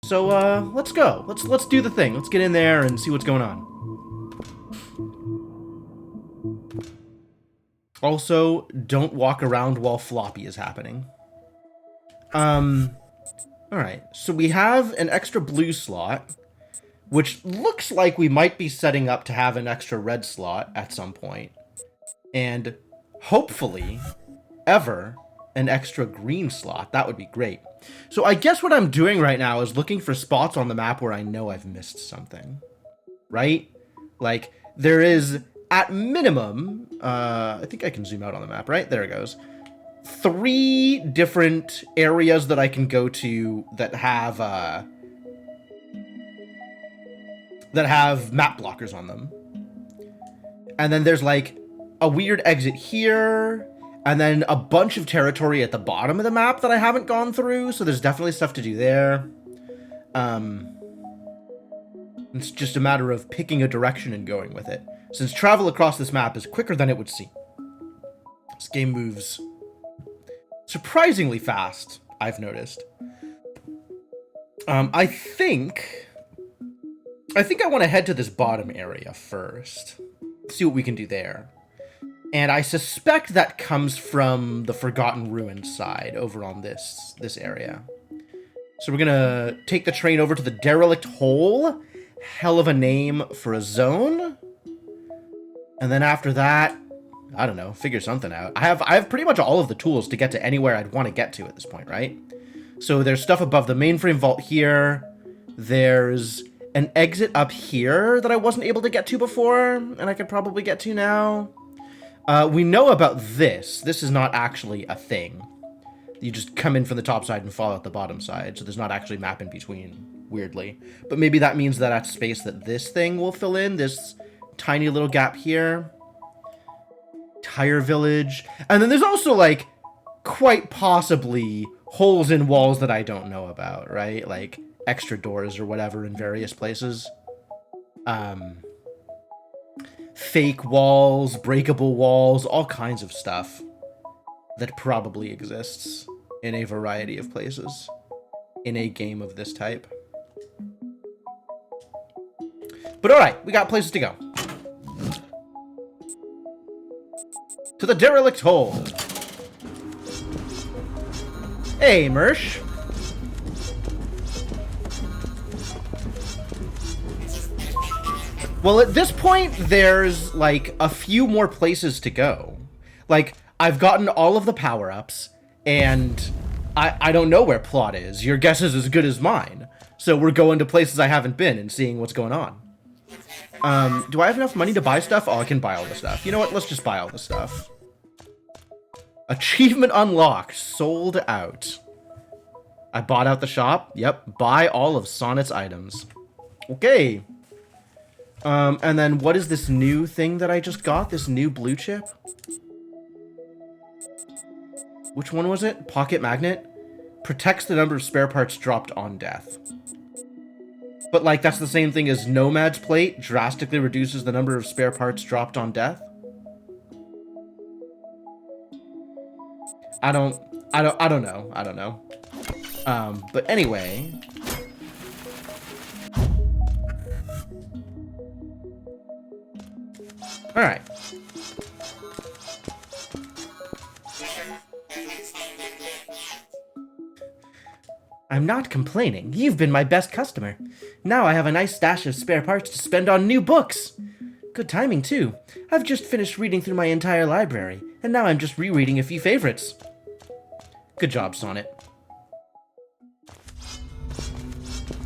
So, let's go. Let's do the thing. Let's get in there and see what's going on. Also, don't walk around while floppy is happening. Alright. So we have an extra blue slot, which looks like we might be setting up to have an extra red slot at some point. And hopefully, ever, an extra green slot. That would be great. So I guess what I'm doing right now is looking for spots on the map where I know I've missed something. Right? Like, there is, at minimum, I think I can zoom out on the map, right? There it goes. 3 different areas that I can go to that have map blockers on them. And then there's, like, a weird exit here, and then a bunch of territory at the bottom of the map that I haven't gone through, so there's definitely stuff to do there. It's just a matter of picking a direction and going with it, since travel across this map is quicker than it would seem. This game moves surprisingly fast, I've noticed. I think I want to head to this bottom area first. See what we can do there. And I suspect that comes from the Forgotten Ruins side over on this area. So we're gonna take the train over to the Derelict Hole. Hell of a name for a zone. And then after that, I don't know, figure something out. I have pretty much all of the tools to get to anywhere I'd want to get to at this point, right? So there's stuff above the mainframe vault here. There's an exit up here that I wasn't able to get to before, and I could probably get to now. We know about this. This is not actually a thing. You just come in from the top side and fall out the bottom side, so there's not actually a map in between, weirdly. But maybe that means that that's space that this thing will fill in, this tiny little gap here. Tire Village. And then there's also, like, quite possibly holes in walls that I don't know about, right? Like, extra doors or whatever in various places. Fake walls, breakable walls, all kinds of stuff that probably exists in a variety of places in a game of this type. But alright, we got places to go. To the Derelict Hole. Hey, Mersh. Well, at this point, there's, like, a few more places to go. Like, I've gotten all of the power-ups, and I don't know where Plot is. Your guess is as good as mine. So we're going to places I haven't been and seeing what's going on. Do I have enough money to buy stuff? Oh, I can buy all the stuff. You know what? Let's just buy all the stuff. Achievement unlocked. Sold out. I bought out the shop. Yep. Buy all of Sonnet's items. Okay. And then what is this new thing that I just got? This new blue chip? Which one was it? Pocket magnet? Protects the number of spare parts dropped on death. But, like, that's the same thing as Nomad's plate. Drastically reduces the number of spare parts dropped on death. I don't know. But anyway. Alright. I'm not complaining. You've been my best customer. Now I have a nice stash of spare parts to spend on new books. Good timing, too. I've just finished reading through my entire library, and now I'm just rereading a few favorites. Good job, Sonnet.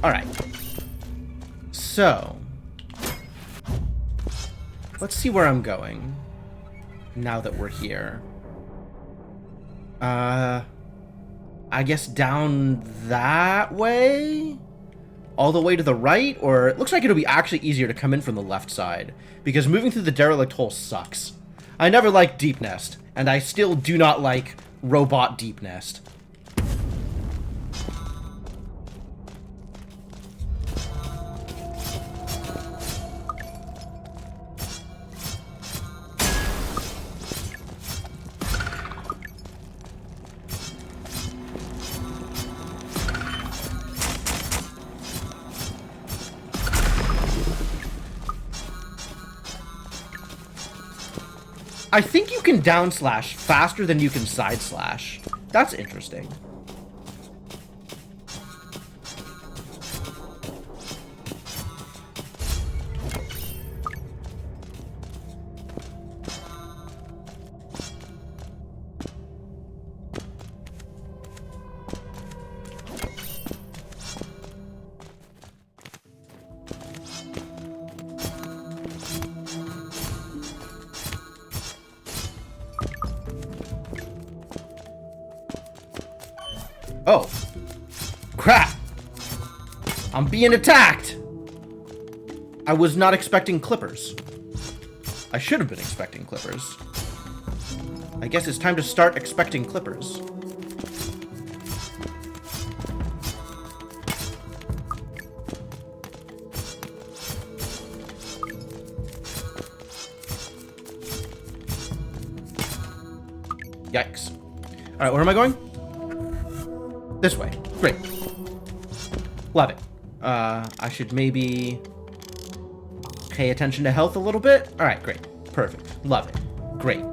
Alright. So. Let's see where I'm going. Now that we're here. I guess down that way? All the way to the right? Or it looks like it'll be actually easier to come in from the left side. Because moving through the Derelict Hole sucks. I never liked Deep Nest. And I still do not like Robot Deep Nest. I think you can down slash faster than you can side slash. That's interesting. Oh. Crap! I'm being attacked! I was not expecting clippers. I should have been expecting clippers. I guess it's time to start expecting clippers. Yikes. Alright, where am I going? This way. Great. Love it. I should maybe pay attention to health a little bit. Alright, great. Perfect. Love it. Great.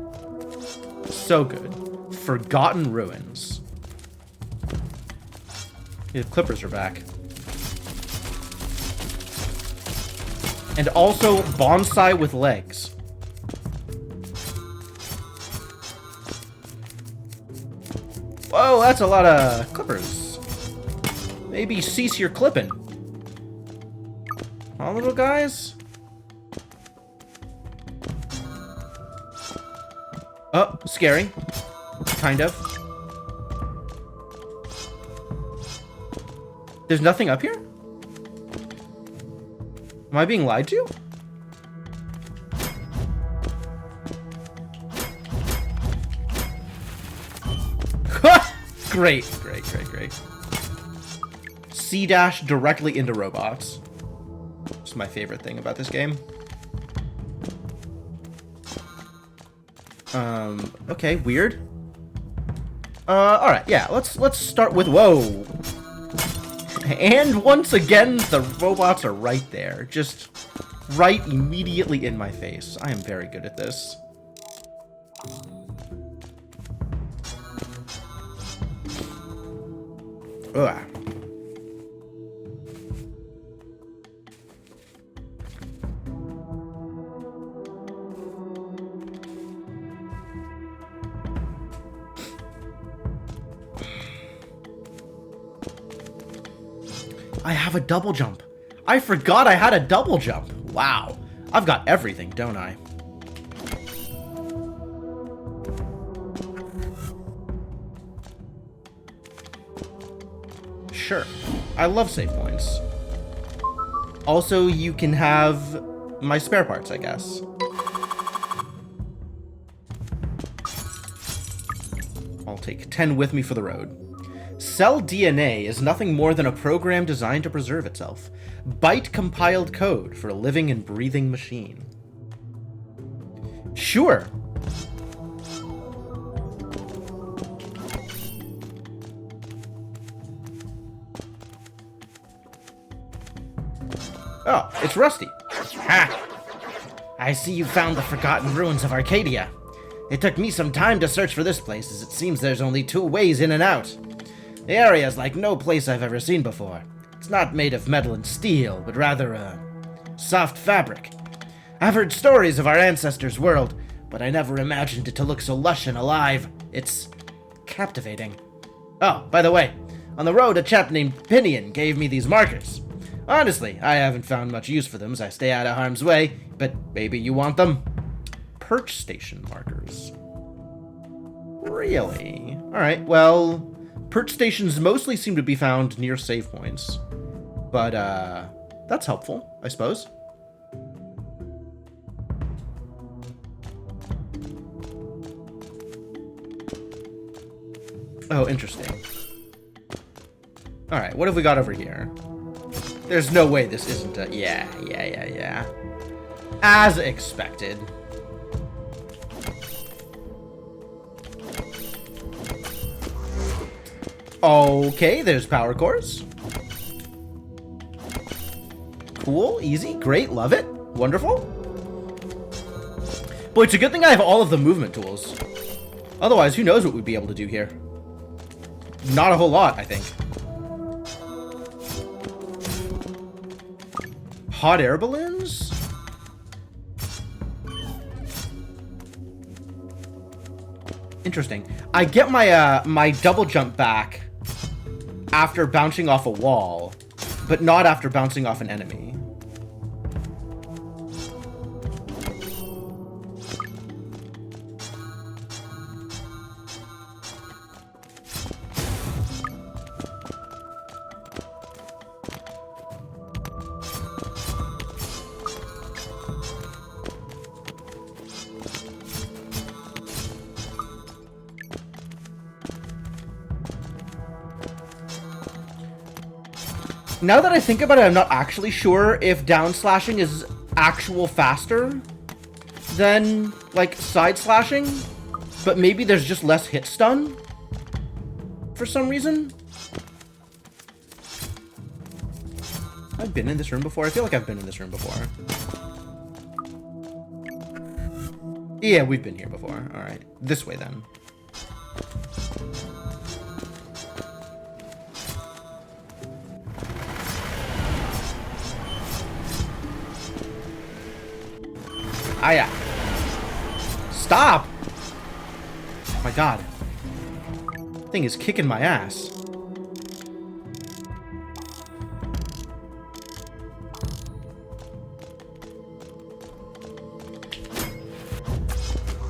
So good. Forgotten Ruins. The clippers are back. And also bonsai with legs. Whoa, that's a lot of clippers. Maybe cease your clipping. Huh, little guys? Oh, scary. Kind of. There's nothing up here? Am I being lied to? Great, great, great, great. C-dash directly into robots. It's my favorite thing about this game. Okay, weird. Alright, yeah, let's start with, whoa. And once again, the robots are right there. Just right immediately in my face. I am very good at this. Ugh. I have a double jump. I forgot I had a double jump. Wow. I've got everything, don't I? Sure. I love save points. Also, you can have my spare parts, I guess. I'll take 10 with me for the road. Cell DNA is nothing more than a program designed to preserve itself. Byte-compiled code for a living and breathing machine. Sure. Oh, it's Rusty. Ha! I see you found the forgotten ruins of Arcadia. It took me some time to search for this place, as it seems there's only 2 ways in and out. The area is like no place I've ever seen before. It's not made of metal and steel, but rather a soft fabric. I've heard stories of our ancestors' world, but I never imagined it to look so lush and alive. It's captivating. Oh, by the way, on the road a chap named Pinion gave me these markers. Honestly, I haven't found much use for them as I stay out of harm's way, but maybe you want them? Perch station markers. Really? Alright, well, perch stations mostly seem to be found near save points. But, that's helpful, I suppose. Oh, interesting. Alright, what have we got over here? There's no way this isn't a... Yeah. As expected. Okay, there's power cores. Cool, easy, great, love it. Wonderful. Boy, it's a good thing I have all of the movement tools. Otherwise, who knows what we'd be able to do here. Not a whole lot, I think. Hot air balloons? Interesting. I get my my double jump back after bouncing off a wall, but not after bouncing off an enemy. Now that I think about it, I'm not actually sure if down slashing is actual faster than, like, side slashing, but maybe there's just less hit stun for some reason. I've been in this room before. I feel like I've been in this room before. Yeah, we've been here before. All right. This way, then. Ah, yeah. Stop! Oh my god. Thing is kicking my ass.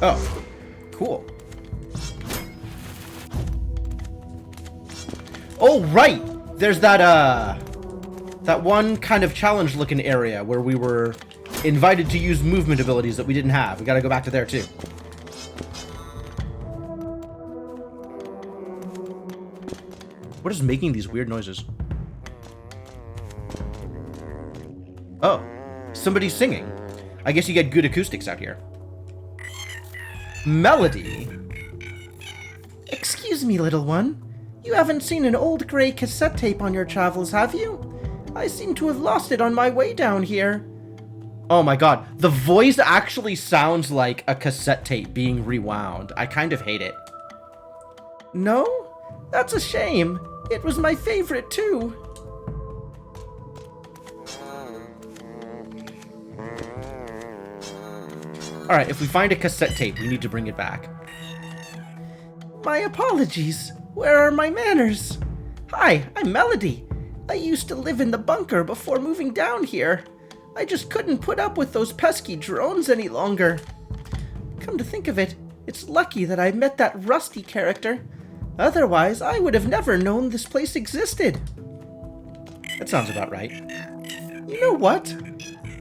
Oh. Cool. Oh, right! There's that, that one kind of challenge-looking area where we were invited to use movement abilities that we didn't have. We gotta go back to there, too. What is making these weird noises? Oh. Somebody's singing. I guess you get good acoustics out here. Melody. Excuse me, little one. You haven't seen an old gray cassette tape on your travels, have you? I seem to have lost it on my way down here. Oh my god, the voice actually sounds like a cassette tape being rewound. I kind of hate it. No? That's a shame. It was my favorite too. Alright, if we find a cassette tape, we need to bring it back. My apologies. Where are my manners? Hi, I'm Melody. I used to live in the bunker before moving down here. I just couldn't put up with those pesky drones any longer. Come to think of it, it's lucky that I met that Rusty character. Otherwise, I would have never known this place existed. That sounds about right. You know what?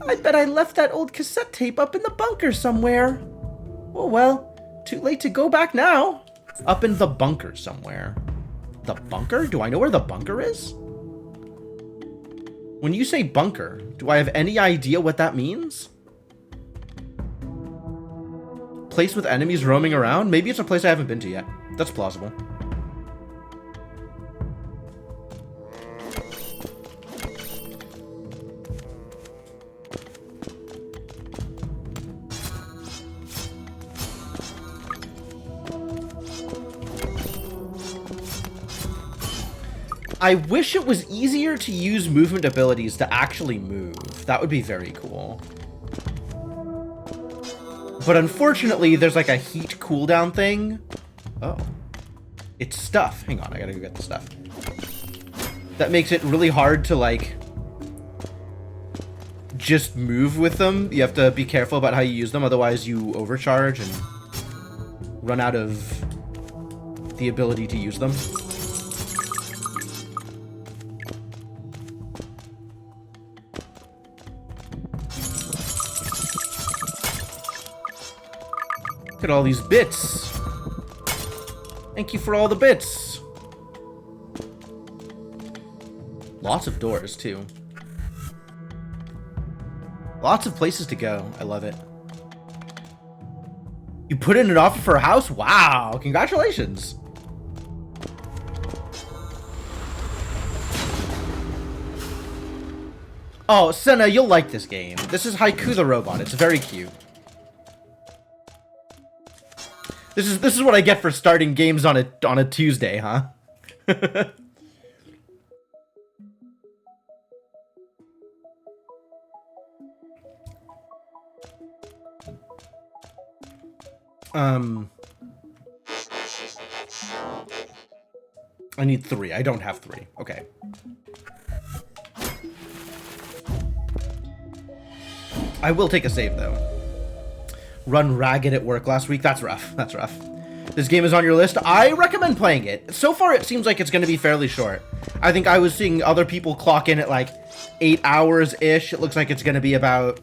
I bet I left that old cassette tape up in the bunker somewhere. Oh well, too late to go back now. Up in the bunker somewhere. The bunker? Do I know where the bunker is? When you say bunker, do I have any idea what that means? Place with enemies roaming around? Maybe it's a place I haven't been to yet. That's plausible. I wish it was easier to use movement abilities to actually move. That would be very cool. But unfortunately, there's like a heat cooldown thing. Oh. It's stuff. Hang on, I gotta go get the stuff. That makes it really hard to, like, just move with them. You have to be careful about how you use them, otherwise you overcharge and run out of the ability to use them. Look at all these bits. Thank you for all the bits. Lots of doors, too. Lots of places to go. I love it. You put in an offer for a house? Wow, congratulations. Oh, Senna, you'll like this game. This is Haiku the robot. It's very cute. This is what I get for starting games on a Tuesday, huh? I need 3. I don't have 3. Okay. I will take a save, though. Run ragged at work last week. That's rough. That's rough. This game is on your list. I recommend playing it. So far, it seems like it's going to be fairly short. I think I was seeing other people clock in at like 8 hours-ish. It looks like it's going to be about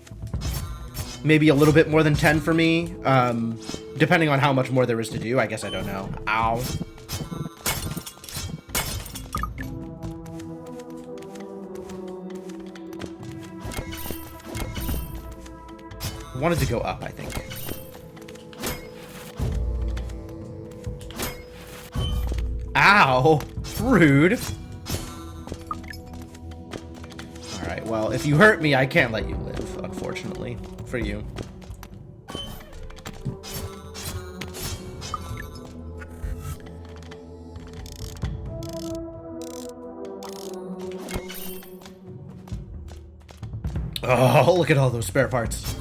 maybe a little bit more than 10 for me. Depending on how much more there is to do. I guess I don't know. Ow. I wanted to go up, I think. Ow! Rude. Alright, well, if you hurt me, I can't let you live, unfortunately, for you. Oh, look at all those spare parts.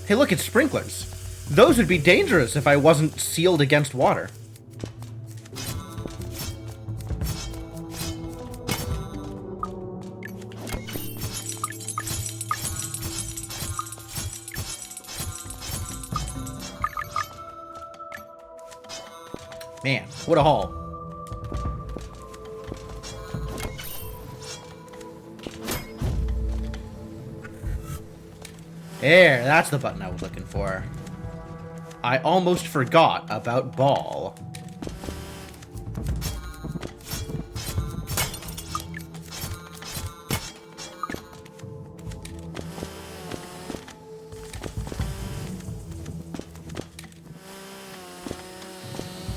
Hey, look, it's sprinklers. Those would be dangerous if I wasn't sealed against water. Man, what a haul. There, that's the button I was looking for. I almost forgot about ball.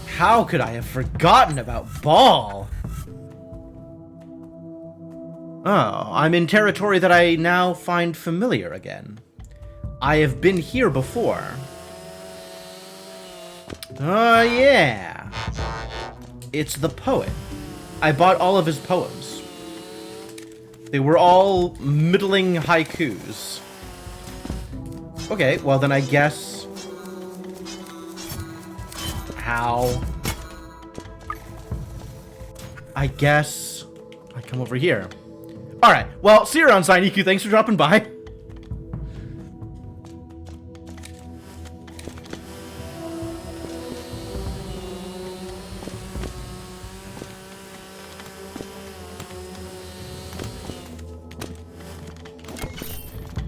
How could I have forgotten about ball? Oh, I'm in territory that I now find familiar again. I have been here before. Oh, yeah. It's the poet. I bought all of his poems. They were all middling haikus. Okay, well then I guess... How? I guess... I come over here. Alright, well, see you around, Haiku. Thanks for dropping by.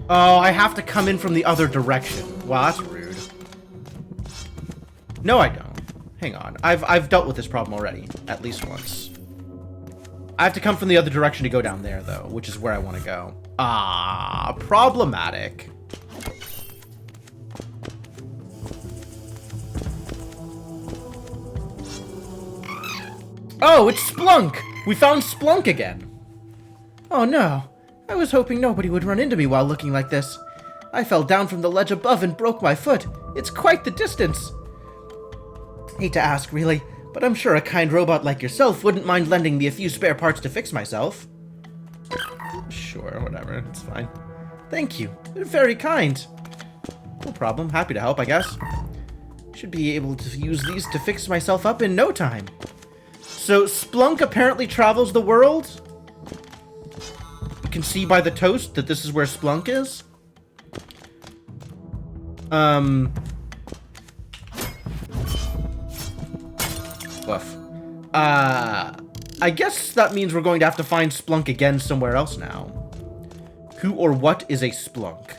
Oh, I have to come in from the other direction. Wow, that's rude. No, I don't. Hang on. I've dealt with this problem already. At least once. I have to come from the other direction to go down there, though, which is where I want to go. Ah, problematic. Oh, it's Splunk! We found Splunk again. Oh, no. I was hoping nobody would run into me while looking like this. I fell down from the ledge above and broke my foot. It's quite the distance. Hate to ask, really, but I'm sure a kind robot like yourself wouldn't mind lending me a few spare parts to fix myself. Sure, whatever, it's fine. Thank you. You're very kind. No problem. Happy to help, I guess. Should be able to use these to fix myself up in no time. So, Splunk apparently travels the world? Can see by the toast that this is where Splunk is. Woof. I guess that means we're going to have to find Splunk again somewhere else now. Who or what is a Splunk?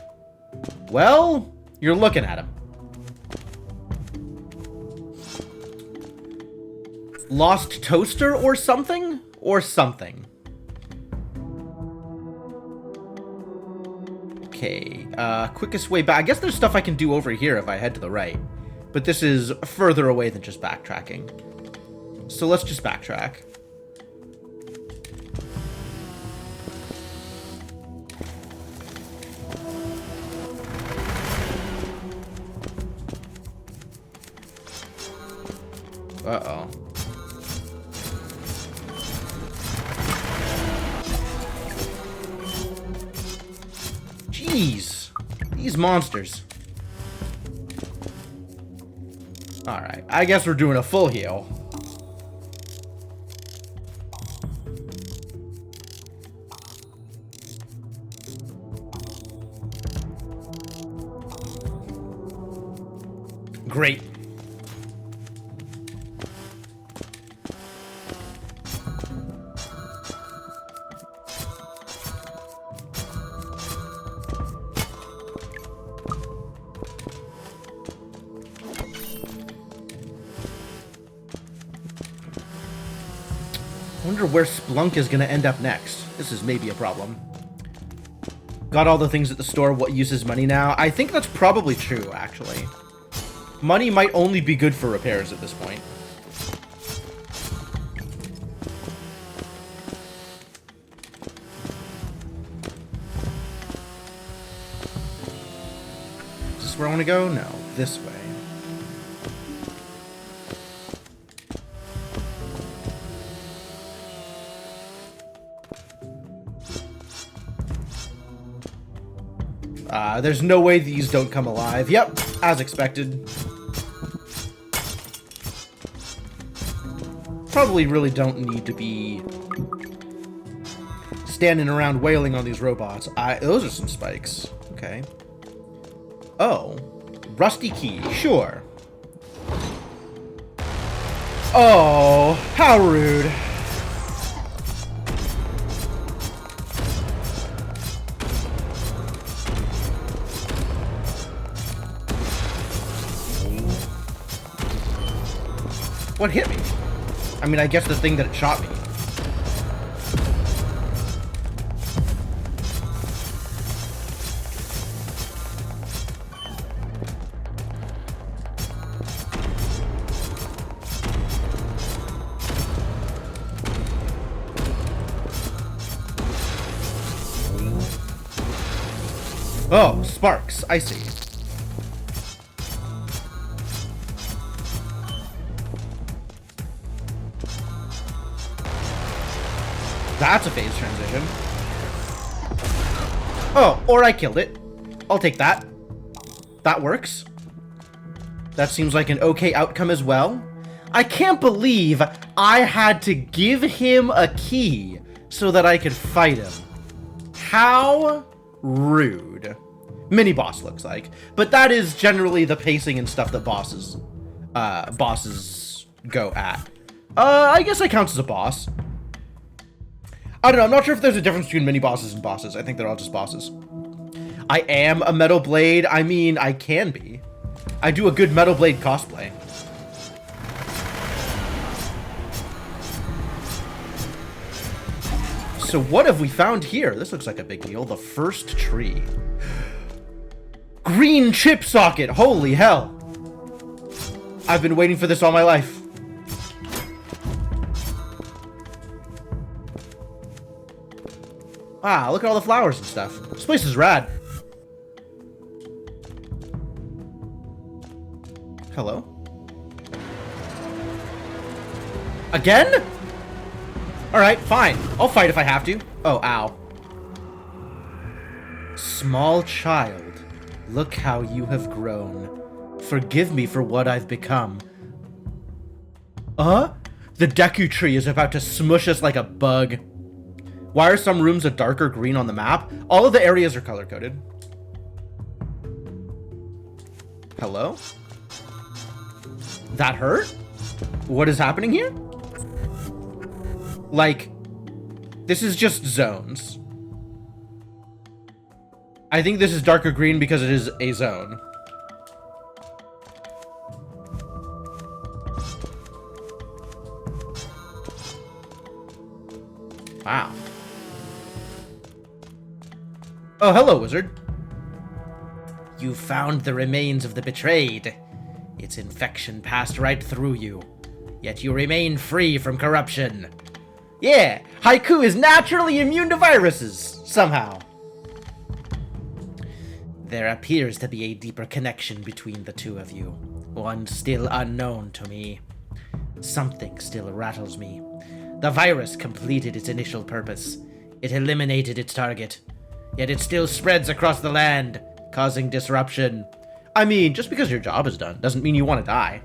Well, you're looking at him. Lost toaster or something? Or something. Okay, quickest way back. I guess there's stuff I can do over here if I head to the right. But this is further away than just backtracking. So let's just backtrack. Uh-oh. Jeez. These monsters. Alright, I guess we're doing a full heal. Great. I wonder where Splunk is gonna end up next. This is maybe a problem. Got all the things at the store, what uses money now? I think that's probably true, actually. Money might only be good for repairs at this point. Is this where I want to go? No, this way. There's no way these don't come alive. Yep, as expected. Probably really don't need to be standing around wailing on these robots. Those are some spikes. Okay. Oh. Rusty key. Sure. Oh, how rude. What hit me? I mean, I guess the thing that it shot me. Oh, sparks. I see. That's a phase transition. Oh, or I killed it. I'll take that. That works. That seems like an okay outcome as well. I can't believe I had to give him a key so that I could fight him. How rude. Mini-boss looks like. But that is generally the pacing and stuff that bosses go at. I guess that counts as a boss. I don't know, I'm not sure if there's a difference between mini-bosses and bosses. I think they're all just bosses. I am a Metal Blade. I mean, I can be. I do a good Metal Blade cosplay. So what have we found here? This looks like a big deal. The first tree. Green chip socket! Holy hell! I've been waiting for this all my life. Wow, look at all the flowers and stuff. This place is rad. Hello? Again? Alright, fine. I'll fight if I have to. Oh, ow. Small child, look how you have grown. Forgive me for what I've become. The Deku tree is about to smush us like a bug. Why are some rooms a darker green on the map? All of the areas are color-coded. Hello? That hurt? What is happening here? Like, this is just zones. I think this is darker green because it is a zone. Wow. Oh, hello, wizard. You found the remains of the betrayed. Its infection passed right through you, yet you remain free from corruption. Yeah, Haiku is naturally immune to viruses, somehow. There appears to be a deeper connection between the two of you, one still unknown to me. Something still rattles me. The virus completed its initial purpose. It eliminated its target. Yet it still spreads across the land, causing disruption. I mean, just because your job is done doesn't mean you want to die.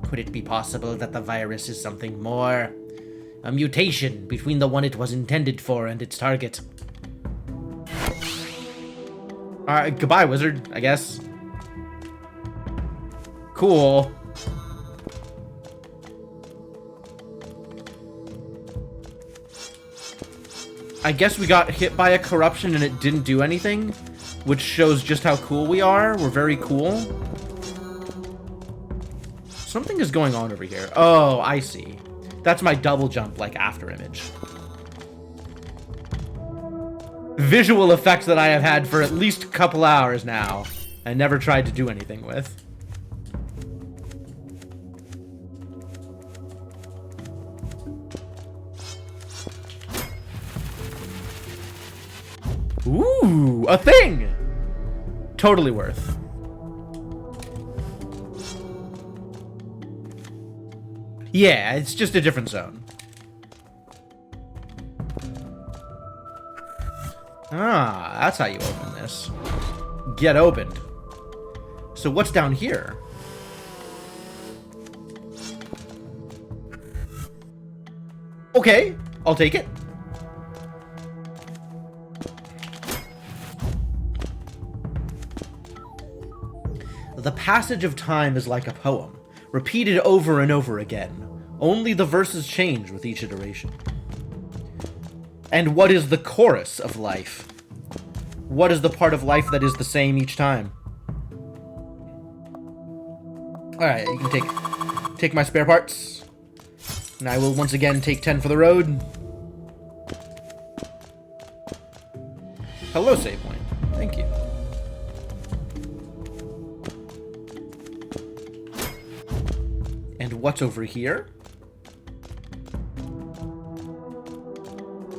Could it be possible that the virus is something more? A mutation between the one it was intended for and its target? Alright, goodbye, wizard, I guess. Cool. I guess we got hit by a corruption and it didn't do anything, which shows just how cool we are. We're very cool. Something is going on over here. Oh, I see. That's my double jump, like, after image. Visual effects that I have had for at least a couple hours now and never tried to do anything with. Ooh, a thing! Totally worth. Yeah, it's just a different zone. Ah, that's how you open this. Get opened. So what's down here? Okay, I'll take it. The passage of time is like a poem, repeated over and over again. Only the verses change with each iteration. And what is the chorus of life? What is the part of life that is the same each time? Alright, you can take my spare parts. And I will once again take 10 for the road. Hello, save point. Thank you. And what's over here?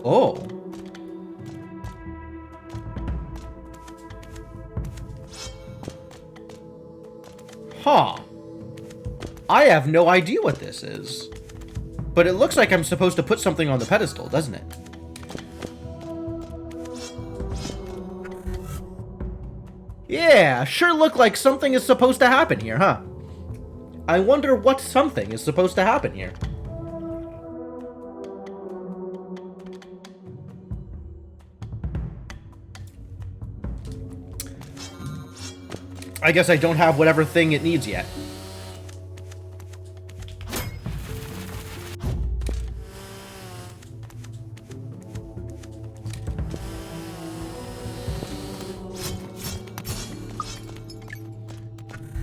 Oh. Huh. I have no idea what this is. But it looks like I'm supposed to put something on the pedestal, doesn't it? Yeah, sure look like something is supposed to happen here, huh? I wonder what something is supposed to happen here. I guess I don't have whatever thing it needs yet.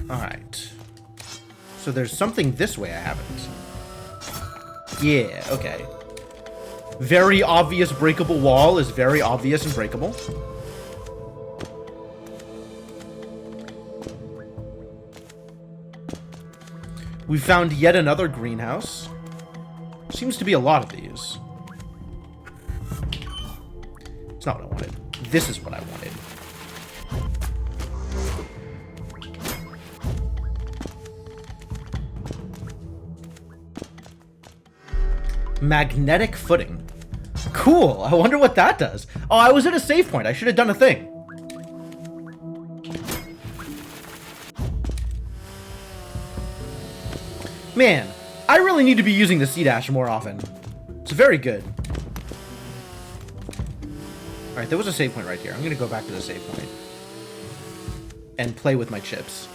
Alright. So there's something this way I haven't. Yeah, okay. Very obvious breakable wall is very obvious and breakable. We found yet another greenhouse. Seems to be a lot of these. It's not what I wanted. This is what I wanted. Magnetic footing. Cool. I wonder what that does. Oh, I was at a save point. I should have done a thing. Man, I really need to be using the C-dash more often. It's very good. Alright, there was a save point right here. I'm going to go back to the save point. And play with my chips.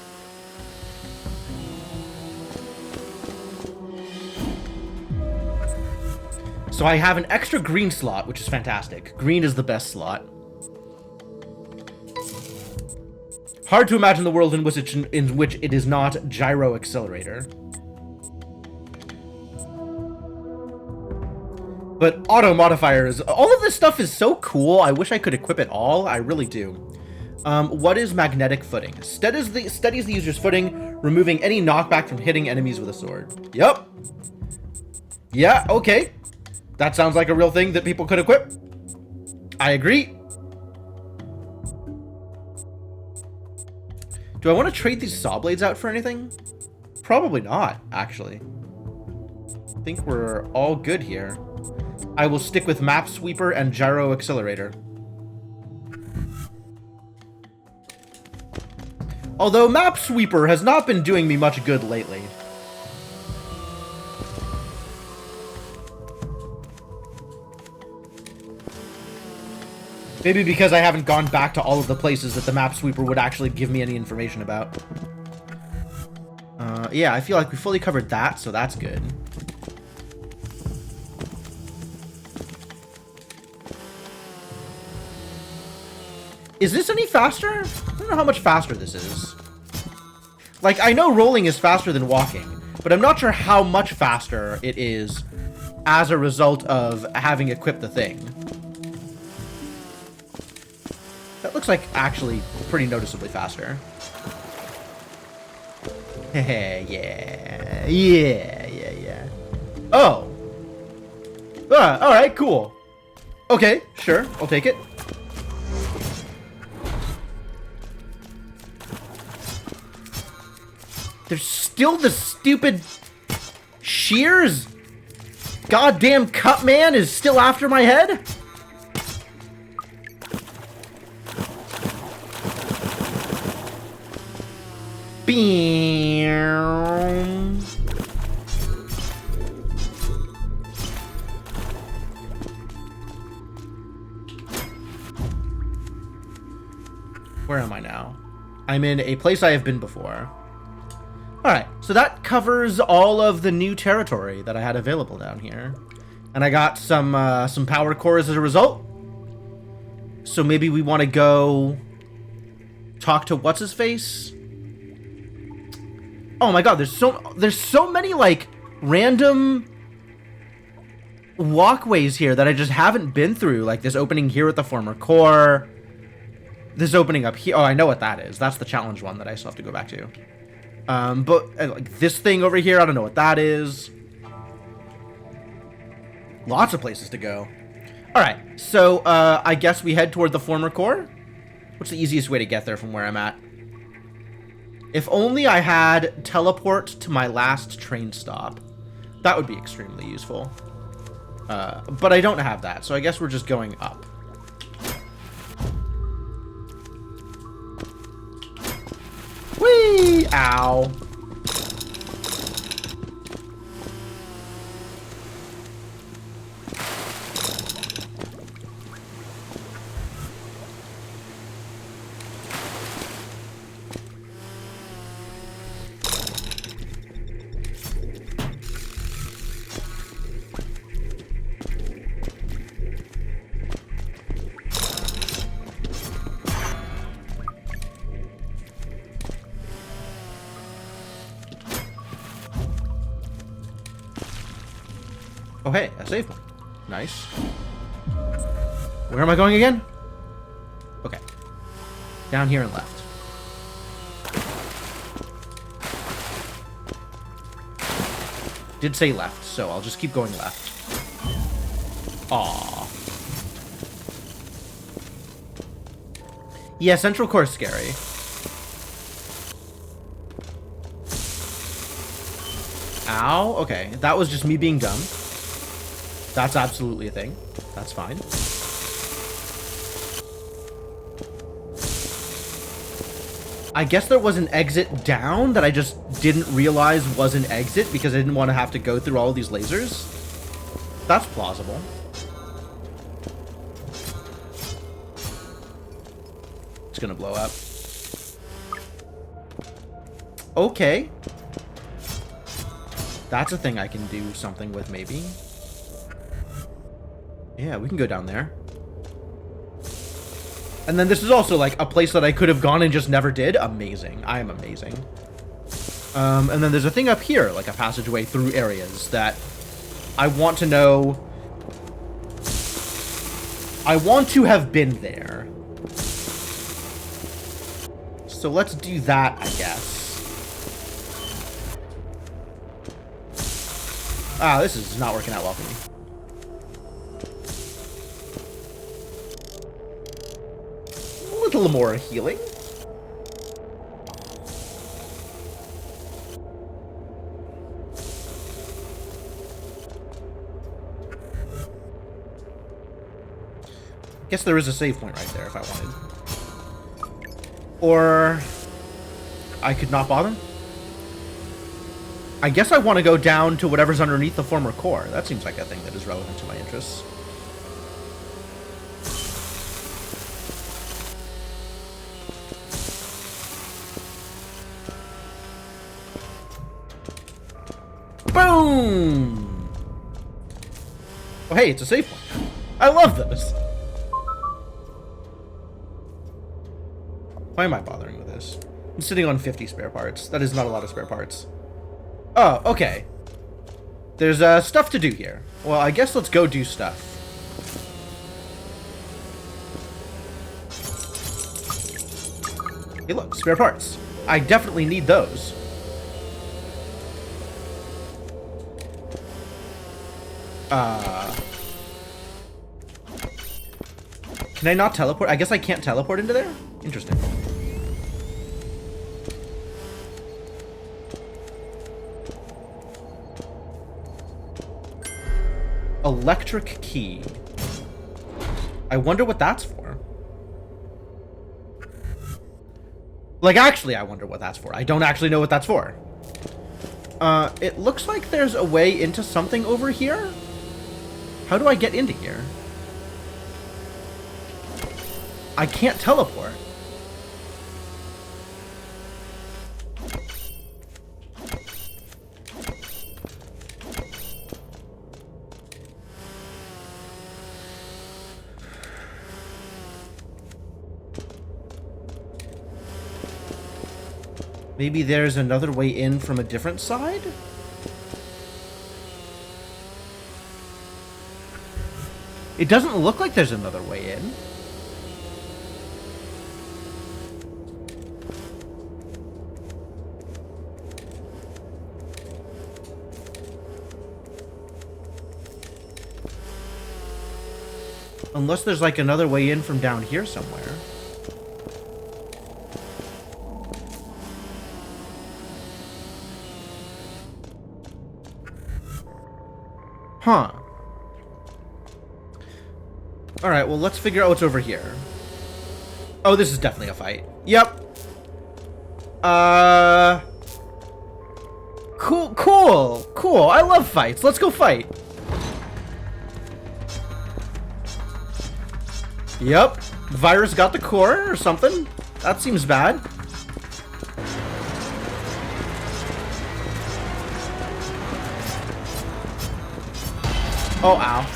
So I have an extra green slot, which is fantastic. Green is the best slot. Hard to imagine the world in which it is not gyro accelerator. But auto modifiers, all of this stuff is so cool. I wish I could equip it all. I really do. What is magnetic footing? Steadies the user's footing, removing any knockback from hitting enemies with a sword. Yup. Yeah, okay. That sounds like a real thing that people could equip. I agree. Do I want to trade these saw blades out for anything? Probably not, actually. think we're all good here. I will stick with Map Sweeper and Gyro Accelerator. Although Map Sweeper has not been doing me much good lately. Maybe because I haven't gone back to all of the places that the Map Sweeper would actually give me any information about. Yeah, I feel like we fully covered that, so that's good. Is this any faster? I don't know how much faster this is. Like, I know rolling is faster than walking, but I'm not sure how much faster it is as a result of having equipped the thing. That looks like actually pretty noticeably faster. Yeah. Oh. Alright, cool. Okay, sure, I'll take it. There's still the stupid shears? Goddamn cut man is still after my head? Beam. Where am I now? I'm in a place I have been before. Alright, so that covers all of the new territory that I had available down here. And I got some power cores as a result. So maybe we want to go talk to what's-his-face? Oh my god, there's so many, like, random walkways here that I just haven't been through. Like, this opening here with the former core. This opening up here. Oh, I know what that is. That's the challenge one that I still have to go back to. But like this thing over here, I don't know what that is. Lots of places to go. All right, so I guess we head toward the former core. What's the easiest way to get there from where I'm at? If only I had teleport to my last train stop. That would be extremely useful. But I don't have that, so I guess we're just going up. Whee! Ow. Oh, hey, a save point. Nice. Where am I going again? Okay. Down here and left. Did say left, so I'll just keep going left. Aww. Yeah, Central Core is scary. Ow. Okay, that was just me being dumb. That's absolutely a thing. That's fine. I guess there was an exit down that I just didn't realize was an exit because I didn't want to have to go through all of these lasers. That's plausible. It's gonna blow up. Okay. That's a thing I can do something with, maybe. Yeah, we can go down there. And then this is also, like, a place that I could have gone and just never did. Amazing. I am amazing. And then there's a thing up here, like a passageway through areas that I want to know. I want to have been there. So let's do that, I guess. Ah, this is not working out well for me. A little more healing. Guess there is a save point right there if I wanted. Or I could not bother. I guess I want to go down to whatever's underneath the former core. That seems like a thing that is relevant to my interests. Boom! Oh, hey, it's a save point. I love those. Why am I bothering with this? I'm sitting on 50 spare parts. That is not a lot of spare parts. Oh, okay. There's stuff to do here. Well, I guess let's go do stuff. Hey, look, spare parts. I definitely need those. Can I not teleport? I guess I can't teleport into there? Interesting. Electric key. I wonder what that's for. Like, actually, I wonder what that's for. I don't actually know what that's for. It looks like there's a way into something over here. How do I get into here? I can't teleport. Maybe there's another way in from a different side? It doesn't look like there's another way in. Unless there's like another way in from down here somewhere. Huh. Alright, well, let's figure out what's over here. Oh, this is definitely a fight. Yep. Cool. I love fights. Let's go fight. Yep. The virus got the core or something. That seems bad. Oh, ow.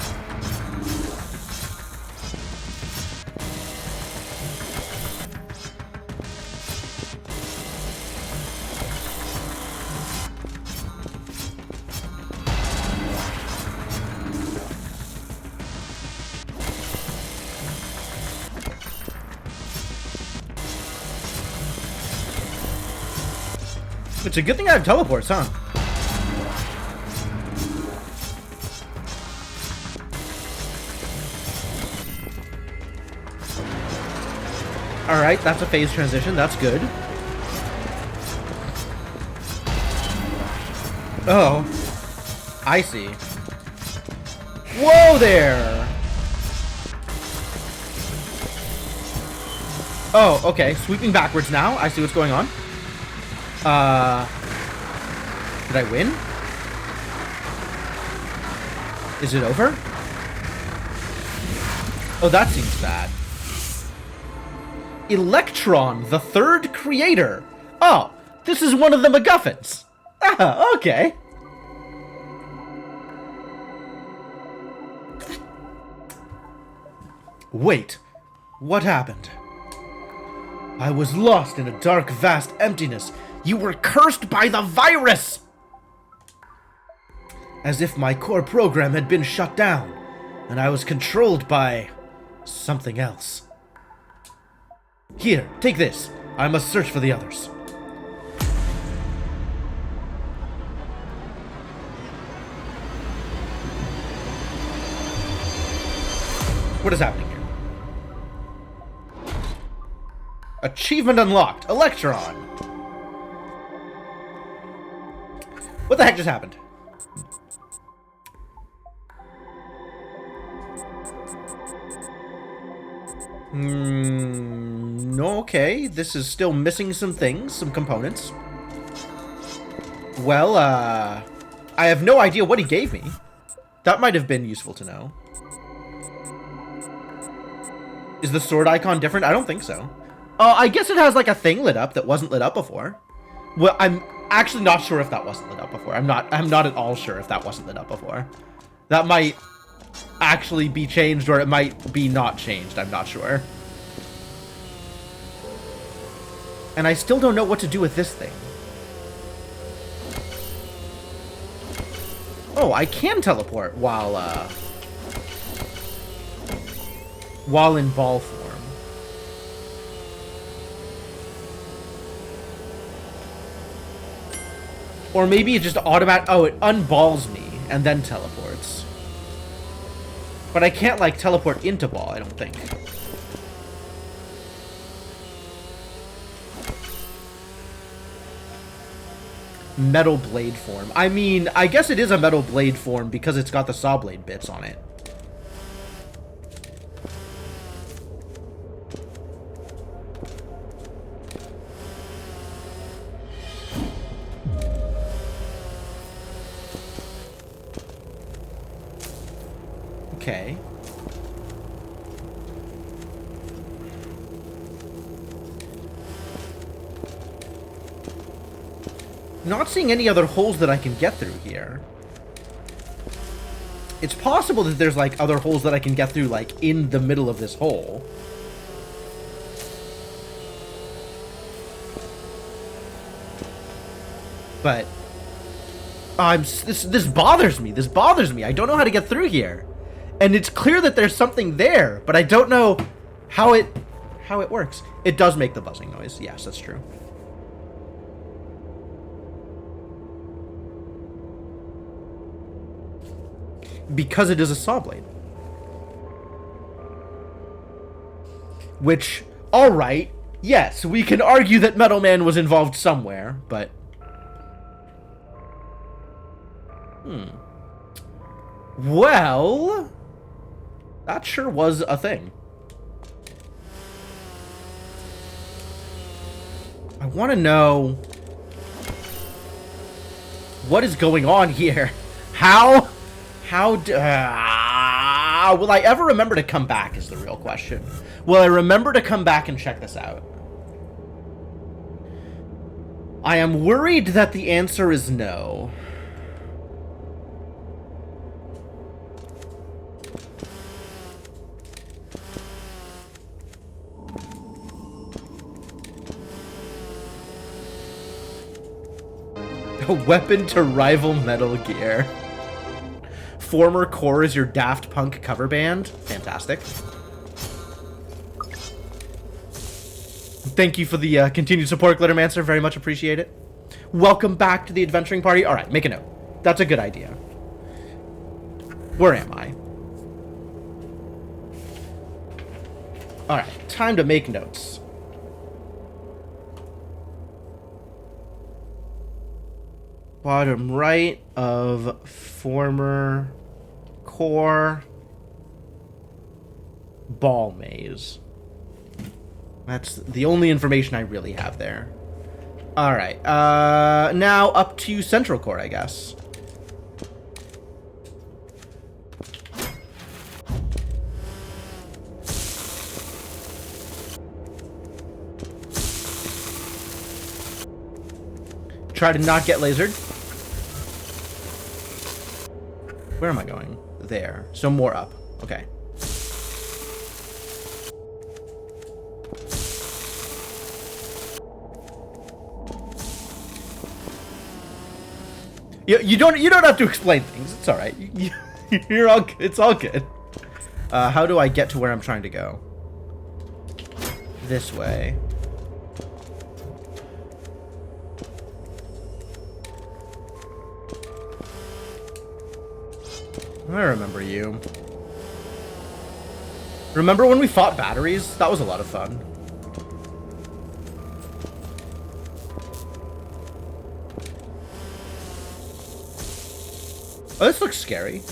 It's a good thing I have teleports, huh? Alright, that's a phase transition. That's good. Oh. I see. Whoa there! Oh, okay. Sweeping backwards now. I see what's going on. Did I win? Is it over? Oh, that seems bad. Electron, the third creator. Oh, this is one of the MacGuffins. Ah, okay. Wait, what happened? I was lost in a dark, vast emptiness. You were cursed by the virus! As if my core program had been shut down, and I was controlled by something else. Here, take this. I must search for the others. What is happening here? Achievement unlocked. Electron. What the heck just happened? No, okay. This is still missing some things, some components. Well, I have no idea what he gave me. That might have been useful to know. Is the sword icon different? I don't think so. I guess it has like a thing lit up that wasn't lit up before. Well, I'm actually not sure if that wasn't lit up before. I'm not at all sure if that wasn't lit up before. That might actually be changed, or it might be not changed. I'm not sure. And I still don't know what to do with this thing. Oh, I can teleport while in ball form. Or maybe it just it unballs me and then teleports. But I can't, like, teleport into ball, I don't think. Metal blade form. I mean, I guess it is a metal blade form because it's got the saw blade bits on it. Okay. Not seeing any other holes that I can get through here. It's possible that there's, like, other holes that I can get through, like, in the middle of this hole. But this bothers me. This bothers me. I don't know how to get through here. And it's clear that there's something there, but I don't know how it works. It does make the buzzing noise. Yes, that's true. Because it is a saw blade. Which, alright, yes, we can argue that Metal Man was involved somewhere, but... Well... That sure was a thing. I want to know... what is going on here? How will I ever remember to come back is the real question. Will I remember to come back and check this out? I am worried that the answer is no. A weapon to rival Metal Gear. Former Core is your Daft Punk cover band. Fantastic. Thank you for the continued support, Glittermancer. Very much appreciate it. Welcome back to the adventuring party. All right, make a note. That's a good idea. Where am I? All right, time to make notes. Bottom right of former Core ball maze. That's the only information I really have there. Alright, now up to Central Core, I guess. Try to not get lasered. Where am I going? There. So more up. Okay. You don't have to explain things. It's all right. You're all. It's all good. How do I get to where I'm trying to go? This way. I remember you. Remember when we fought batteries? That was a lot of fun. Oh, this looks scary.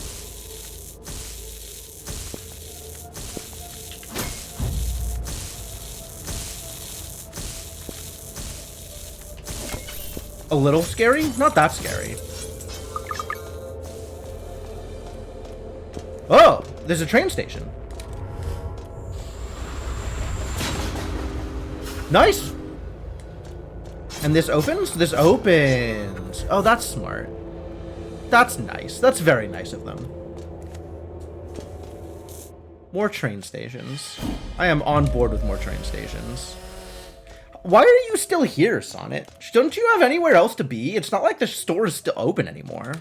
A little scary? Not that scary. Oh, there's a train station. Nice. And this opens? This opens. Oh, that's smart. That's nice. That's very nice of them. More train stations. I am on board with more train stations. Why are you still here, Sonnet? Don't you have anywhere else to be? It's not like the store is still open anymore.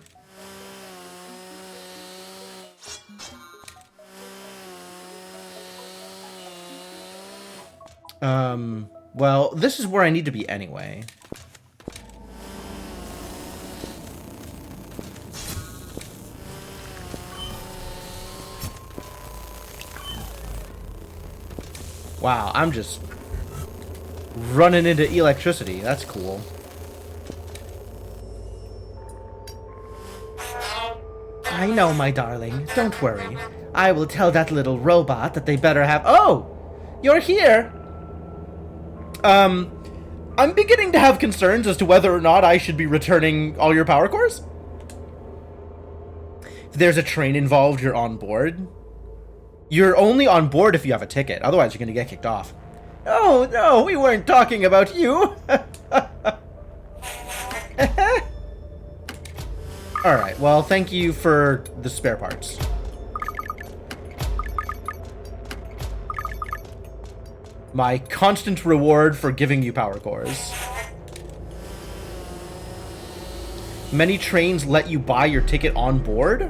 Well, this is where I need to be anyway. Wow, I'm just running into electricity. That's cool. I know, my darling. Don't worry. I will tell that little robot that they better have... Oh! You're here! I'm beginning to have concerns as to whether or not I should be returning all your power cores. If there's a train involved, you're on board. You're only on board if you have a ticket. Otherwise, you're going to get kicked off. Oh, no, we weren't talking about you. Alright, well, thank you for the spare parts. My constant reward for giving you power cores. Many trains let you buy your ticket on board?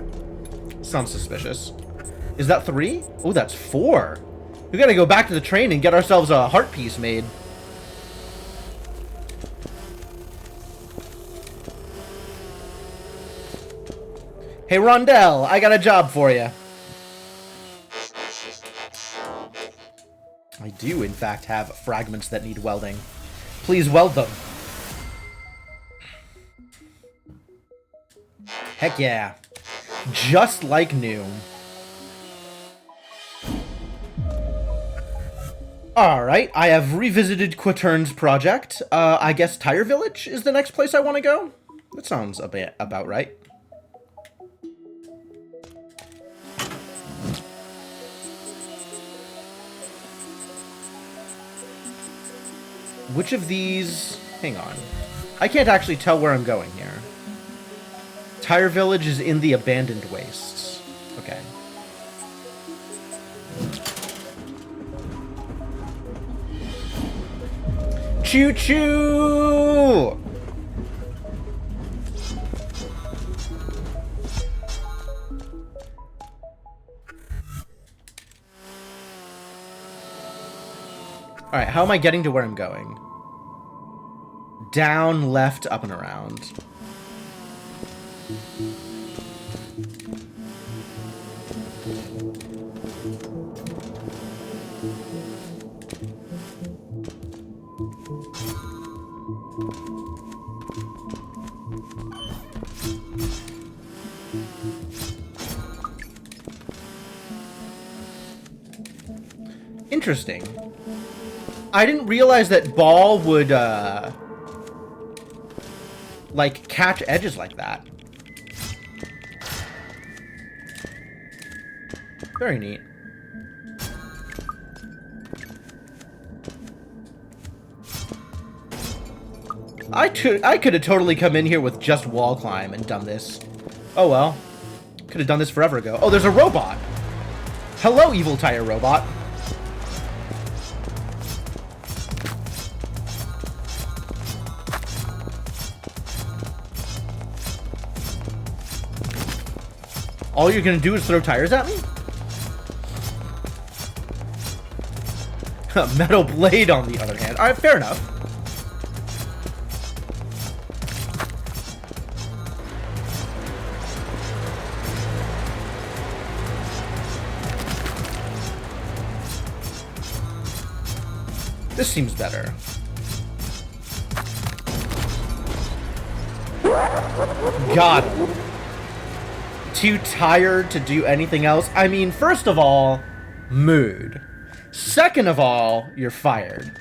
Sounds suspicious. Is that 3? Oh, that's 4. We gotta go back to the train and get ourselves a heart piece made. Hey, Rondell, I got a job for you. I do, in fact, have fragments that need welding. Please weld them. Heck yeah. Just like new. Alright, I have revisited Quatern's project. I guess Tire Village is the next place I want to go? That sounds a bit about right. Which of these... Hang on. I can't actually tell where I'm going here. Tire Village is in the abandoned wastes. Okay. Choo-choo! Alright, how am I getting to where I'm going? Down, left, up, and around. Interesting. I didn't realize that ball would, like, catch edges like that. Very neat. I could have totally come in here with just wall climb and done this. Oh well. Could have done this forever ago. Oh, there's a robot! Hello, evil tire robot. All you're gonna do is throw tires at me? Metal blade, on the other hand. Alright, fair enough. This seems better. Got him. Too tired to do anything else? I mean, first of all, mood. Second of all, you're fired.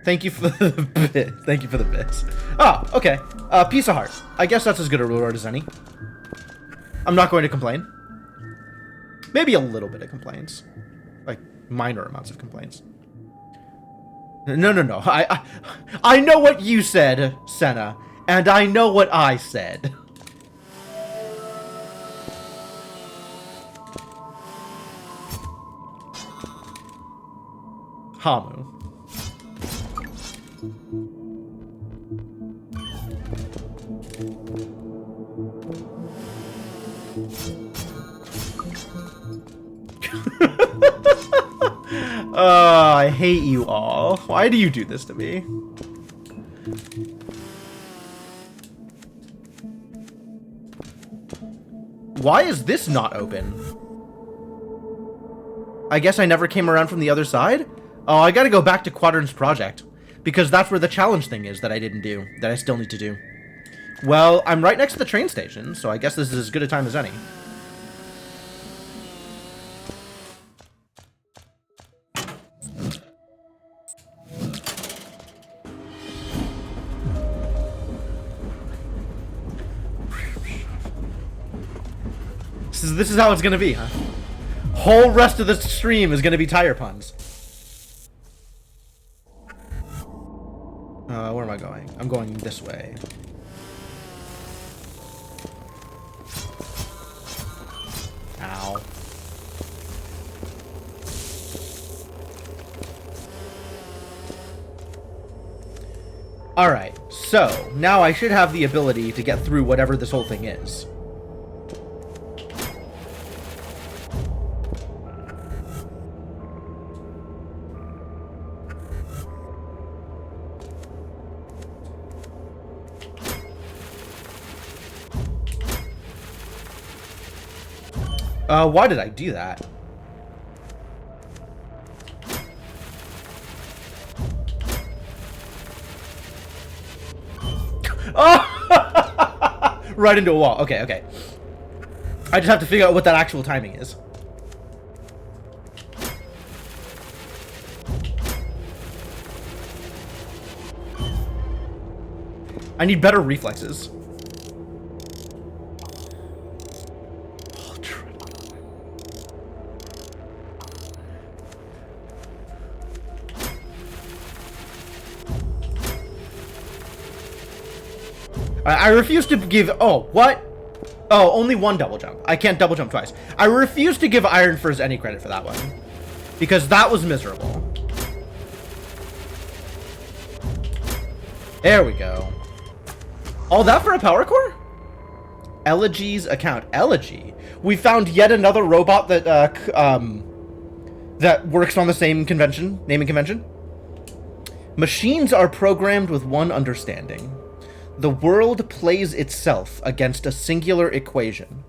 Thank you for the bit. Thank you for the bits. Oh, okay. Piece of heart. I guess that's as good a reward as any. I'm not going to complain. Maybe a little bit of complaints. Like, minor amounts of complaints. No. I know what you said, Senna. And I know what I said. Hamu. I hate you all. Why do you do this to me? Why is this not open? I guess I never came around from the other side? Oh, I gotta go back to Quadrant's project. Because that's where the challenge thing is that I didn't do. That I still need to do. Well, I'm right next to the train station, so I guess this is as good a time as any. This is how it's gonna be, huh? Whole rest of the stream is gonna be tire puns. Where am I going? I'm going this way. Ow. Alright, so now I should have the ability to get through whatever this whole thing is. Why did I do that? Oh! Right into a wall. Okay, okay. I just have to figure out what that actual timing is. I need better reflexes. I refuse to give... Oh, what? Oh, only one double jump. I can't double jump twice. I refuse to give Iron Furs any credit for that one. Because that was miserable. There we go. All that for a power core? Elegy's account. Elegy? We found yet another robot that, that works on the same convention, naming convention. Machines are programmed with one understanding. The world plays itself against a singular equation.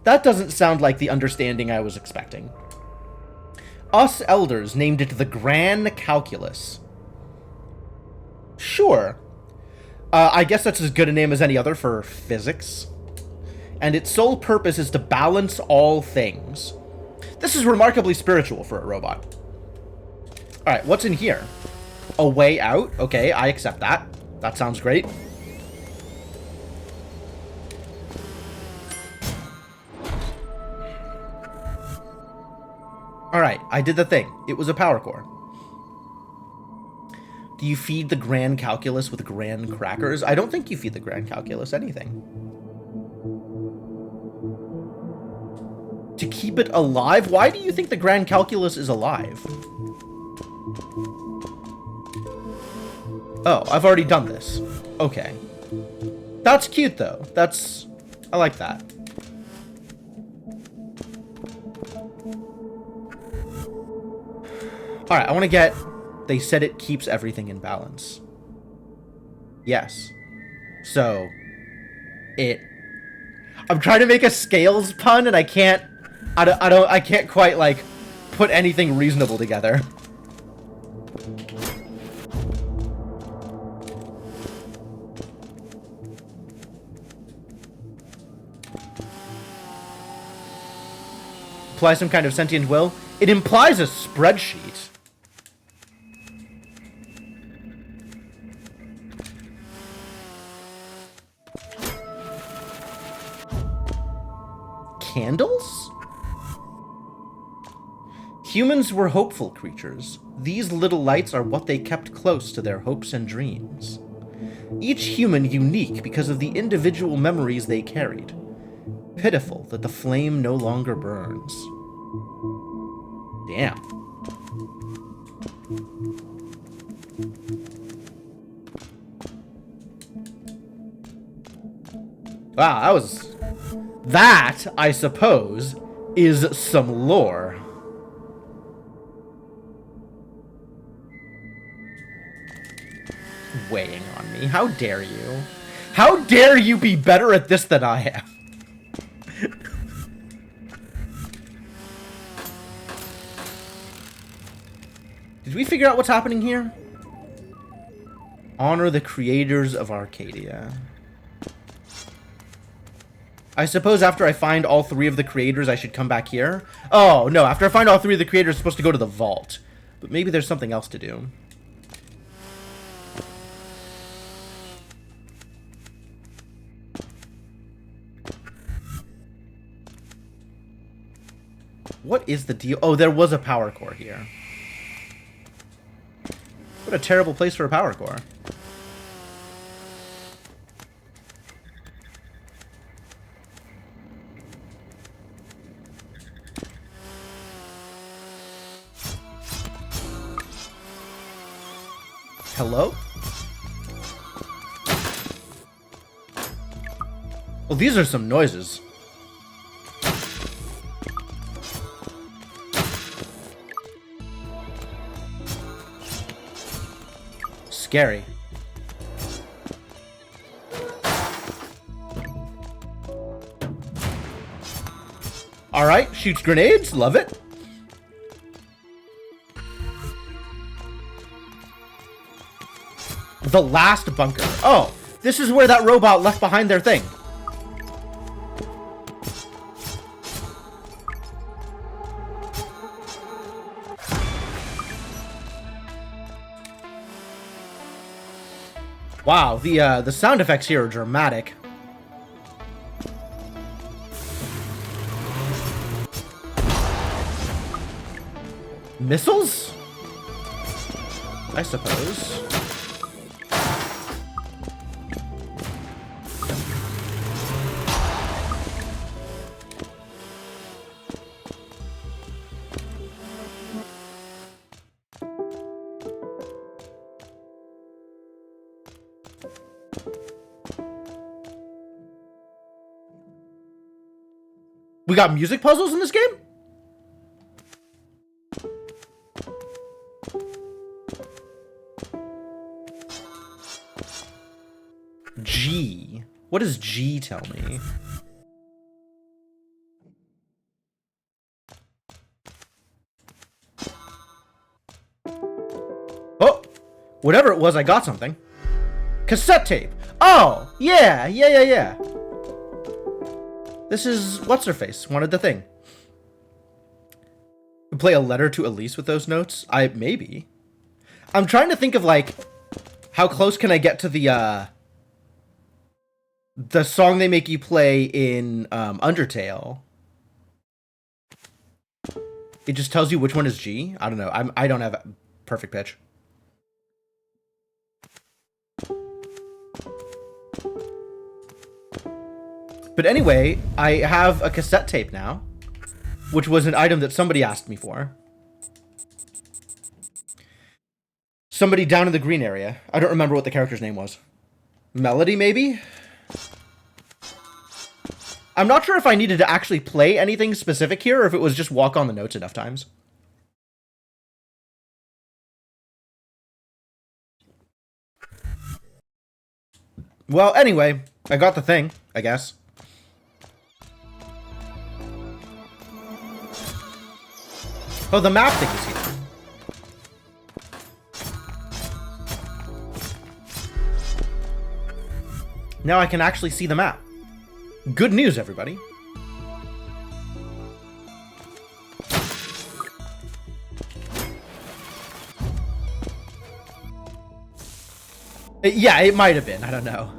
That doesn't sound like the understanding I was expecting. Us elders named it the Grand Calculus. Sure. I guess that's as good a name as any other for physics. And its sole purpose is to balance all things. This is remarkably spiritual for a robot. Alright, what's in here? A way out? Okay, I accept that. That sounds great. Alright, I did the thing. It was a power core. Do you feed the Grand Calculus with Grand Crackers? I don't think you feed the Grand Calculus anything. To keep it alive? Why do you think the Grand Calculus is alive? Oh, I've already done this. Okay. That's cute, though. That's... I like that. Alright, I want to get... They said it keeps everything in balance. Yes. So... I'm trying to make a scales pun, and I can't... I can't quite, like, put anything reasonable together. Apply some kind of sentient will? It implies a spreadsheet. candles? Humans were hopeful creatures. These little lights are what they kept close to their hopes and dreams. Each human unique because of the individual memories they carried. Pitiful that the flame no longer burns. Damn. Wow, that, I suppose, is some lore. Weighing on me. How dare you? How dare you be better at this than I am? Did we figure out what's happening here? Honor the creators of Arcadia. I suppose after I find all 3 of the creators, I should come back here? Oh, no. After I find all 3 of the creators, I'm supposed to go to the vault. But maybe there's something else to do. What is the deal? Oh, there was a power core here. What a terrible place for a power core. Hello? Well, these are some noises. Scary. Alright, shoots grenades, love it. The last bunker. Oh, this is where that robot left behind their thing. Wow, the sound effects here are dramatic. Missiles? I suppose. We got music puzzles in this game? G. What does G tell me? Oh! Whatever it was, I got something. Cassette tape! Oh! Yeah! This is what's-her-face wanted the thing. Play a letter to Elise with those notes? Maybe. I'm trying to think of, like, how close can I get to the song they make you play in, Undertale. It just tells you which one is G? I don't know. I don't have perfect pitch. But anyway, I have a cassette tape now, which was an item that somebody asked me for. Somebody down in the green area. I don't remember what the character's name was. Melody, maybe? I'm not sure if I needed to actually play anything specific here, or if it was just walk on the notes enough times. Well, anyway, I got the thing, I guess. Oh, the map thing is here. Now I can actually see the map. Good news, everybody. Yeah, it might have been. I don't know.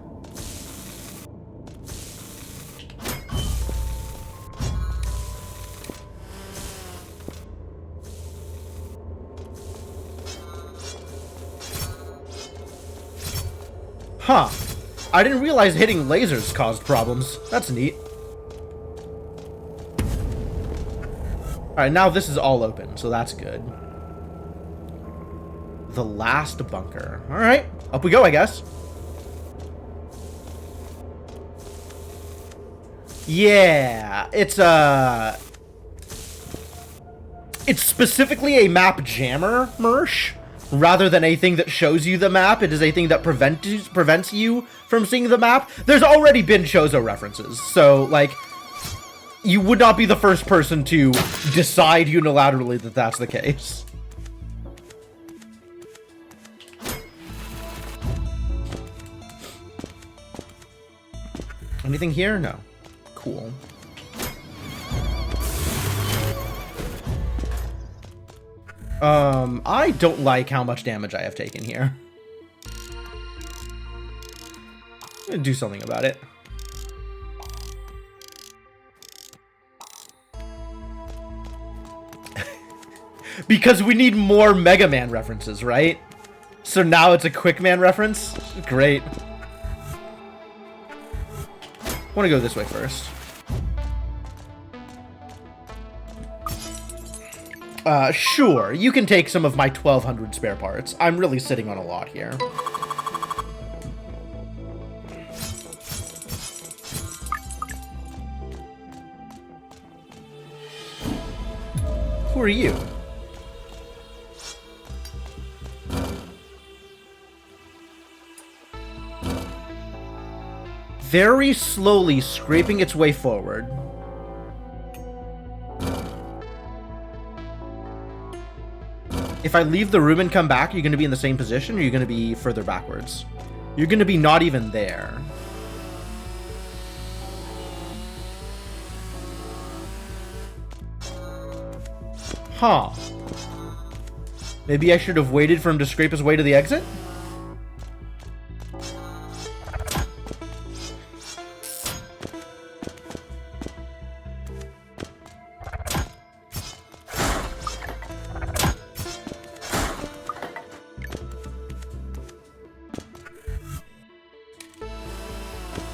Huh. I didn't realize hitting lasers caused problems. That's neat. Alright, now this is all open, so that's good. The last bunker. Alright, up we go, I guess. Yeah, it's specifically a map jammer, Mersh. Rather than a thing that shows you the map, it is a thing that prevents you from seeing the map. There's already been Chozo references, so, like, you would not be the first person to decide unilaterally that that's the case. Anything here? No. Cool. I don't like how much damage I have taken here. I'm gonna do something about it. Because we need more Mega Man references, right? So now it's a Quick Man reference? Great. I want to go this way first. Sure, you can take some of my 1,200 spare parts. I'm really sitting on a lot here. Who are you? Very slowly scraping its way forward. If I leave the room and come back, are you going to be in the same position, or are you going to be further backwards? You're going to be not even there. Huh. Maybe I should have waited for him to scrape his way to the exit?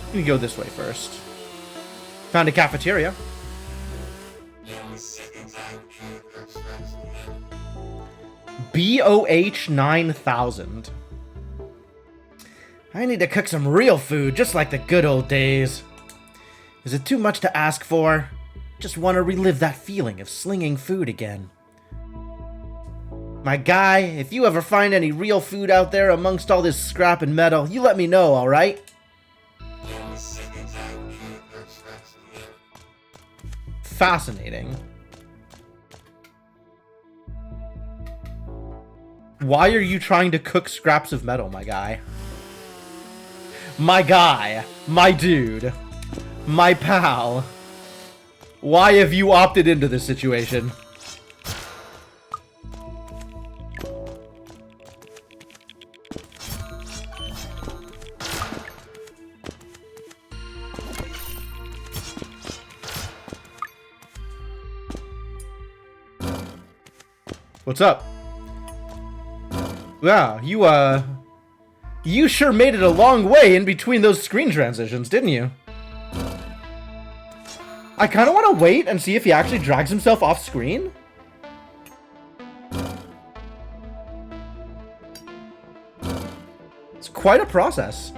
Let me go this way first. Found a cafeteria. BOH 9000. I need to cook some real food, just like the good old days. Is it too much to ask for? Just want to relive that feeling of slinging food again. My guy, if you ever find any real food out there amongst all this scrap and metal, you let me know, alright? Fascinating. Why are you trying to cook scraps of metal, my guy? My guy. My dude. My pal. Why have you opted into this situation? What's up? Wow, you sure made it a long way in between those screen transitions, didn't you? I kind of want to wait and see if he actually drags himself off screen. It's quite a process.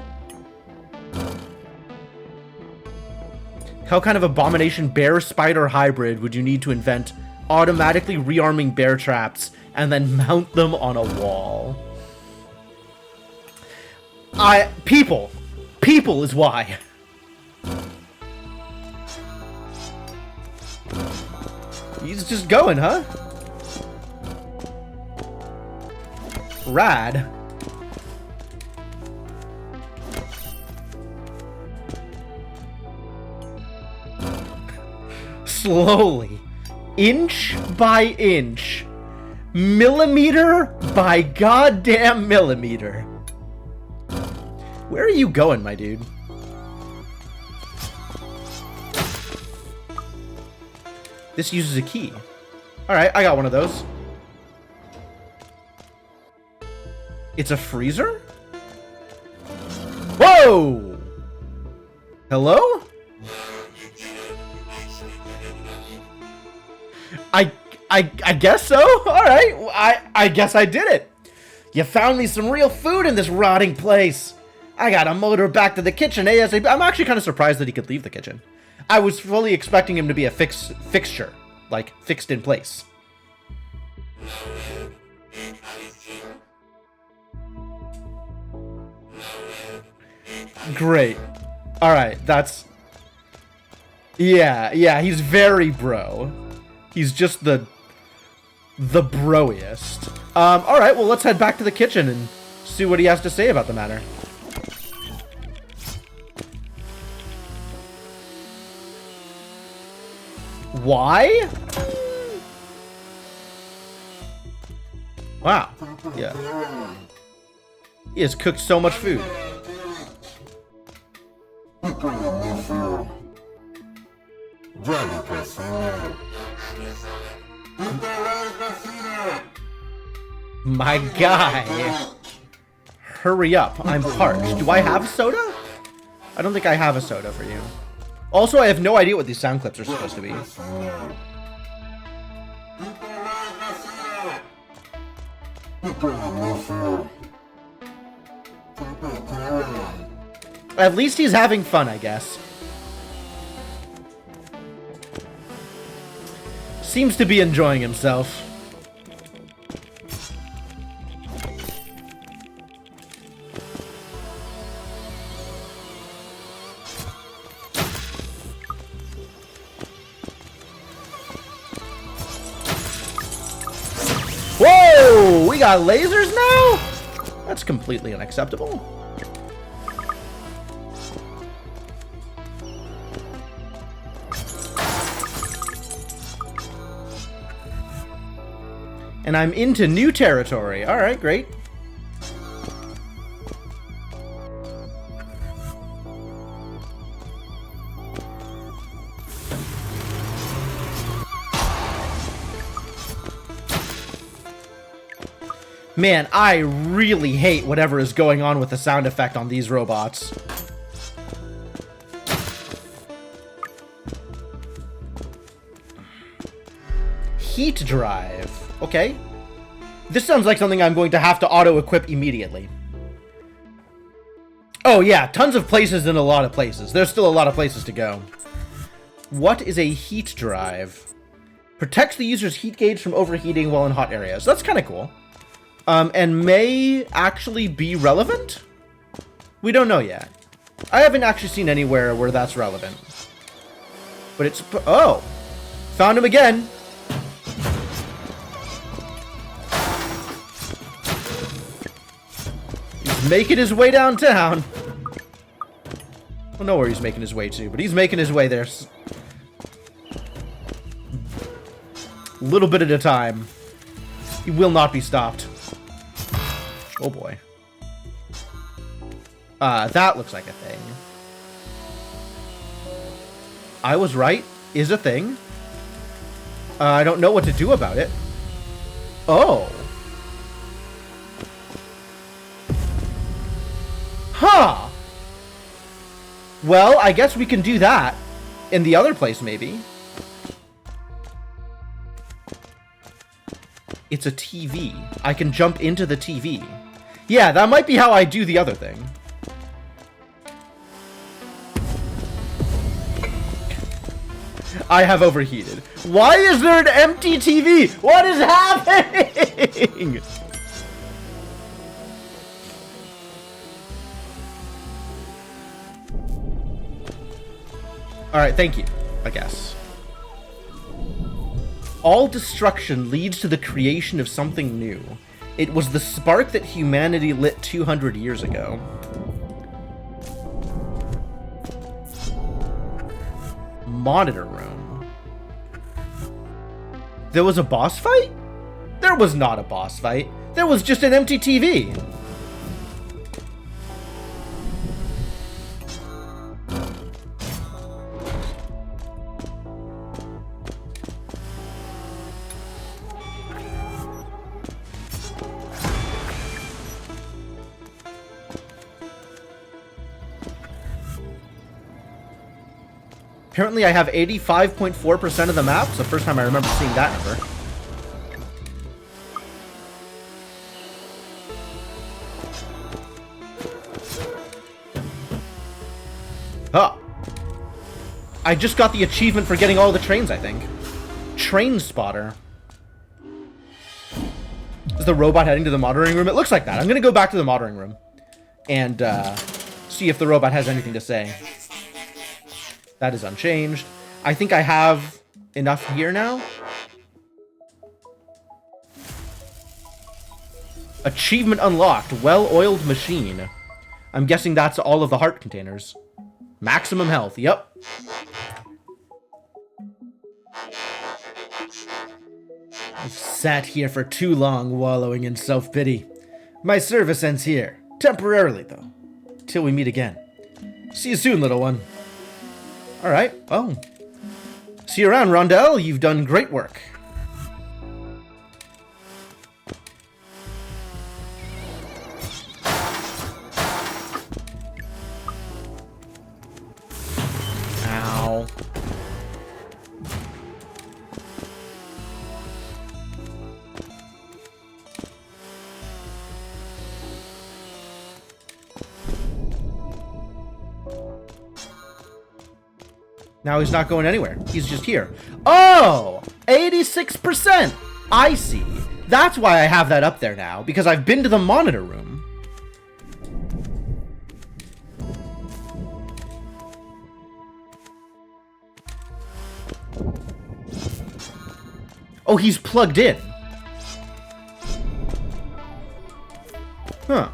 How kind of abomination bear spider hybrid would you need to invent automatically rearming bear traps and then mount them on a wall? People is why. He's just going, huh? Rad. Slowly, inch by inch, millimeter by goddamn millimeter. Where are you going, my dude? This uses a key. Alright, I got one of those. It's a freezer? Whoa! Hello? I guess so. All right. I guess I did it. You found me some real food in this rotting place. I gotta motor back to the kitchen ASAP. I'm actually kind of surprised that he could leave the kitchen. I was fully expecting him to be a fixture, like fixed in place. Great. All right, that's... Yeah, he's very bro. He's just the broiest. All right, well, let's head back to the kitchen and see what he has to say about the matter. Why? Wow. Yeah. He has cooked so much food. My guy. Hurry up. I'm parched. Do I have a soda? I don't think I have a soda for you. Also, I have no idea what these sound clips are supposed to be. At least he's having fun, I guess. Seems to be enjoying himself. Whoa! We got lasers now? That's completely unacceptable. And I'm into new territory. All right, great. Man, I really hate whatever is going on with the sound effect on these robots. Heat drive. Okay. This sounds like something I'm going to have to auto-equip immediately. Oh yeah, tons of places in a lot of places. There's still a lot of places to go. What is a heat drive? Protects the user's heat gauge from overheating while in hot areas. That's kind of cool. And may actually be relevant? We don't know yet. I haven't actually seen anywhere where that's relevant. But it's... Oh! Found him again! He's making his way downtown. I don't know where he's making his way to, but he's making his way there. A little bit at a time. He will not be stopped. Oh boy. That looks like a thing. I was right. Is a thing. I don't know what to do about it. Oh. Huh. Well, I guess we can do that in the other place, maybe. It's a TV. I can jump into the TV. Yeah, that might be how I do the other thing. I have overheated. Why is there an empty TV? What is happening? Alright, thank you, I guess. All destruction leads to the creation of something new. It was the spark that humanity lit 200 years ago. Monitor room. There was a boss fight? There was not a boss fight. There was just an empty TV. Apparently I have 85.4% of the map. It's the first time I remember seeing that number. Huh. I just got the achievement for getting all the trains, I think. Train spotter. Is the robot heading to the monitoring room? It looks like that. I'm going to go back to the monitoring room and see if the robot has anything to say. That is unchanged. I think I have enough here now. Achievement unlocked. Well-oiled machine. I'm guessing that's all of the heart containers. Maximum health. Yep. I've sat here for too long, wallowing in self-pity. My service ends here. Temporarily, though. Till we meet again. See you soon, little one. Alright, well. See you around, Rondell. You've done great work. Ow. Now he's not going anywhere. He's just here. Oh! 86%! I see. That's why I have that up there now, because I've been to the monitor room. Oh, he's plugged in. Huh.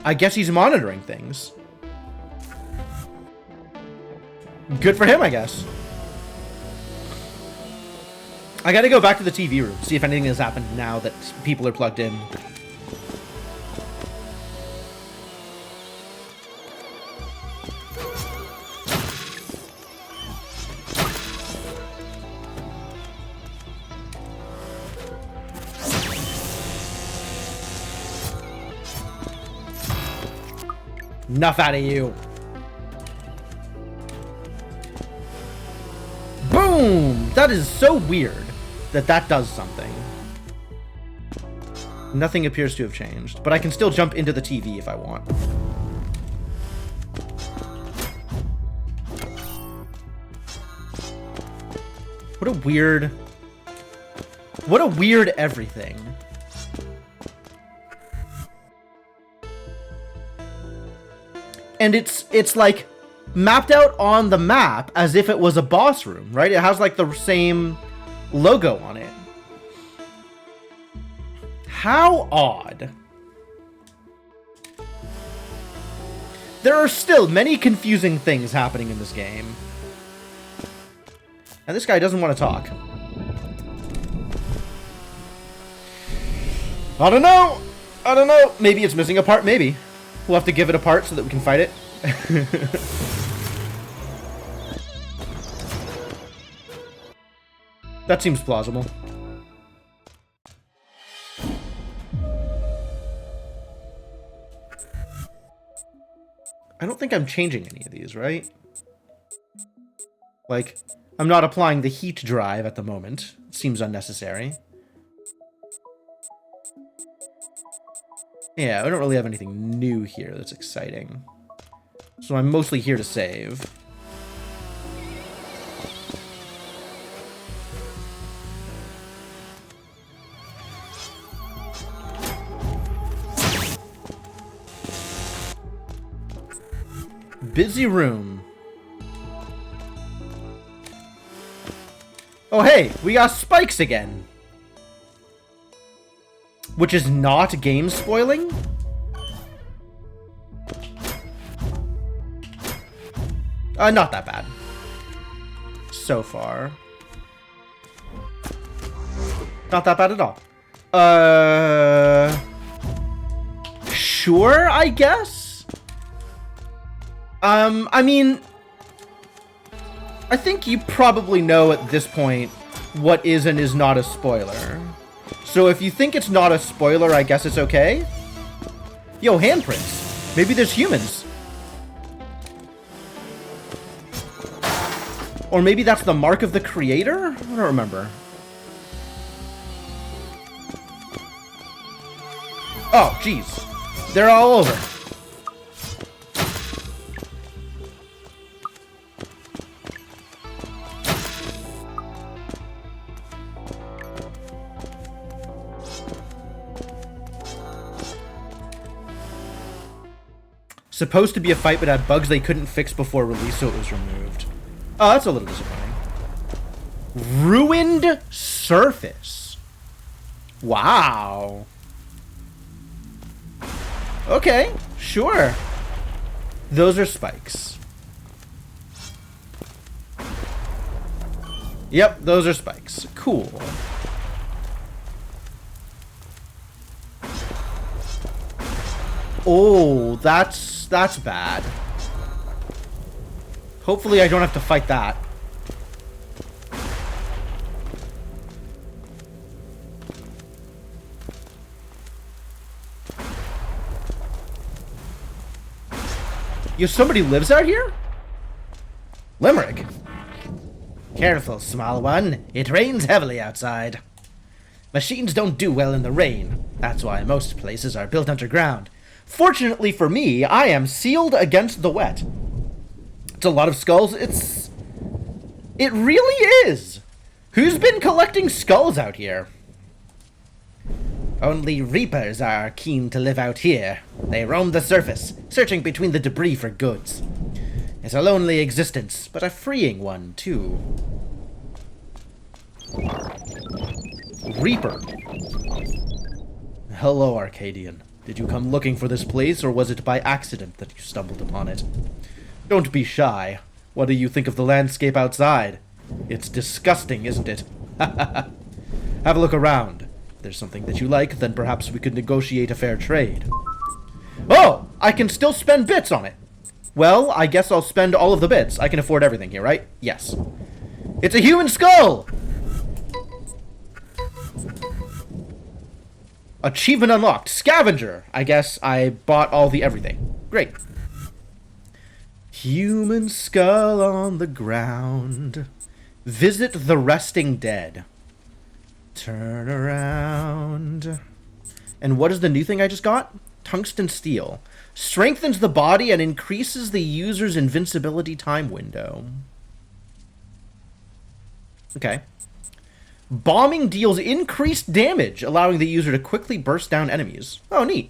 I guess he's monitoring things. Good for him, I guess. I gotta go back to the TV room, see if anything has happened now that people are plugged in. Enough out of you. Boom! That is so weird that that does something. Nothing appears to have changed, but I can still jump into the TV if I want. What a weird everything. And it's like mapped out on the map as if it was a boss room, right? It has like the same logo on it. How odd. There are still many confusing things happening in this game. And this guy doesn't want to talk. I don't know. I don't know. Maybe it's missing a part. Maybe. We'll have to give it a part so that we can fight it. That seems plausible. I don't think I'm changing any of these, right? Like, I'm not applying the heat drive at the moment. It seems unnecessary. Yeah, I don't really have anything new here that's exciting. So I'm mostly here to save. Busy room. Oh hey, we got spikes again. Which is not game spoiling? Not that bad. So far. Not that bad at all. Sure, I guess? I mean, I think you probably know at this point what is and is not a spoiler. So if you think it's not a spoiler, I guess it's okay. Yo, handprints. Maybe there's humans. Or maybe that's the mark of the creator? I don't remember. Oh, jeez. They're all over. Supposed to be a fight, but had bugs they couldn't fix before release, so it was removed. Oh, that's a little disappointing. Ruined surface. Wow. Okay, sure. Those are spikes. Yep, those are spikes. Cool. Oh, that's bad. Hopefully I don't have to fight that. Yo, somebody lives out here? Limerick. Careful, small one. It rains heavily outside. Machines don't do well in the rain. That's why most places are built underground. Fortunately for me, I am sealed against the wet. It's a lot of skulls. It really is. Who's been collecting skulls out here? Only reapers are keen to live out here. They roam the surface, searching between the debris for goods. It's a lonely existence, but a freeing one, too. Reaper. Hello, Arcadian. Did you come looking for this place, or was it by accident that you stumbled upon it? Don't be shy. What do you think of the landscape outside? It's disgusting, isn't it? Have a look around. If there's something that you like, then perhaps we could negotiate a fair trade. Oh! I can still spend bits on it! Well, I guess I'll spend all of the bits. I can afford everything here, right? Yes. It's a human skull! Achievement unlocked. Scavenger! I guess I bought all the everything. Great. Human skull on the ground. Visit the resting dead. Turn around. And what is the new thing I just got? Tungsten steel. Strengthens the body and increases the user's invincibility time window. Okay. Bombing deals increased damage, allowing the user to quickly burst down enemies. Oh, neat.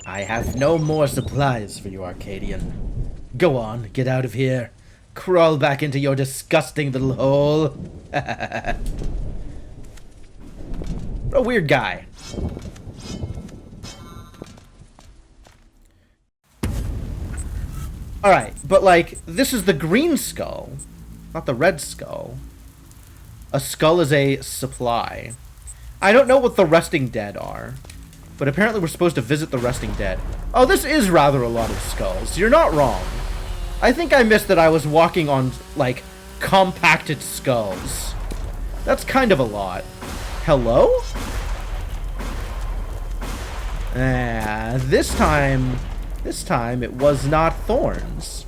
I have no more supplies for you, Arcadian. Go on, get out of here. Crawl back into your disgusting little hole. What a weird guy. Alright, but like, this is the green skull, not the red skull. A skull is a supply. I don't know what the resting dead are, but apparently we're supposed to visit the resting dead. Oh, this is rather a lot of skulls. You're not wrong. I think I missed that I was walking on, like, compacted skulls. That's kind of a lot. Hello? This time it was not thorns.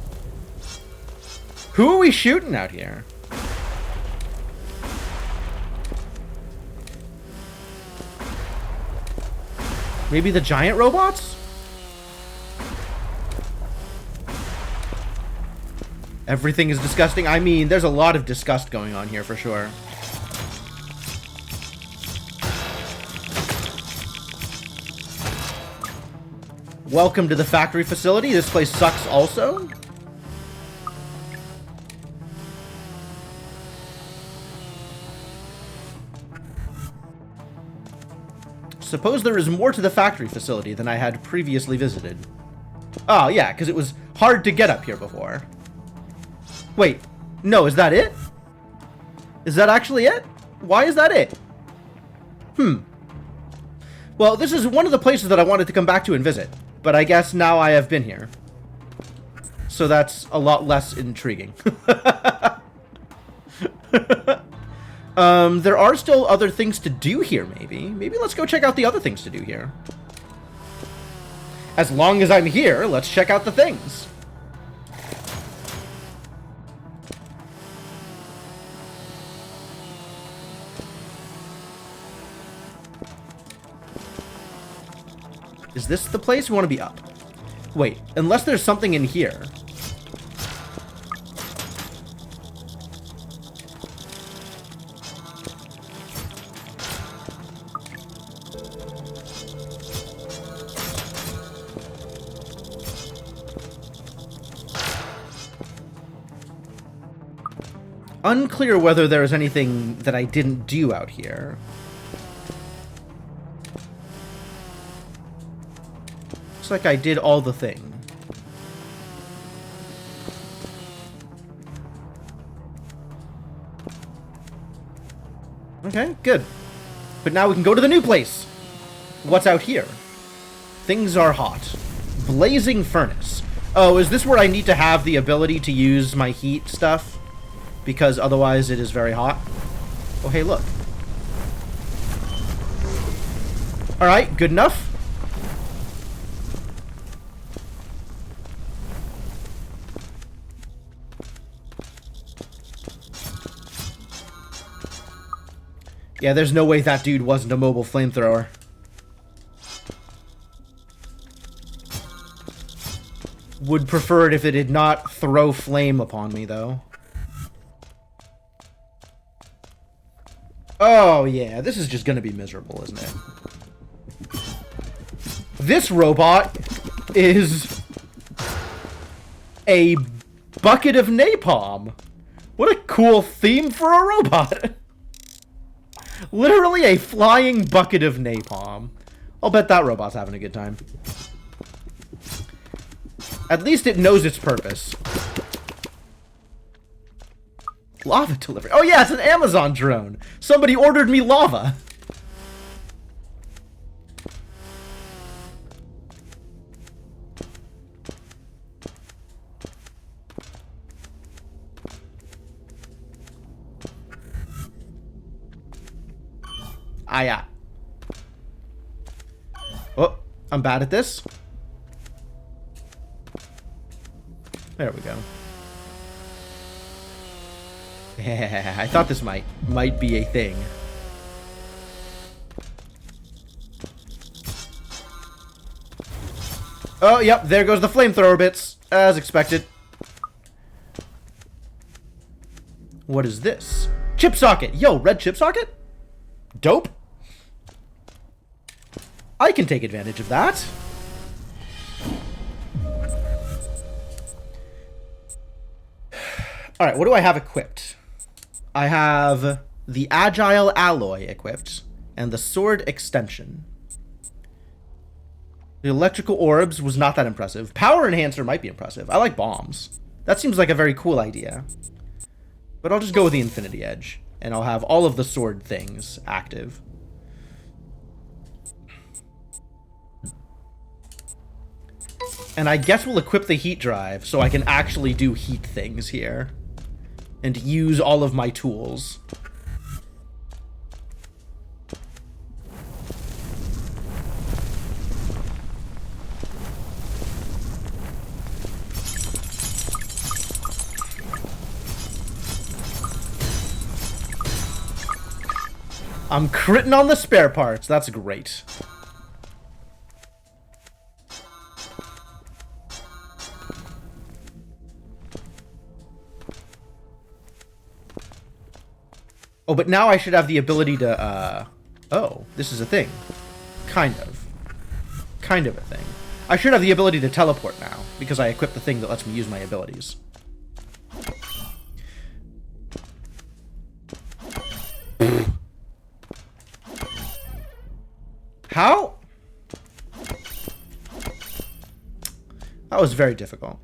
Who are we shooting out here? Maybe the giant robots? Everything is disgusting. I mean, there's a lot of disgust going on here for sure. Welcome to the factory facility. This place sucks also. Suppose there is more to the factory facility than I had previously visited. Oh, yeah, because it was hard to get up here before. Wait, no, is that it? Is that actually it? Why is that it? Well, this is one of the places that I wanted to come back to and visit, but I guess now I have been here. So that's a lot less intriguing. There are still other things to do here, maybe. Maybe let's go check out the other things to do here. As long as I'm here, let's check out the things. Is this the place we want to be up? Wait, unless there's something in here. Unclear whether there is anything that I didn't do out here. Looks like I did all the thing. Okay, good. But now we can go to the new place. What's out here? Things are hot. Blazing furnace. Oh, is this where I need to have the ability to use my heat stuff? Because otherwise it is very hot. Oh, hey, look. Alright, good enough. Yeah, there's no way that dude wasn't a mobile flamethrower. Would prefer it if it did not throw flame upon me, though. Oh, yeah, this is just gonna be miserable, isn't it? This robot is a bucket of napalm. What a cool theme for a robot. Literally a flying bucket of napalm. I'll bet that robot's having a good time. At least it knows its purpose. Lava delivery. Oh yeah, it's an Amazon drone. Somebody ordered me lava. Ah, yeah. Oh, I'm bad at this. There we go. Yeah, I thought this might be a thing. Oh, yep, there goes the flamethrower bits, as expected. What is this? Chip socket! Yo, red chip socket? Dope. I can take advantage of that. Alright, what do I have equipped? I have the Agile Alloy equipped, and the Sword Extension. The Electrical Orbs was not that impressive. Power Enhancer might be impressive. I like bombs. That seems like a very cool idea. But I'll just go with the Infinity Edge, and I'll have all of the sword things active. And I guess we'll equip the heat drive so I can actually do heat things here. And use all of my tools. I'm critting on the spare parts. That's great. Oh, but now I should have the ability to, oh, this is a thing. Kind of. Kind of a thing. I should have the ability to teleport now, because I equipped the thing that lets me use my abilities. How? That was very difficult.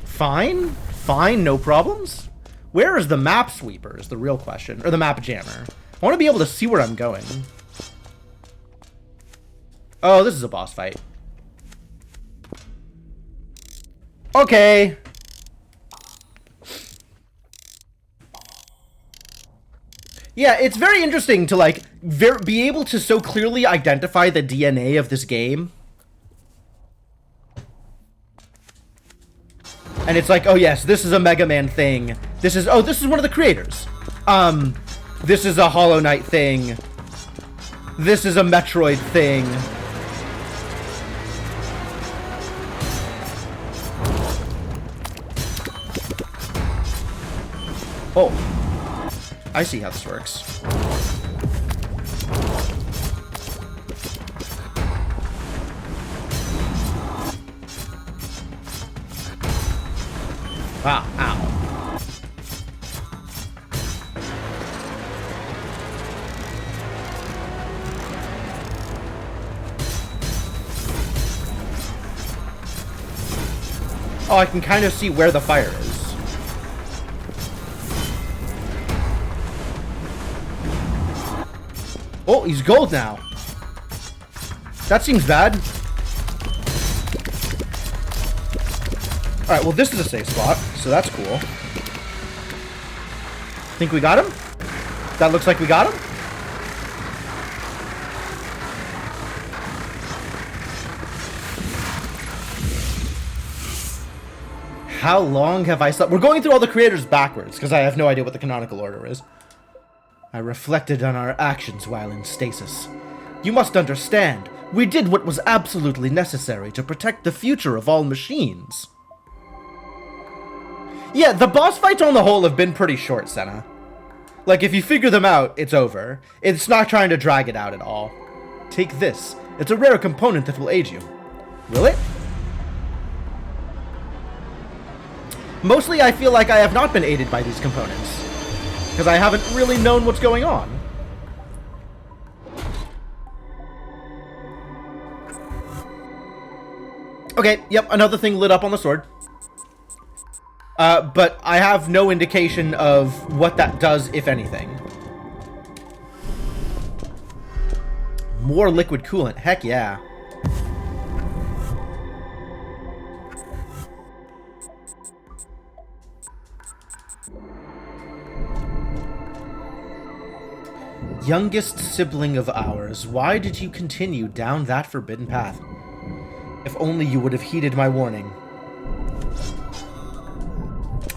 Fine? fine, no problems. Where is the map sweeper is the real question. Or the map jammer. I want to be able to see where I'm going. Oh, this is a boss fight. Okay. Yeah, it's very interesting to, like, be able to so clearly identify the DNA of this game. And it's like, oh yes, this is a Mega Man thing. This is one of the creators. This is a Hollow Knight thing. This is a Metroid thing. Oh. I see how this works. Wow, ow. Oh, I can kind of see where the fire is. Oh, he's gold now. That seems bad. Alright, well this is a safe spot, so that's cool. Think we got him? That looks like we got him? How long have I slept? We're going through all the creators backwards, because I have no idea what the canonical order is. I reflected on our actions while in stasis. You must understand, we did what was absolutely necessary to protect the future of all machines. Yeah, the boss fights on the whole have been pretty short, Senna. Like, if you figure them out, it's over. It's not trying to drag it out at all. Take this. It's a rare component that will aid you. Will it? Mostly, I feel like I have not been aided by these components. Because I haven't really known what's going on. Okay, yep, another thing lit up on the sword. But I have no indication of what that does, if anything. More liquid coolant, heck yeah. Youngest sibling of ours, why did you continue down that forbidden path? If only you would have heeded my warning.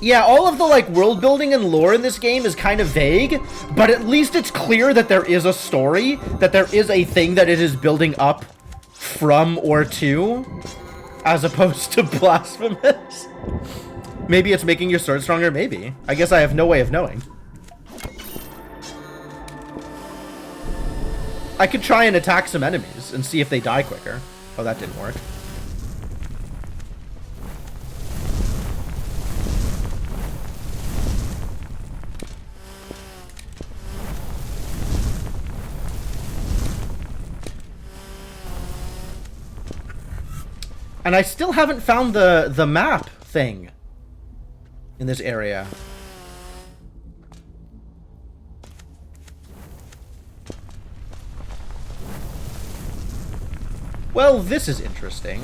Yeah, all of the, like, world building and lore in this game is kind of vague, but at least it's clear that there is a story, that there is a thing that it is building up from or to, as opposed to blasphemous. Maybe it's making your sword stronger, maybe. I guess I have no way of knowing. I could try and attack some enemies and see if they die quicker. Oh, that didn't work. And I still haven't found the map thing in this area. Well, this is interesting.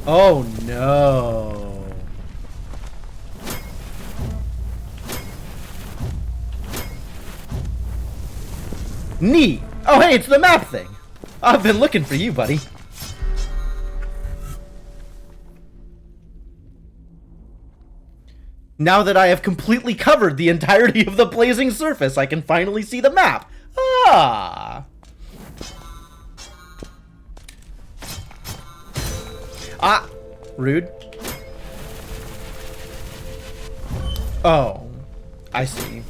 Oh, no. Neat. Oh, hey, it's the map thing. I've been looking for you, buddy. Now that I have completely covered the entirety of the blazing surface, I can finally see the map. Ah. Ah, rude. Oh, I see.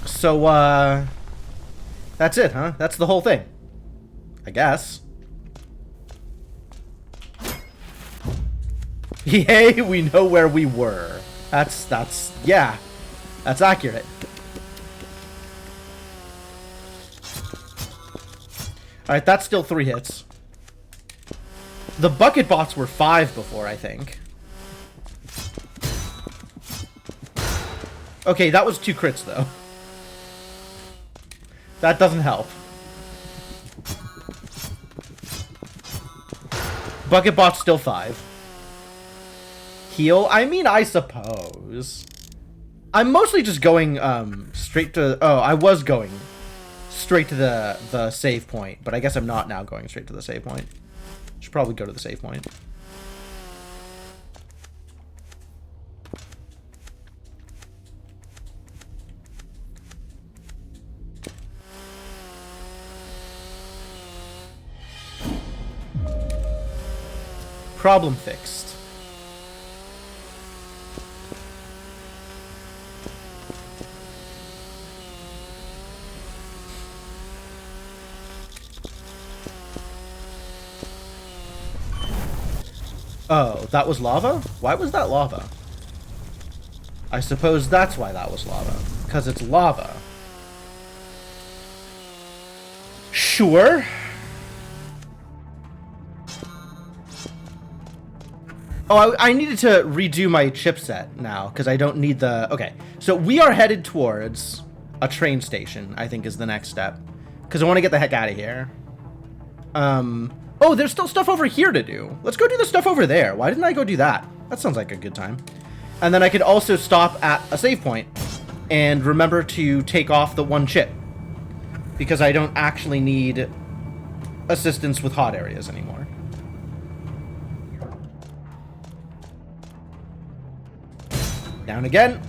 So, that's it, huh? That's the whole thing. I guess. Yay, we know where we were. Yeah. That's accurate. Alright, that's still 3 hits. The bucket bots were 5 before, I think. Okay, that was 2 crits, though. That doesn't help. Bucket bot's still 5. Heal? I mean, I suppose. I'm mostly just going straight to... Oh, I was going straight to the save point, but I guess I'm not now going straight to the save point. Should probably go to the save point. Problem fixed. Oh, that was lava? Why was that lava? I suppose that's why that was lava. Because it's lava. Sure. Oh, I needed to redo my chipset now, because I don't need the... Okay, so we are headed towards a train station, I think is the next step. Because I want to get the heck out of here. Oh, there's still stuff over here to do. Let's go do the stuff over there. Why didn't I go do that? That sounds like a good time. And then I could also stop at a save point and remember to take off the 1 chip. Because I don't actually need assistance with hot areas anymore. Down again.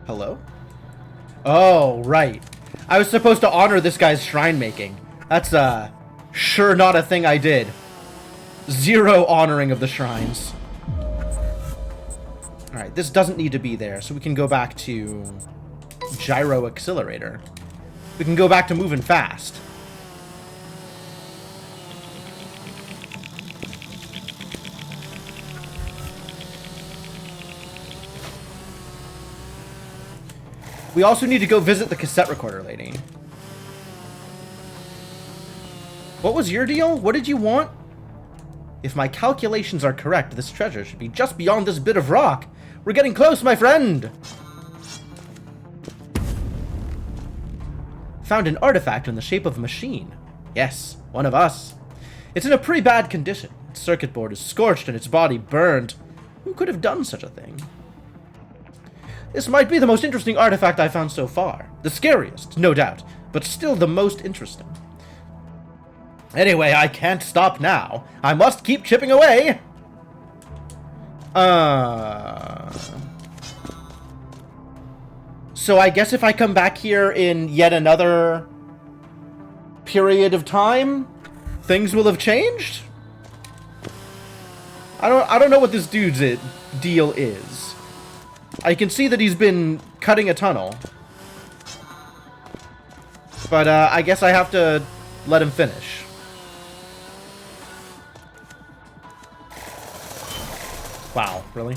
Hello? Oh, right. I was supposed to honor this guy's shrine making. That's, sure not a thing I did. 0 honoring of the shrines. Alright, this doesn't need to be there, so we can go back to gyro accelerator. We can go back to moving fast. We also need to go visit the cassette recorder lady. What was your deal? What did you want? If my calculations are correct, this treasure should be just beyond this bit of rock. We're getting close, my friend! Found an artifact in the shape of a machine. Yes, one of us. It's in a pretty bad condition. Its circuit board is scorched and its body burned. Who could have done such a thing? This might be the most interesting artifact I've found so far. The scariest, no doubt, but still the most interesting. Anyway, I can't stop now. I must keep chipping away. So I guess if I come back here in yet another period of time, things will have changed? I don't know what this dude's deal is. I can see that he's been cutting a tunnel. But I guess I have to let him finish. Wow, really?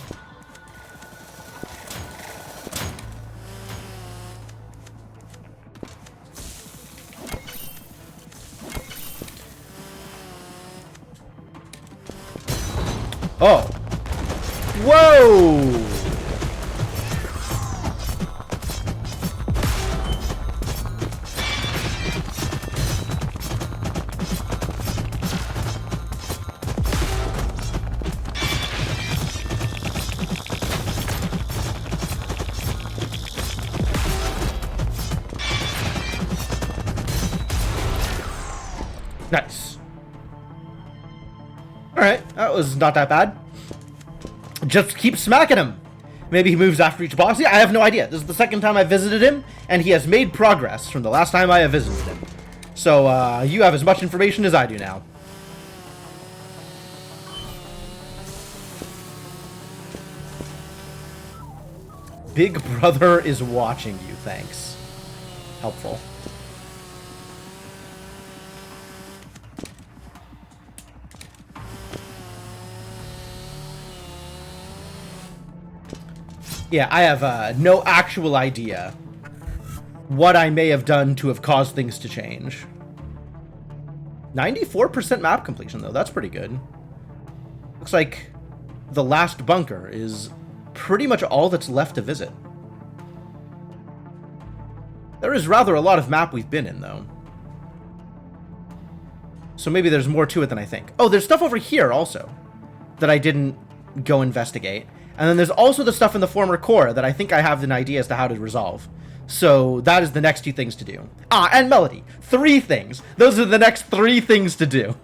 Oh. Whoa! Nice. Alright, that was not that bad. Just keep smacking him. Maybe he moves after each boss. Yeah, I have no idea. This is the second time I visited him, and he has made progress from the last time I have visited him. So, you have as much information as I do now. Big Brother is watching you, thanks. Helpful. Yeah, I have no actual idea what I may have done to have caused things to change. 94% map completion, though. That's pretty good. Looks like the last bunker is pretty much all that's left to visit. There is rather a lot of map we've been in, though. So maybe there's more to it than I think. Oh, there's stuff over here also that I didn't go investigate. And then there's also the stuff in the former core that I think I have an idea as to how to resolve. So that is the next 2 things to do. Ah, and Melody. 3 things. Those are the next 3 things to do.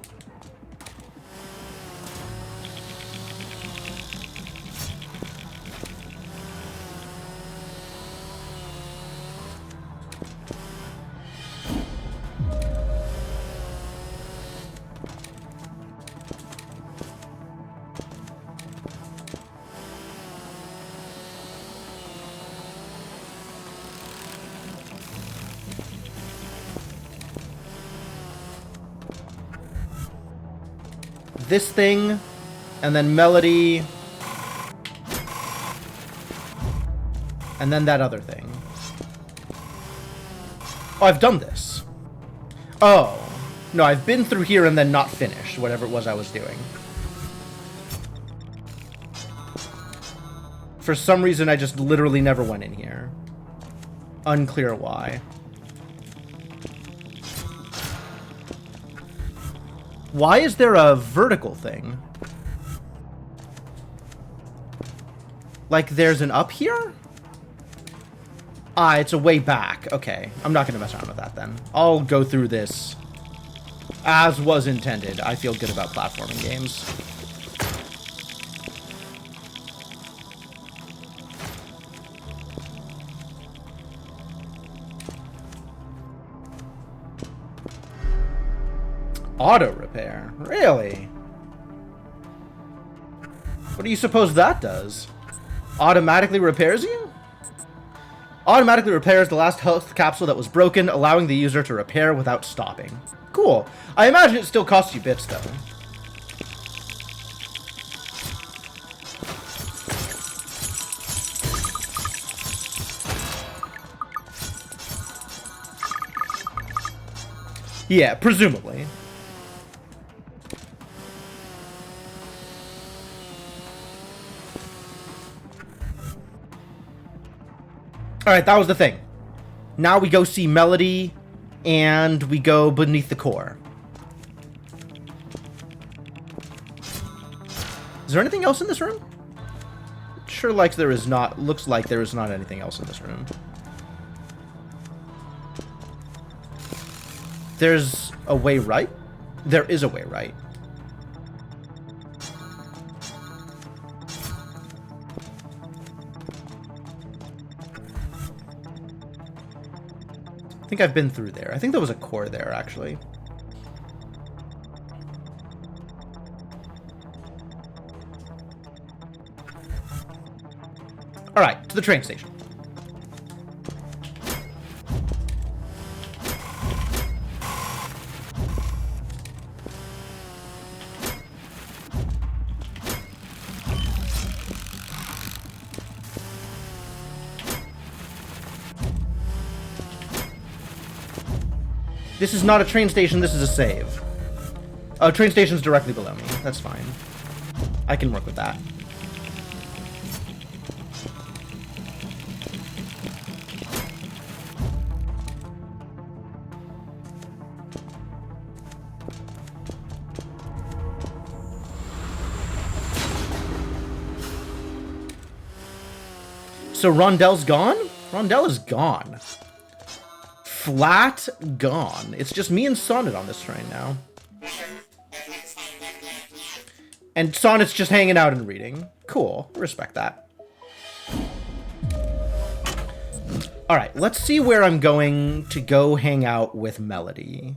This thing, and then Melody, and then that other thing. Oh, I've done this. Oh. No, I've been through here and then not finished whatever it was I was doing. For some reason, I just literally never went in here. Unclear why. Why is there a vertical thing? Like there's an up here? Ah, it's a way back. Okay, I'm not gonna mess around with that then. I'll go through this as was intended. I feel good about platforming games. Auto repair? Really? What do you suppose that does? Automatically repairs you? Automatically repairs the last health capsule that was broken, allowing the user to repair without stopping. Cool. I imagine it still costs you bits, though. Yeah, presumably. Alright, that was the thing. Now we go see Melody, and we go beneath the core. Is there anything else in this room? Sure looks like there is not anything else in this room. There's a way right? There is a way right. I think I've been through there. I think there was a core there, actually. Alright, to the train station. This is not a train station, this is a save. Oh, train station's directly below me. That's fine. I can work with that. So Rondell's gone? Rondell is gone. Flat gone. It's just me and Sonnet on this train now. And Sonnet's just hanging out and reading. Cool. Respect that. Alright, let's see where I'm going to go hang out with Melody.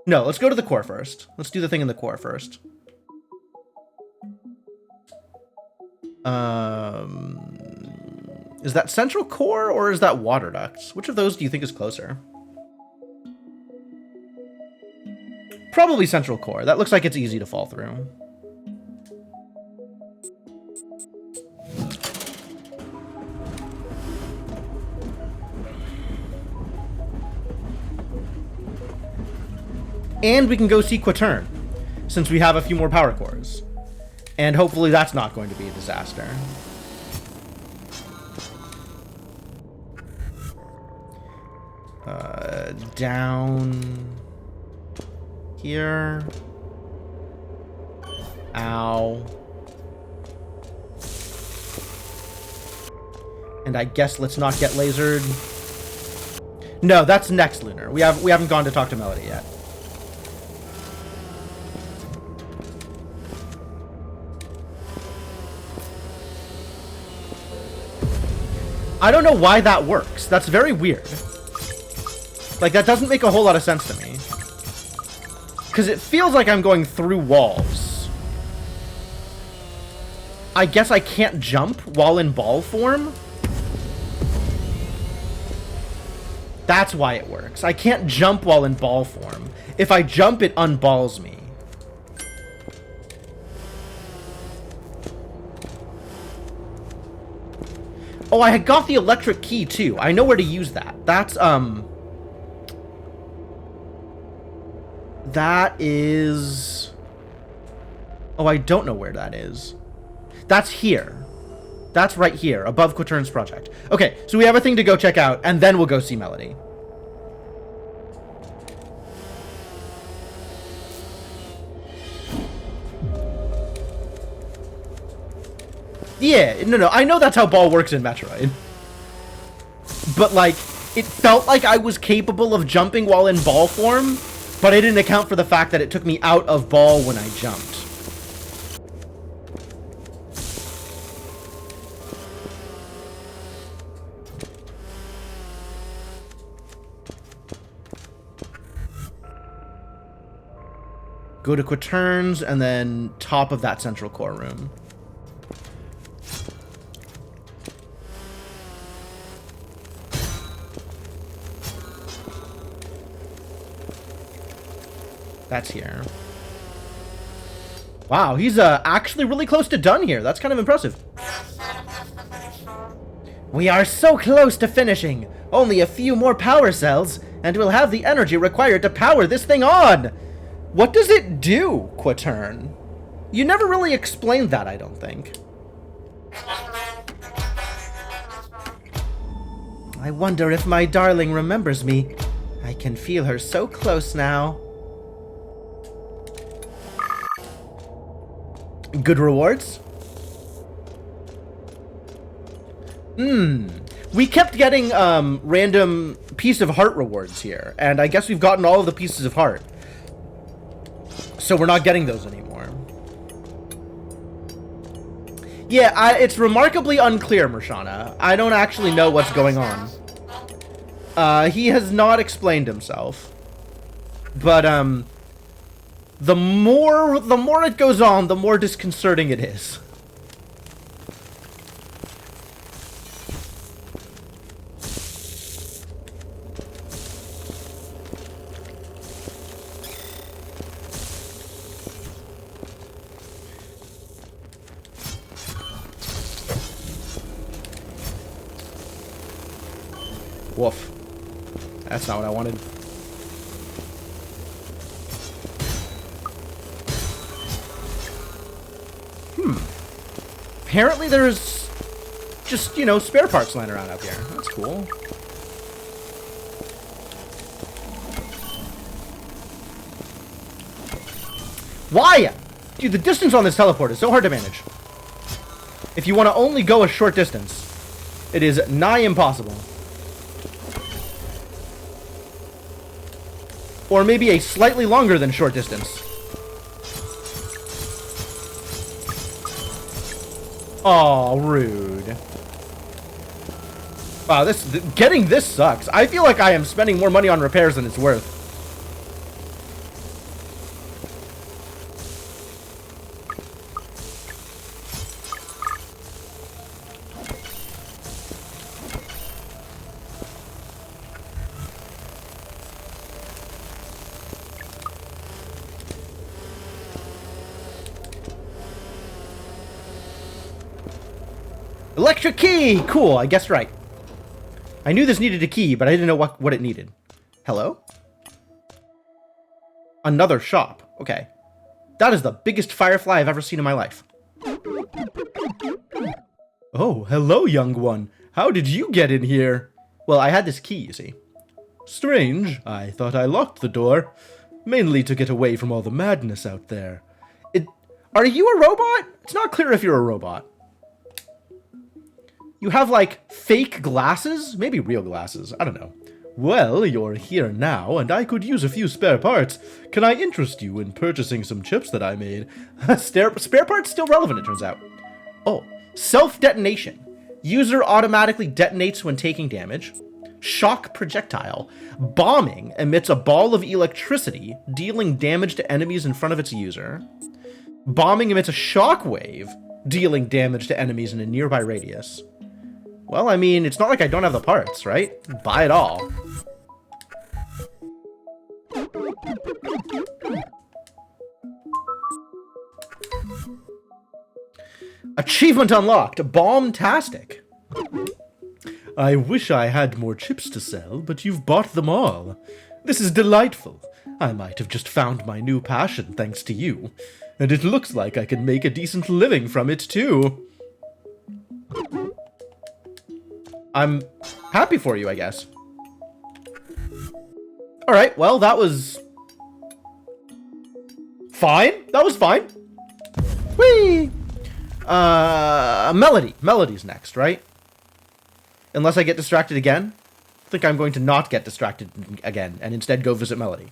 No, let's go to the core first. Let's do the thing in the core first. Is that central core or is that water ducts? Which of those do you think is closer? Probably central core. That looks like it's easy to fall through. And we can go see Quatern, since we have a few more power cores. And hopefully that's not going to be a disaster. Down here. Ow. And I guess let's not get lasered. No, that's next lunar. We haven't gone to talk to Melody yet. I don't know why that works. That's very weird. Like, that doesn't make a whole lot of sense to me. Because it feels like I'm going through walls. I guess I can't jump while in ball form? That's why it works. I can't jump while in ball form. If I jump, it unballs me. Oh, I had got the electric key, too. I know where to use that. That's, that is... Oh, I don't know where that is. That's here. That's right here, above Quatern's project. Okay, so we have a thing to go check out, and then we'll go see Melody. Yeah, no, I know that's how ball works in Metroid. But, like, it felt like I was capable of jumping while in ball form, but I didn't account for the fact that it took me out of ball when I jumped. Go to Quatern's, and then top of that central core room. That's here. Wow, he's actually really close to done here. That's kind of impressive. We are so close to finishing. Only a few more power cells, and we'll have the energy required to power this thing on. What does it do, Quatern? You never really explained that, I don't think. I wonder if my darling remembers me. I can feel her so close now. Good rewards? We kept getting random piece of heart rewards here, and I guess we've gotten all of the pieces of heart. So we're not getting those anymore. Yeah, it's remarkably unclear, Mershana. I don't actually know what's going on. He has not explained himself. But, the more it goes on, the more disconcerting it is. Woof. That's not what I wanted. Apparently there's just, you know, spare parts lying around out here. That's cool. Why? Dude, the distance on this teleport is so hard to manage. If you want to only go a short distance, it is nigh impossible. Or maybe a slightly longer than short distance. Aw, rude. Wow, getting this sucks. I feel like I am spending more money on repairs than it's worth. Electric key! Cool, I guessed right. I knew this needed a key, but I didn't know what it needed. Hello? Another shop. Okay. That is the biggest firefly I've ever seen in my life. Oh, hello, young one. How did you get in here? Well, I had this key, you see. Strange. I thought I locked the door. Mainly to get away from all the madness out there. Are you a robot? It's not clear if you're a robot. You have, like, fake glasses? Maybe real glasses. I don't know. Well, you're here now, and I could use a few spare parts. Can I interest you in purchasing some chips that I made? Spare parts still relevant, it turns out. Oh, self-detonation. User automatically detonates when taking damage. Shock projectile. Bombing emits a ball of electricity, dealing damage to enemies in front of its user. Bombing emits a shock wave, dealing damage to enemies in a nearby radius. Well, I mean, it's not like I don't have the parts, right? Buy it all. Achievement unlocked. Bomb-tastic. I wish I had more chips to sell, but you've bought them all. This is delightful. I might have just found my new passion thanks to you. And it looks like I can make a decent living from it, too. I'm happy for you, I guess. Alright, well, that was... fine. That was fine. Whee! Melody. Melody's next, right? Unless I get distracted again. I think I'm going to not get distracted again, and instead go visit Melody.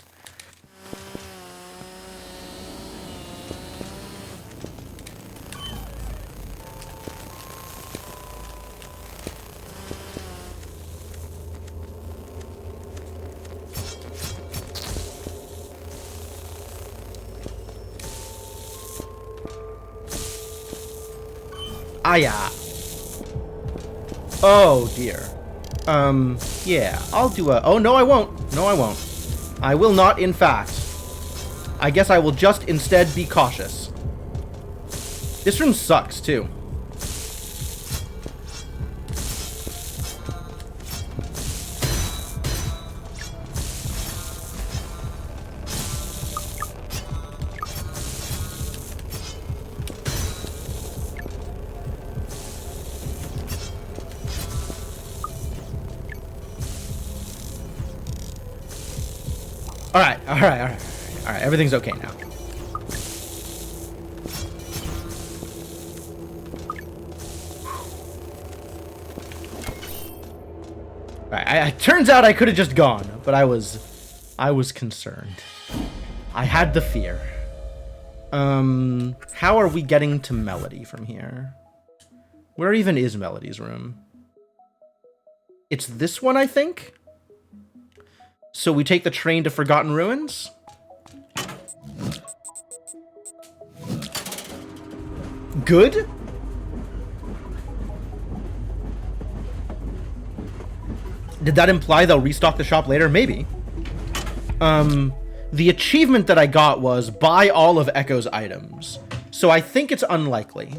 Ah, yeah. Oh, dear. Yeah, I'll do a... Oh, no, I won't. No, I won't. I will not, in fact. I guess I will just instead be cautious. This room sucks, too. Alright, everything's okay now. Alright, it turns out I could have just gone, but I was concerned. I had the fear. How are we getting to Melody from here? Where even is Melody's room? It's this one, I think? So we take the train to Forgotten Ruins? Good? Did that imply they'll restock the shop later? Maybe. The achievement that I got was buy all of Echo's items. So I think it's unlikely.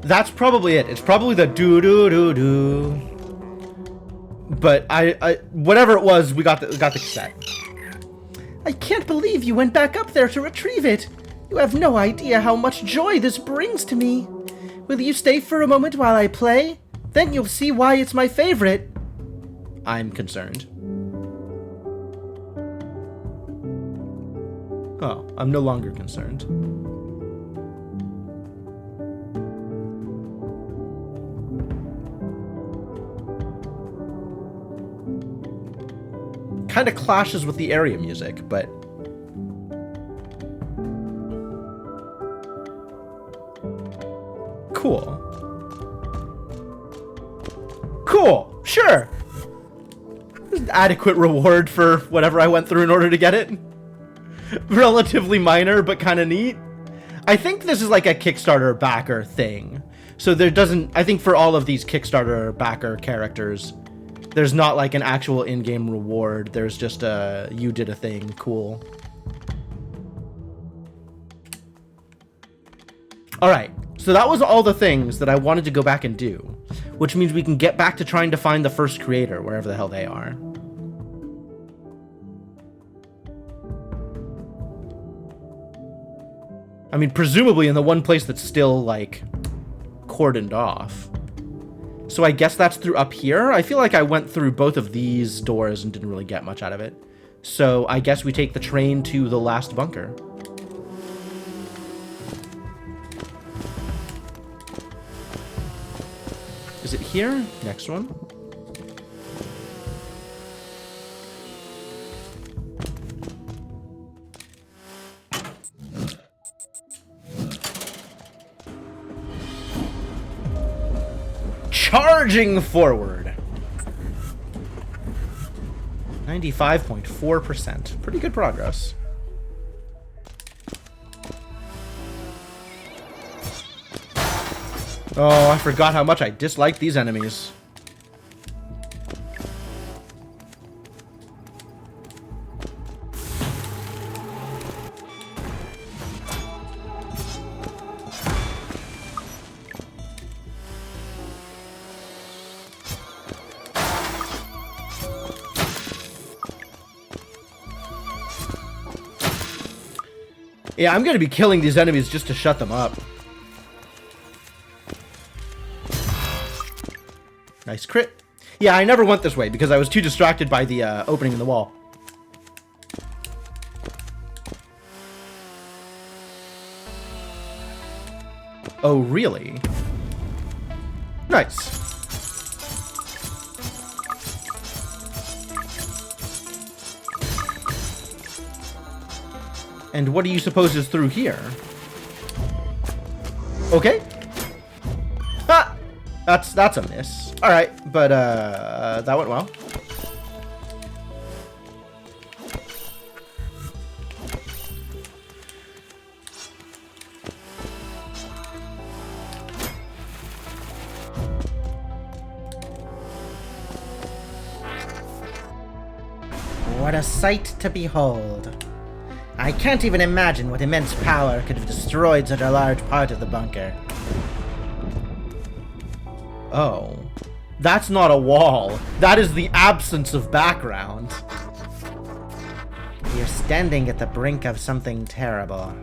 That's probably it. It's probably the do-do-do-do. But whatever it was, we got the cassette. I can't believe you went back up there to retrieve it. You have no idea how much joy this brings to me. Will you stay for a moment while I play? Then you'll see why it's my favorite. I'm concerned. Oh, I'm no longer concerned. Kind of clashes with the area music, but... Cool. Cool. Sure. Adequate reward for whatever I went through in order to get it. Relatively minor, but kind of neat. I think this is like a Kickstarter backer thing. So there doesn't... I think for all of these Kickstarter backer characters, there's not like an actual in-game reward. There's just a... you did a thing. Cool. Alright. So that was all the things that I wanted to go back and do. Which means we can get back to trying to find the first creator, wherever the hell they are. I mean, presumably in the one place that's still, like, cordoned off. So I guess that's through up here? I feel like I went through both of these doors and didn't really get much out of it. So I guess we take the train to the last bunker. Is it here? Next one. Charging forward. 95.4%. Pretty good progress. Oh, I forgot how much I dislike these enemies. Yeah, I'm gonna be killing these enemies just to shut them up. Nice crit. Yeah, I never went this way because I was too distracted by the opening in the wall. Oh, really? Nice. And what do you suppose is through here? Okay. Ah! That's a miss. Alright, but that went well. What a sight to behold. I can't even imagine what immense power could have destroyed such a large part of the bunker. Oh. That's not a wall. That is the absence of background. You're standing at the brink of something terrible.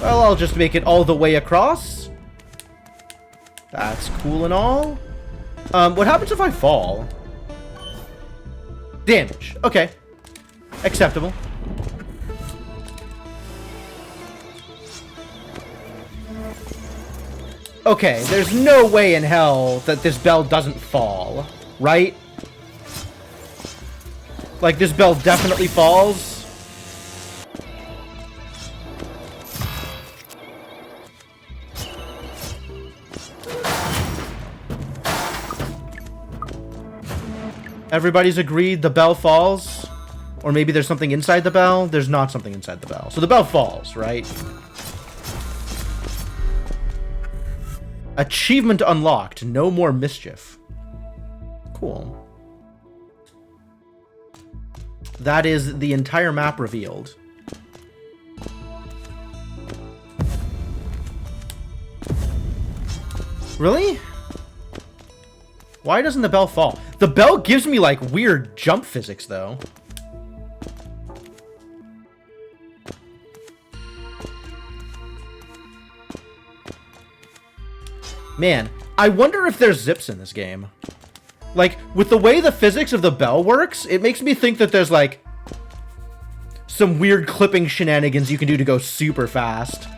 Well, I'll just make it all the way across. That's cool and all. What happens if I fall? Damage. Okay. Acceptable. Okay, there's no way in hell that this bell doesn't fall, right? Like, this bell definitely falls. Everybody's agreed the bell falls? Or maybe there's something inside the bell? There's not something inside the bell. So the bell falls, right? Achievement unlocked. No more mischief. Cool. That is the entire map revealed. Really? Why doesn't the bell fall? The bell gives me, like, weird jump physics, though. Man, I wonder if there's zips in this game. Like, with the way the physics of the bell works, it makes me think that there's, like, some weird clipping shenanigans you can do to go super fast.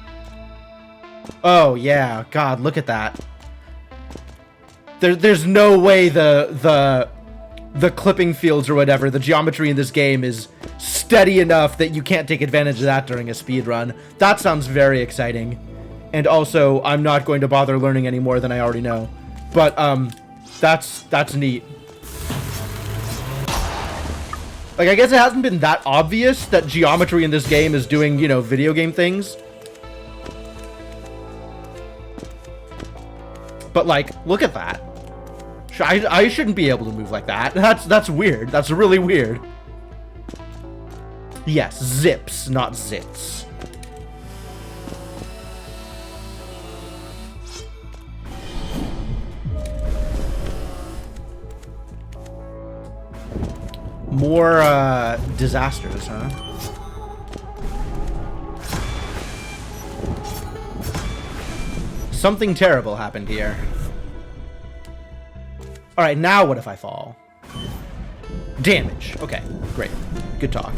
Oh, yeah. God, look at that. There's no way the clipping fields or whatever, the geometry in this game is still steady enough that you can't take advantage of that during a speed run. That sounds very exciting. And also, I'm not going to bother learning any more than I already know. But, that's neat. Like, I guess it hasn't been that obvious that geometry in this game is doing, you know, video game things. But, like, look at that. I shouldn't be able to move like that. That's weird. That's really weird. Yes, zips, not zits. More, disasters, huh? Something terrible happened here. Alright, now what if I fall? Damage. Okay, great. Good talk.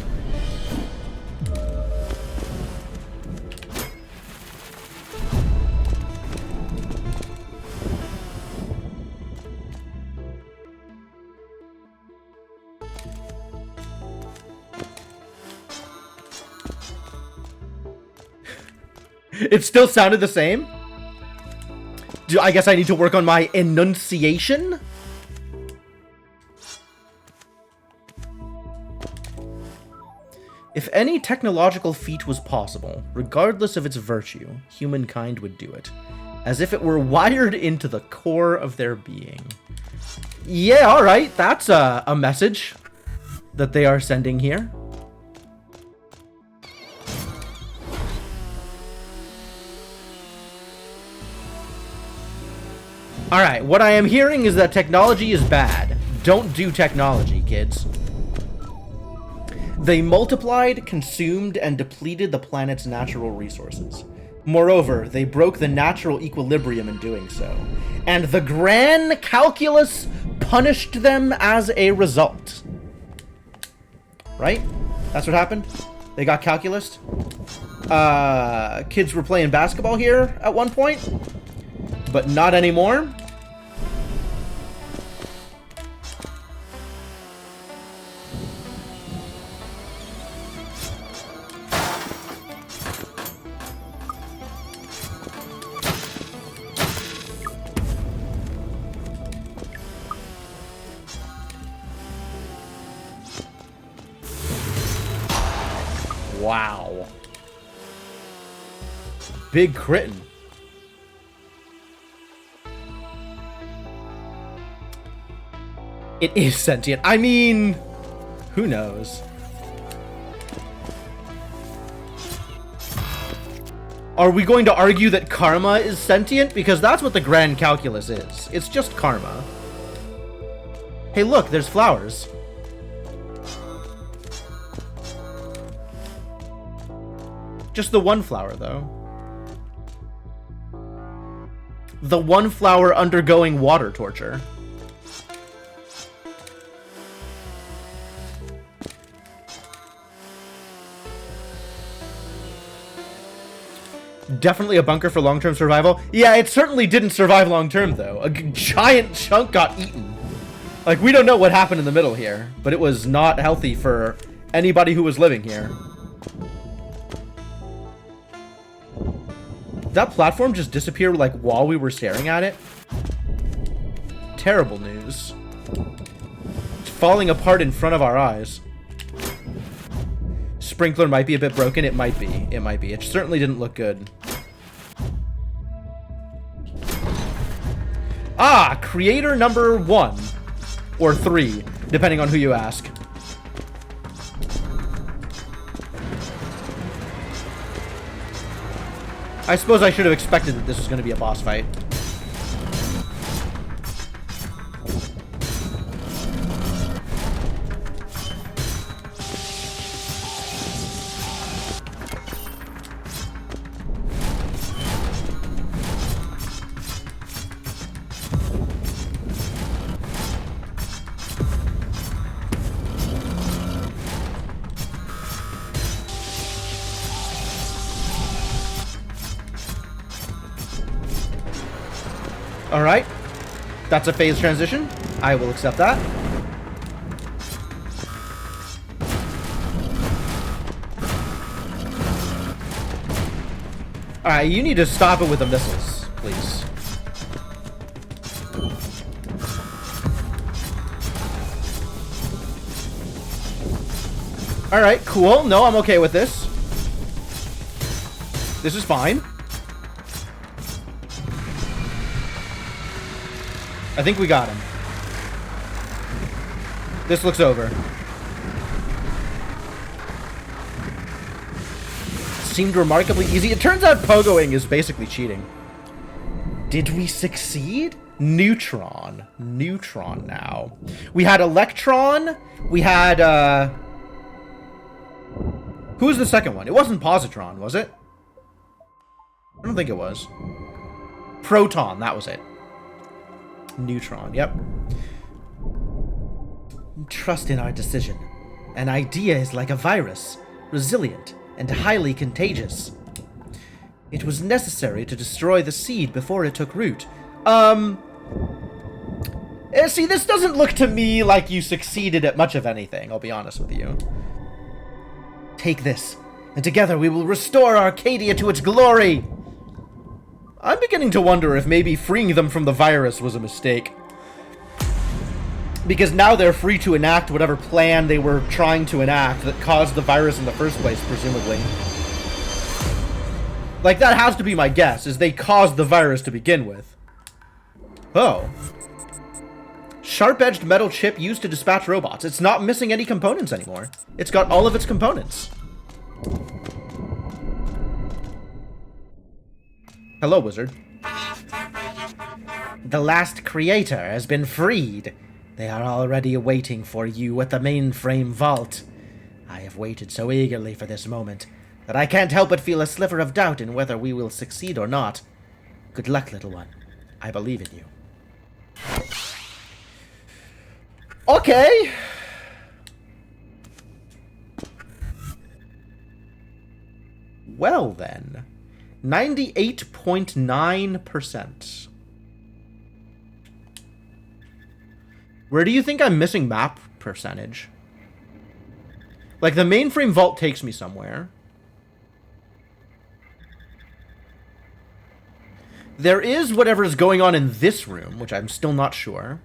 It still sounded the same? I guess I need to work on my enunciation? If any technological feat was possible, regardless of its virtue, humankind would do it. As if it were wired into the core of their being. Yeah, alright, that's a message that they are sending here. Alright, what I am hearing is that technology is bad. Don't do technology, kids. They multiplied, consumed, and depleted the planet's natural resources. Moreover, they broke the natural equilibrium in doing so. And the grand calculus punished them as a result. Right? That's what happened? They got calculus? Kids were playing basketball here at one point? But not anymore. Wow. Big crittin'. It is sentient. I mean, who knows? Are we going to argue that karma is sentient? Because that's what the grand calculus is. It's just karma. Hey, look, there's flowers. Just the one flower, though. The one flower undergoing water torture. Definitely a bunker for long-term survival. Yeah, it certainly didn't survive long-term, though. A giant chunk got eaten. Like, we don't know what happened in the middle here, but it was not healthy for anybody who was living here. Did that platform just disappear, like, while we were staring at it? Terrible news. It's falling apart in front of our eyes. Sprinkler might be a bit broken. It might be. It might be. It certainly didn't look good. Ah, creator number 1. Or 3, depending on who you ask. I suppose I should have expected that this was going to be a boss fight. Alright. That's a phase transition. I will accept that. Alright, you need to stop it with the missiles, please. Alright, cool. No, I'm okay with this. This is fine. I think we got him. This looks over. Seemed remarkably easy. It turns out pogoing is basically cheating. Did we succeed? Neutron. Neutron now. We had electron. We had, who was the second one? It wasn't positron, was it? I don't think it was. Proton, that was it. Neutron, yep. Trust in our decision. An idea is like a virus, resilient and highly contagious. It was necessary to destroy the seed before it took root. See, this doesn't look to me like you succeeded at much of anything, I'll be honest with you. Take this, and together we will restore Arcadia to its glory! I'm beginning to wonder if maybe freeing them from the virus was a mistake. Because now they're free to enact whatever plan they were trying to enact that caused the virus in the first place, presumably. Like, that has to be my guess, is they caused the virus to begin with. Oh. Sharp-edged metal chip used to dispatch robots. It's not missing any components anymore. It's got all of its components. Hello, wizard. The last creator has been freed. They are already awaiting for you at the mainframe vault. I have waited so eagerly for this moment that I can't help but feel a sliver of doubt in whether we will succeed or not. Good luck, little one. I believe in you. Okay. Well then. 98.9%. Where do you think I'm missing map percentage? Like, the mainframe vault takes me somewhere. There is whatever's going on in this room, which I'm still not sure.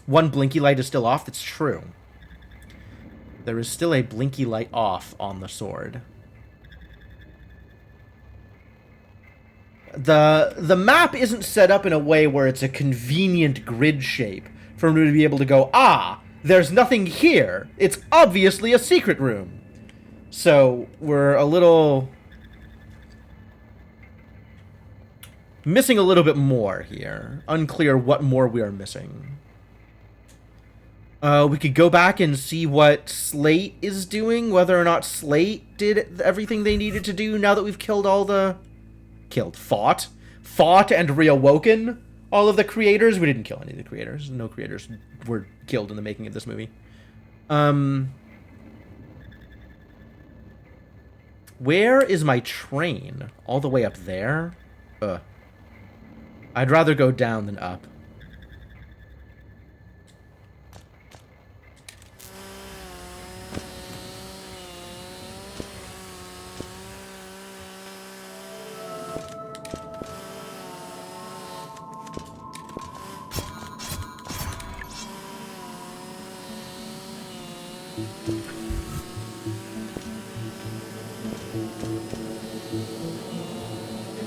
One blinky light is still off. That's true. There is still a blinky light off on the sword. The map isn't set up in a way where it's a convenient grid shape for me to be able to go, ah, there's nothing here. It's obviously a secret room. So we're a little missing a little bit more here. Unclear what more we are missing. We could go back and see what Slate is doing, whether or not Slate did everything they needed to do now that we've killed all the... Fought and reawoken all of the creators. We didn't kill any of the creators. No creators were killed in the making of this movie. Where is my train? All the way up there? I'd rather go down than up.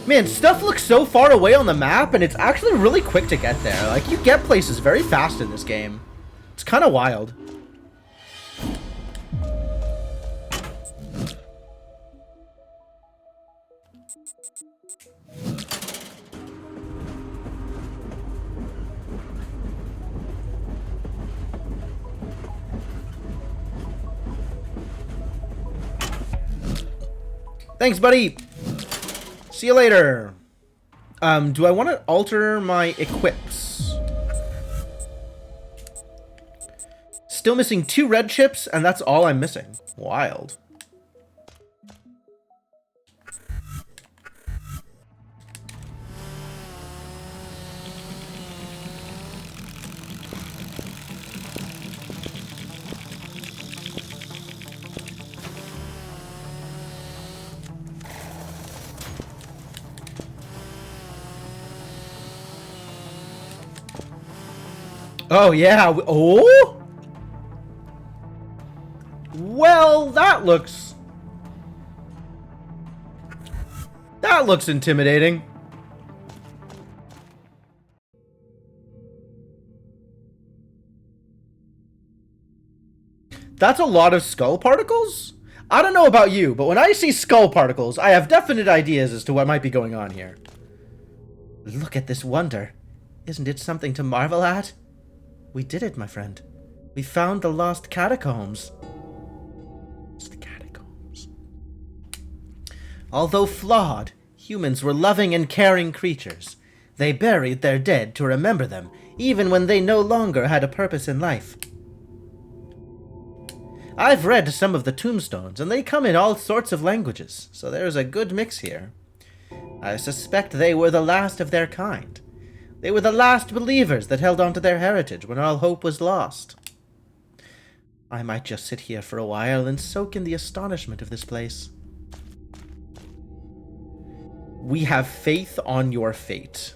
Man, stuff looks so far away on the map, and it's actually really quick to get there. Like, you get places very fast in this game. It's kind of wild. Thanks, buddy! See you later. Do I want to alter my equips? Still missing 2 red chips, and that's all I'm missing. Wild. Oh, yeah. Oh? Well, that looks... That looks intimidating. That's a lot of skull particles? I don't know about you, but when I see skull particles, I have definite ideas as to what might be going on here. Look at this wonder. Isn't it something to marvel at? We did it, my friend. We found the lost catacombs. It's the catacombs. Although flawed, humans were loving and caring creatures. They buried their dead to remember them, even when they no longer had a purpose in life. I've read some of the tombstones, and they come in all sorts of languages, so there's a good mix here. I suspect they were the last of their kind. They were the last believers that held on to their heritage when all hope was lost. I might just sit here for a while and soak in the astonishment of this place. We have faith on your fate.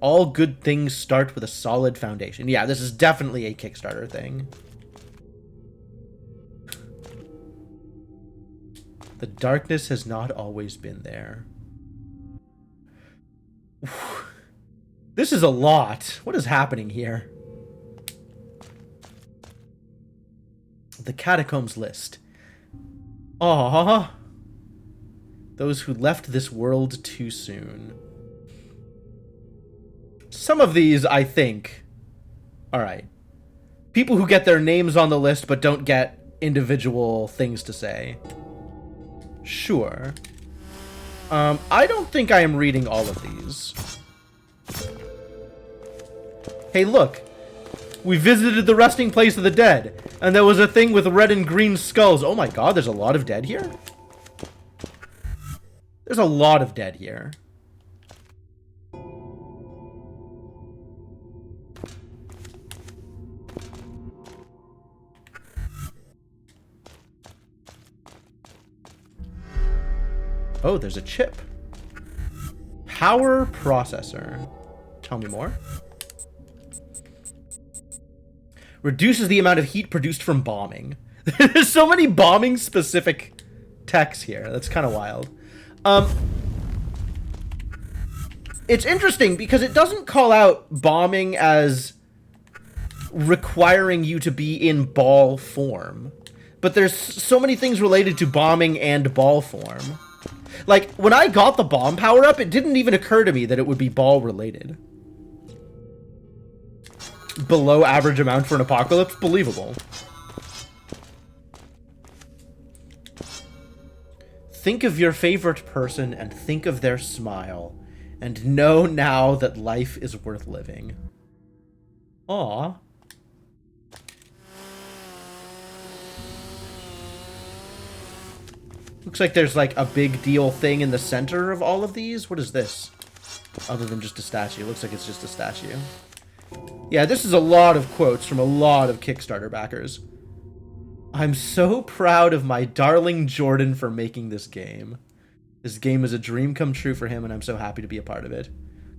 All good things start with a solid foundation. Yeah, this is definitely a Kickstarter thing. The darkness has not always been there. This is a lot. What is happening here? The catacombs list. Aww. Those who left this world too soon. Some of these, I think... Alright. People who get their names on the list but don't get individual things to say. Sure. I don't think I am reading all of these. Hey, look. We visited the resting place of the dead, and there was a thing with red and green skulls. Oh my god, there's a lot of dead here? There's a lot of dead here. Oh, there's a chip. Power processor. Tell me more. Reduces the amount of heat produced from bombing. There's so many bombing-specific techs here. That's kind of wild. It's interesting because it doesn't call out bombing as requiring you to be in ball form. But there's so many things related to bombing and ball form. Like, when I got the bomb power-up, it didn't even occur to me that it would be ball-related. Below average amount for an apocalypse? Believable. Think of your favorite person and think of their smile. And know now that life is worth living. Aww. Looks like there's like a big deal thing in the center of all of these. What is this? Other than just a statue. It looks like it's just a statue. Yeah, this is a lot of quotes from a lot of Kickstarter backers. I'm so proud of my darling Jordan for making this game. This game is a dream come true for him, and I'm so happy to be a part of it.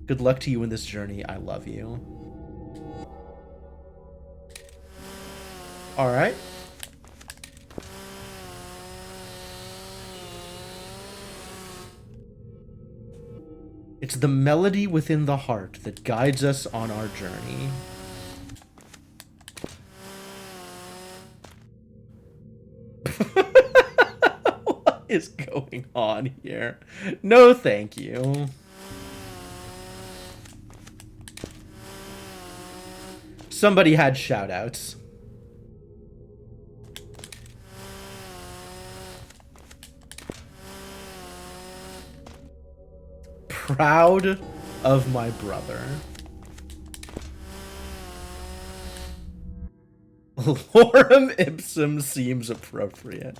Good luck to you in this journey. I love you. Alright. It's the melody within the heart that guides us on our journey. What is going on here? No, thank you. Somebody had shoutouts. Proud of my brother. Lorem ipsum seems appropriate.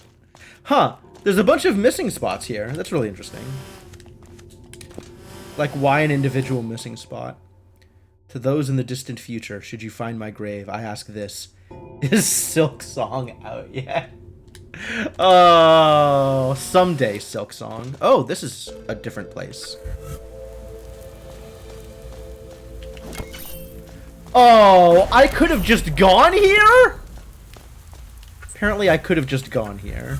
Huh. There's a bunch of missing spots here. That's really interesting. Like, why an individual missing spot? To those in the distant future, should you find my grave, I ask this. Is Silk Song out yet? Oh, someday, Silk Song. Oh, this is a different place. Oh, I could have just gone here? Apparently I could have just gone here.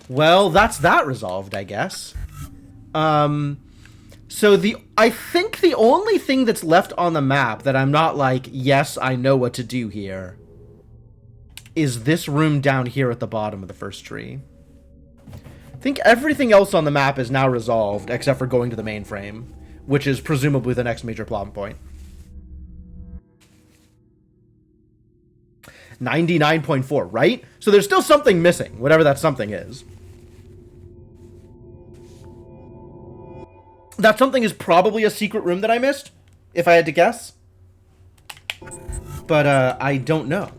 Well, that's that resolved, I guess. So I think the only thing that's left on the map that I'm not like, yes, I know what to do here, is this room down here at the bottom of the first tree. I think everything else on the map is now resolved, except for going to the mainframe, which is presumably the next major plot point. 99.4, right? So there's still something missing, whatever that something is. That something is probably a secret room that I missed, if I had to guess. But, I don't know.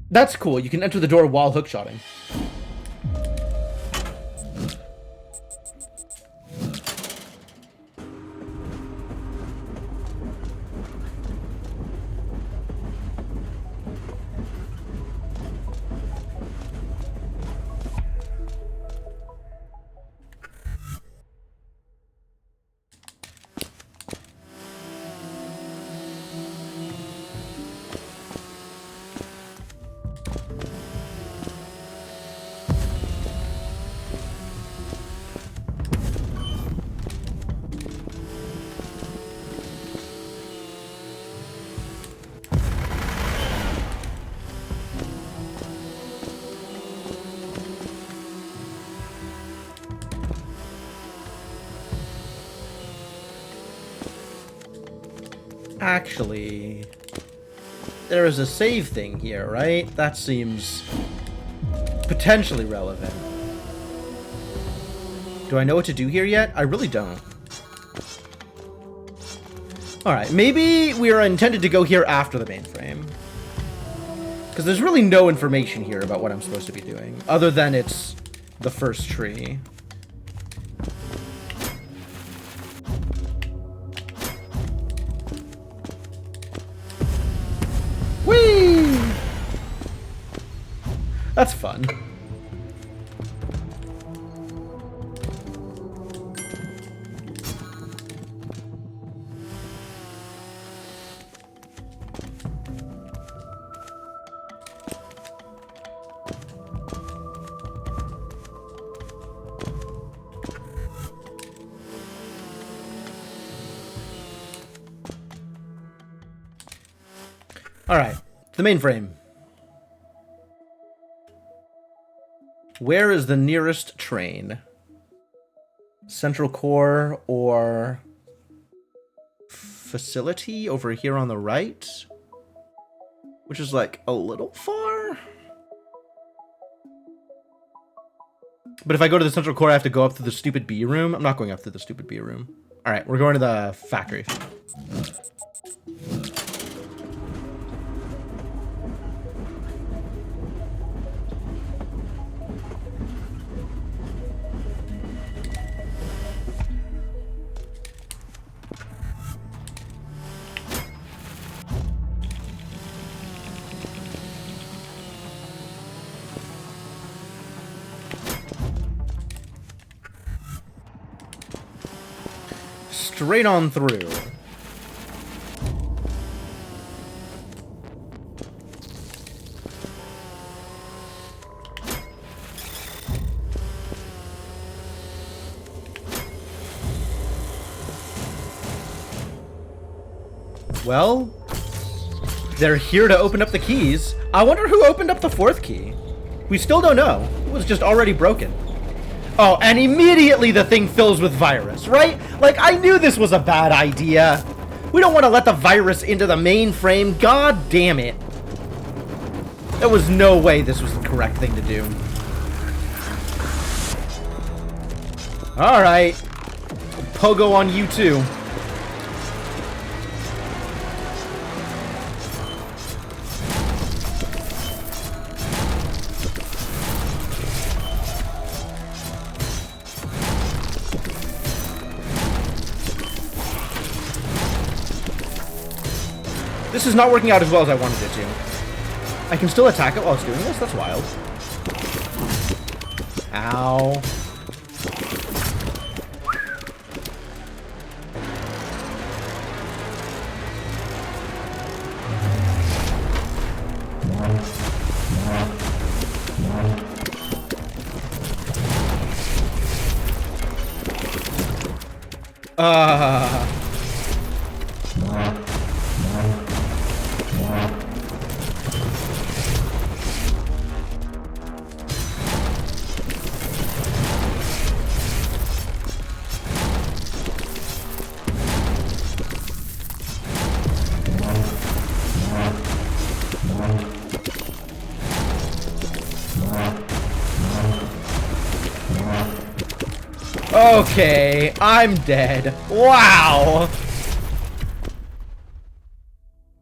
That's cool. You can enter the door while hookshotting. Actually, there is a save thing here, right? That seems potentially relevant. Do I know what to do here yet? I really don't. Alright, maybe we are intended to go here after the mainframe. Because there's really no information here about what I'm supposed to be doing, other than it's the first tree. Whee! That's fun. Alright, the mainframe. Where is the nearest train? Central core or facility over here on the right? Which is like a little far. But if I go to the central core, I have to go up through the stupid B room. I'm not going up through the stupid B room. Alright, we're going to the factory. Straight on through. Well, they're here to open up the keys. I wonder who opened up the fourth key. We still don't know. It was just already broken. Oh, and immediately the thing fills with virus, right? Like, I knew this was a bad idea. We don't want to let the virus into the mainframe. God damn it. There was no way this was the correct thing to do. Alright. Pogo on you too. this is not working out as well as I wanted it to. I can still attack it while it's doing this? That's wild. Ow. Okay, I'm dead. Wow.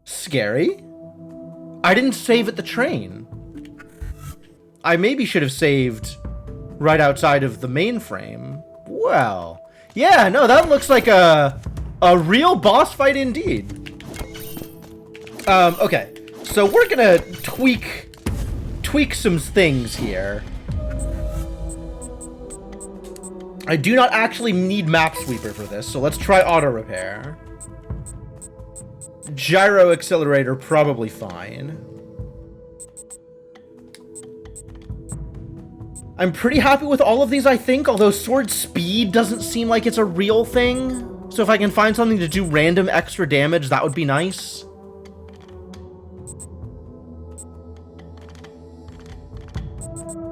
Scary. I didn't save at the train. I maybe should have saved right outside of the mainframe. Well, yeah, no, that looks like a real boss fight indeed. Okay, so we're gonna tweak some things here. I do not actually need Map Sweeper for this, so let's try Auto Repair. Gyro Accelerator, probably fine. I'm pretty happy with all of these, I think, although Sword Speed doesn't seem like it's a real thing. So if I can find something to do random extra damage, that would be nice.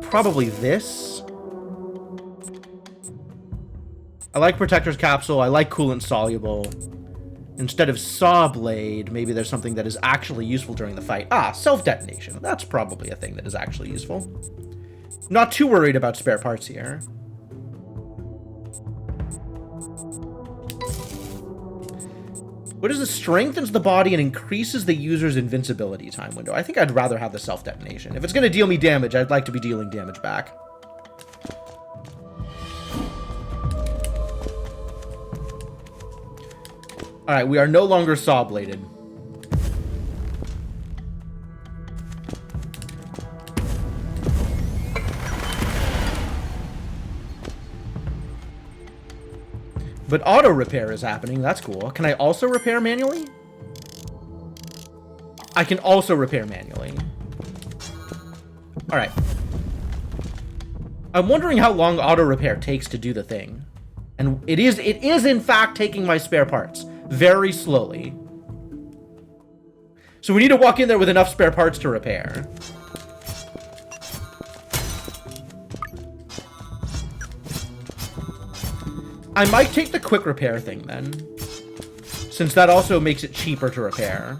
Probably this. I like Protector's Capsule. I like Coolant Soluble. Instead of Saw Blade, maybe there's something that is actually useful during the fight. Ah, Self-Detonation. That's probably a thing that is actually useful. Not too worried about spare parts here. What is the strengthens the body and increases the user's invincibility time window? I think I'd rather have the Self-Detonation. If it's going to deal me damage, I'd like to be dealing damage back. Alright, we are no longer saw-bladed. But auto repair is happening. That's cool. Can I also repair manually? I can also repair manually. Alright. I'm wondering how long auto repair takes to do the thing. And it is in fact taking my spare parts. Very slowly. So we need to walk in there with enough spare parts to repair. I might take the quick repair thing then, since that also makes it cheaper to repair.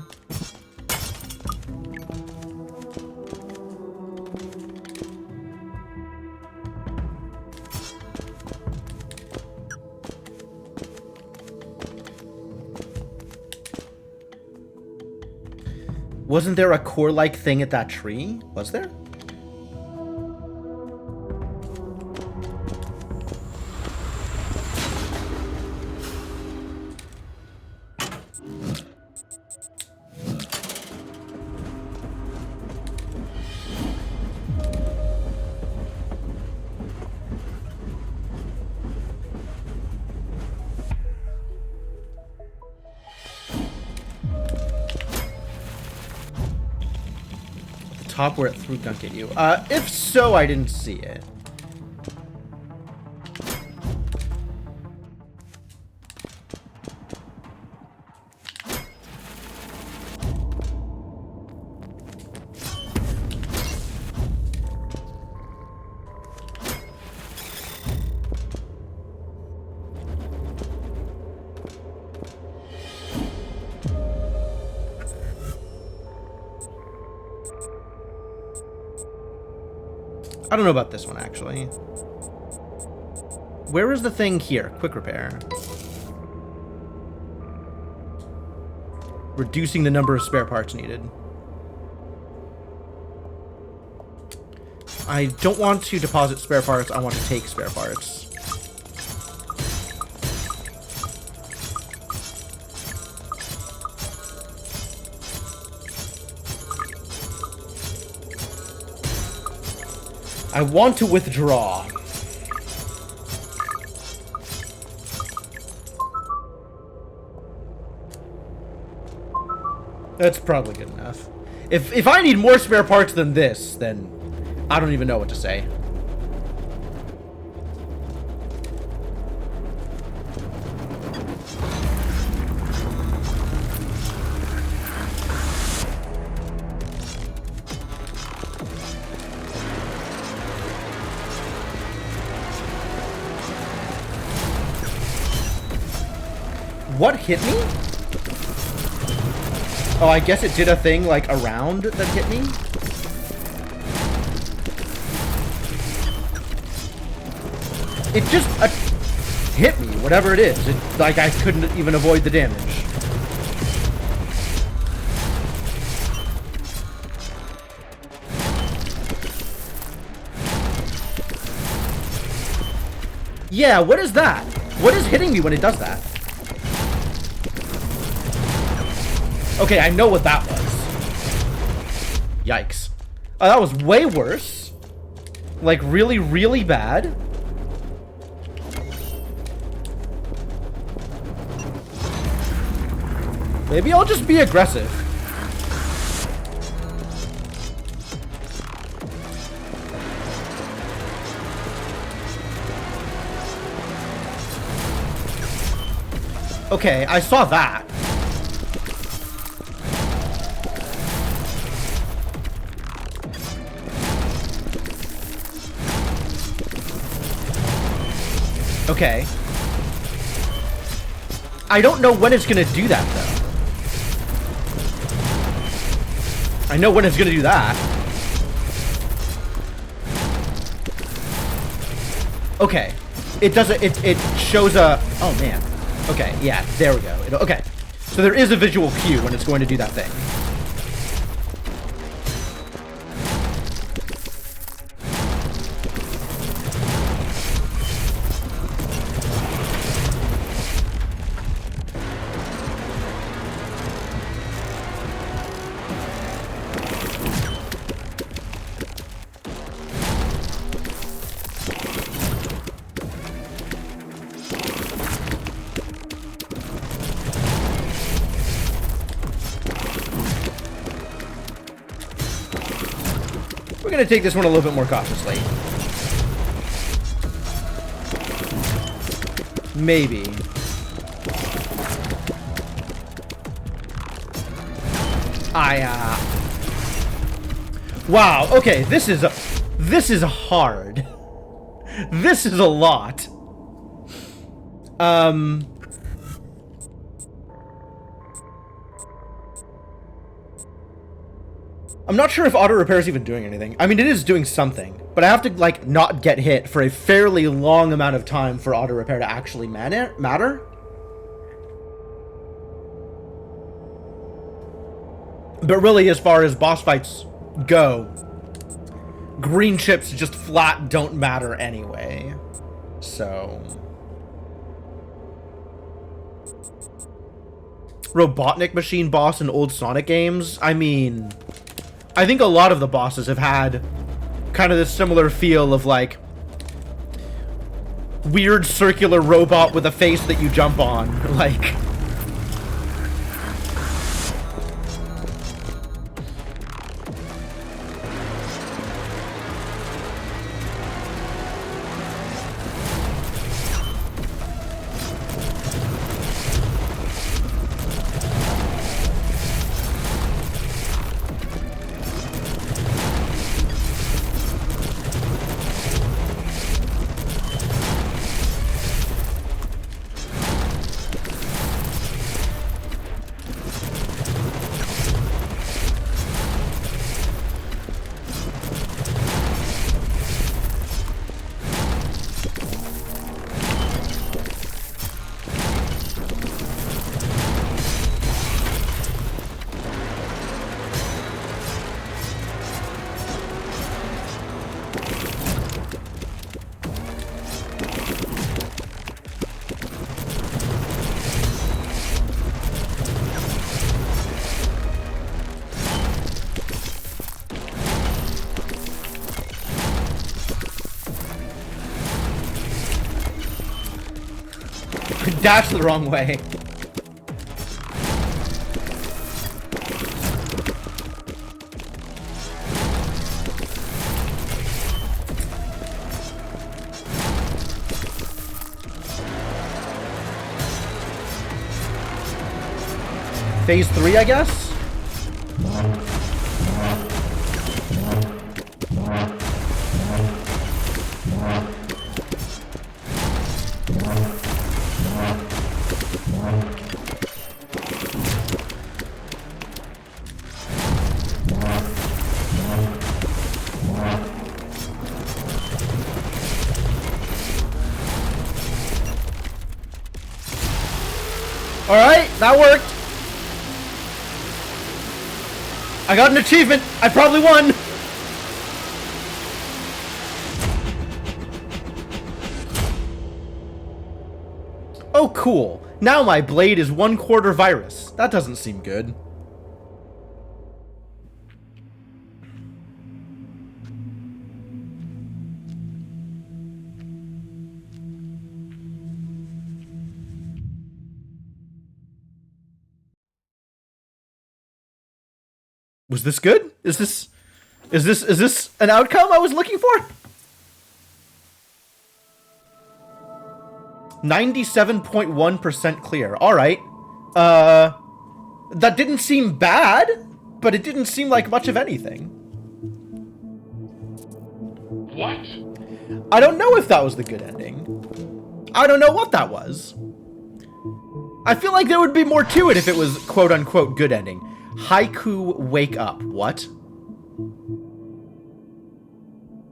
Wasn't there a core-like thing at that tree? Was there? Top where it threw gunk at you. If so, I didn't see it. I don't know about this one, actually. Where is the thing here? Quick repair. Reducing the number of spare parts needed. I don't want to deposit spare parts. I want to take spare parts. I want to withdraw. That's probably good enough. If I need more spare parts than this, then I don't even know what to say. What hit me? Oh, I guess it did a thing, like, around that hit me? It just hit me, whatever it is. It, like, I couldn't even avoid the damage. Yeah, what is that? What is hitting me when it does that? Okay, I know what that was. Yikes. Oh, that was way worse. Like, really, really bad. Maybe I'll just be aggressive. Okay, I saw that. Okay. I don't know when it's gonna do that, though. I know when it's gonna do that. Okay. It doesn't, it shows a, oh man. Okay, yeah, there we go. Okay. So there is a visual cue when it's going to do that thing. We're gonna take this one a little bit more cautiously. Maybe. Wow, okay, this is hard. This is a lot. I'm not sure if auto repair is even doing anything. I mean, it is doing something, but I have to, like, not get hit for a fairly long amount of time for auto repair to actually matter. But really, as far as boss fights go, green chips just flat don't matter anyway. So... Robotnik Machine boss in old Sonic games? I mean... I think a lot of the bosses have had kind of this similar feel of, like, weird circular robot with a face that you jump on. Like... dashed the wrong way. Phase 3, I guess? Alright, that worked. I got an achievement. I probably won. Oh, cool. Now my blade is 1/4 virus. That doesn't seem good. Was this good? Is this an outcome I was looking for? 97.1% clear. All right. That didn't seem bad, but it didn't seem like much of anything. What? I don't know if that was the good ending. I don't know what that was. I feel like there would be more to it if it was quote-unquote good ending. Haiku, wake up. What?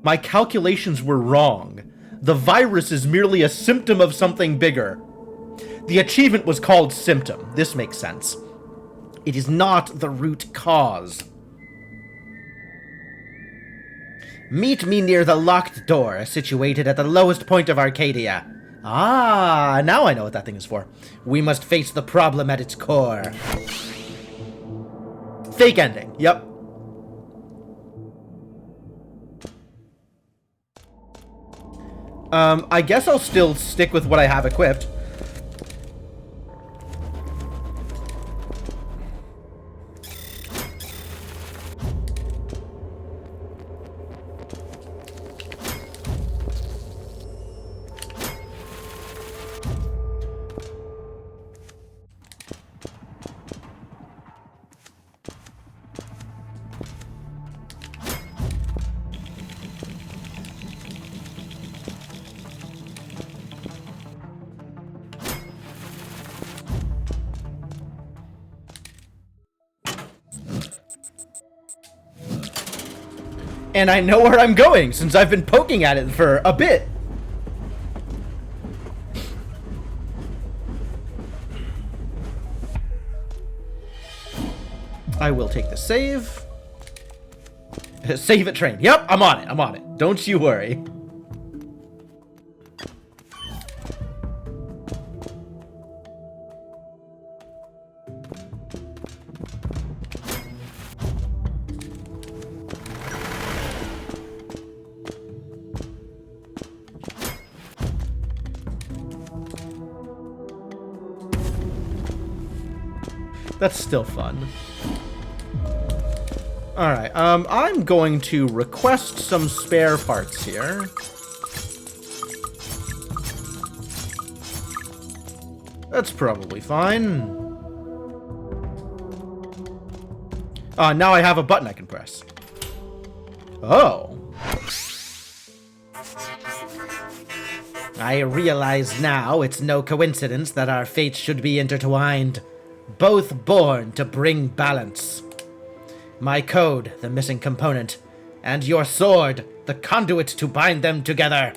My calculations were wrong. The virus is merely a symptom of something bigger. The achievement was called Symptom. This makes sense. It is not the root cause. Meet me near the locked door, situated at the lowest point of Arcadia. Ah, now I know what that thing is for. We must face the problem at its core. Fake ending. Yep. I guess I'll still stick with what I have equipped. And I know where I'm going, since I've been poking at it for a bit. I will take the save. Save it train. Yep, I'm on it. I'm on it. Don't you worry. That's still fun. Alright, I'm going to request some spare parts here. That's probably fine. Now I have a button I can press. Oh. I realize now it's no coincidence that our fates should be intertwined. Both born to bring balance. My code, the missing component, and your sword, the conduit to bind them together.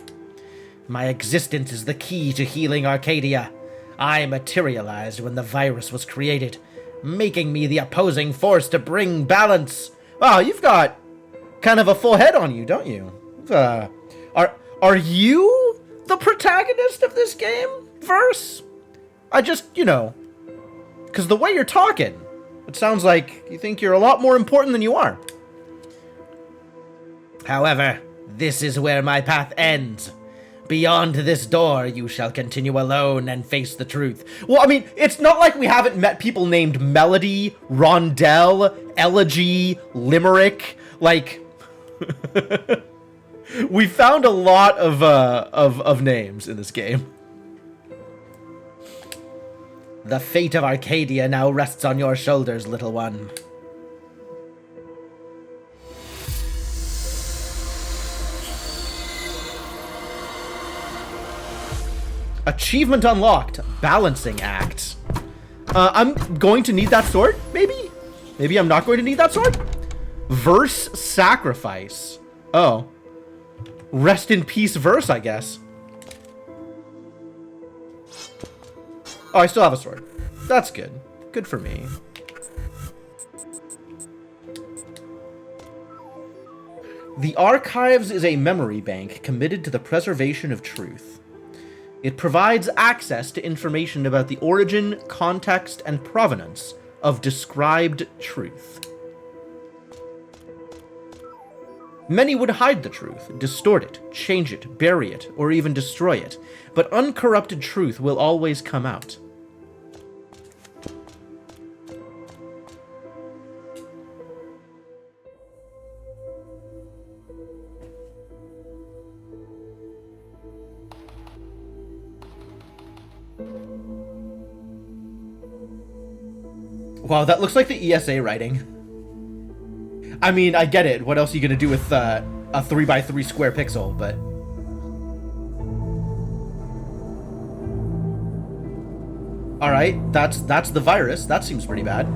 My existence is the key to healing Arcadia. I materialized when the virus was created, making me the opposing force to bring balance. Wow, you've got kind of a full head on you, don't you? Are you the protagonist of this game, Verse? I just, you know, because the way you're talking, it sounds like you think you're a lot more important than you are. However, this is where my path ends. Beyond this door, you shall continue alone and face the truth. Well, I mean, it's not like we haven't met people named Melody, Rondell, Elegy, Limerick. Like, we found a lot of names in this game. The fate of Arcadia now rests on your shoulders, little one. Achievement unlocked. Balancing act. I'm going to need that sword, maybe? Maybe I'm not going to need that sword? Verse sacrifice. Oh. Rest in peace verse, I guess. Oh, I still have a sword. That's good. Good for me. The Archives is a memory bank committed to the preservation of truth. It provides access to information about the origin, context, and provenance of described truth. Many would hide the truth, distort it, change it, bury it, or even destroy it, but uncorrupted truth will always come out. Wow, that looks like the ESA writing. I mean, I get it. What else are you gonna do with a 3x3 square pixel, but... Alright, that's the virus. That seems pretty bad.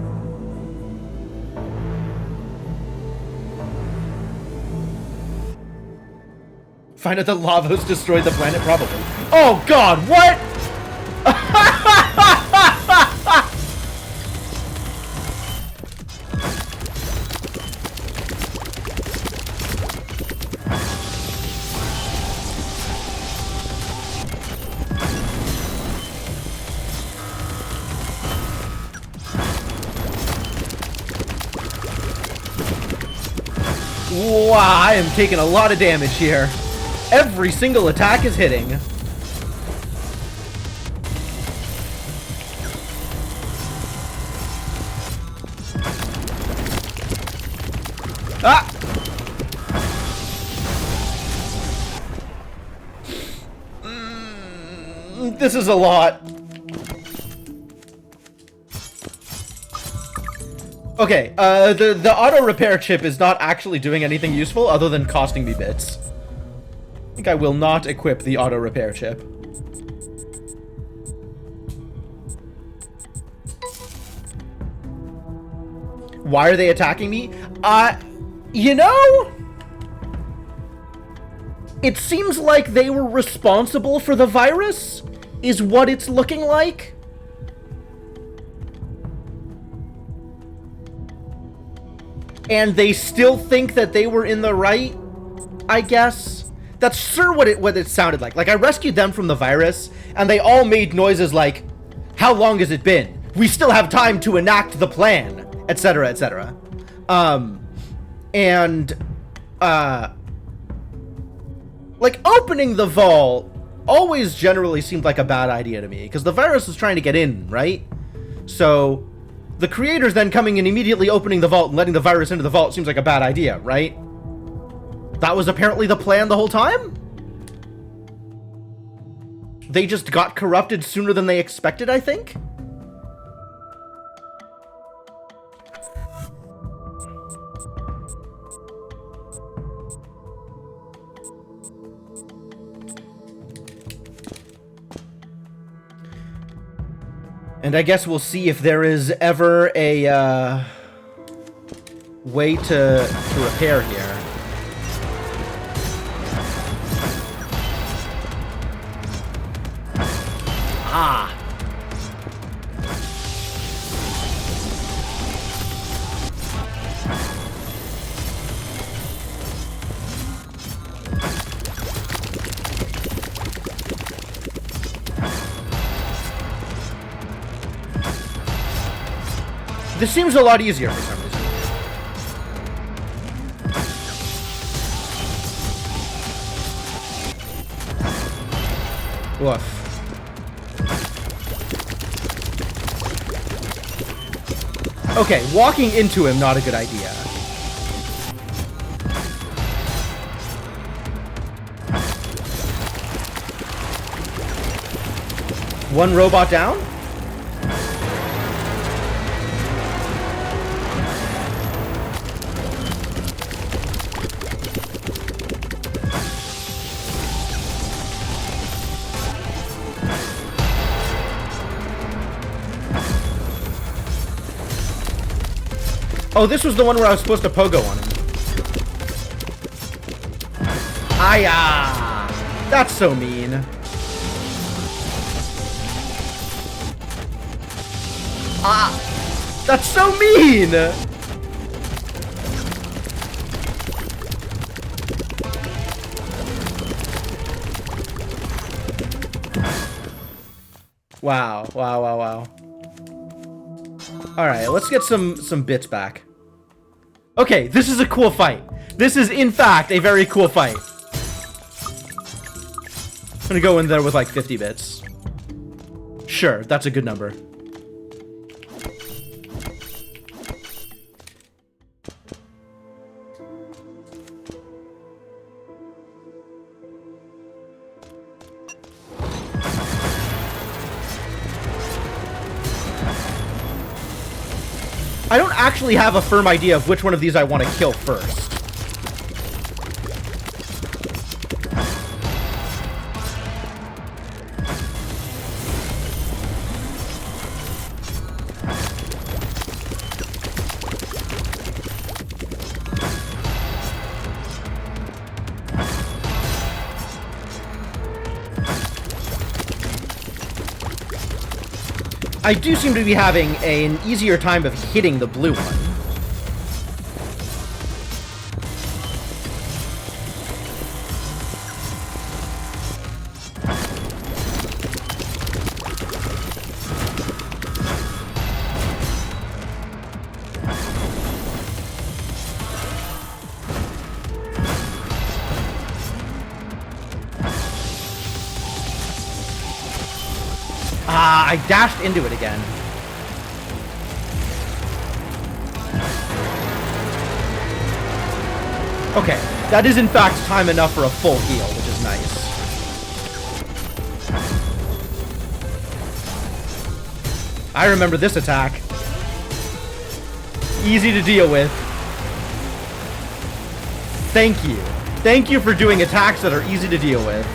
Find out that lava's destroyed the planet? Probably. Oh god, what?! Wow, I am taking a lot of damage here. Every single attack is hitting. Ah! This is a lot. Okay, the auto repair chip is not actually doing anything useful other than costing me bits. I think I will not equip the auto repair chip. Why are they attacking me? You know, it seems like they were responsible for the virus, is what it's looking like. And they still think that they were in the right, I guess. That's sure what it sounded like. Like, I rescued them from the virus, and they all made noises like, how long has it been? We still have time to enact the plan, etc., etc. Like, opening the vault always generally seemed like a bad idea to me, because the virus was trying to get in, right? So the creators then coming and immediately opening the vault and letting the virus into the vault seems like a bad idea, right? That was apparently the plan the whole time? They just got corrupted sooner than they expected, I think? And I guess we'll see if there is ever a way to repair here. Ah. This seems a lot easier for some reason. Woof. Okay, walking into him, not a good idea. One robot down? Oh, this was the one where I was supposed to pogo on him. Aya! That's so mean. Ah! That's so mean! Wow, wow, wow, wow. Alright, let's get some bits back. Okay, this is a cool fight. This is, in fact, a very cool fight. I'm gonna go in there with like 50 bits. Sure, that's a good number. I don't actually have a firm idea of which one of these I want to kill first. I do seem to be having an easier time of hitting the blue one. I dashed into it again. Okay, that is in fact time enough for a full heal, which is nice. I remember this attack. Easy to deal with. Thank you. Thank you for doing attacks that are easy to deal with.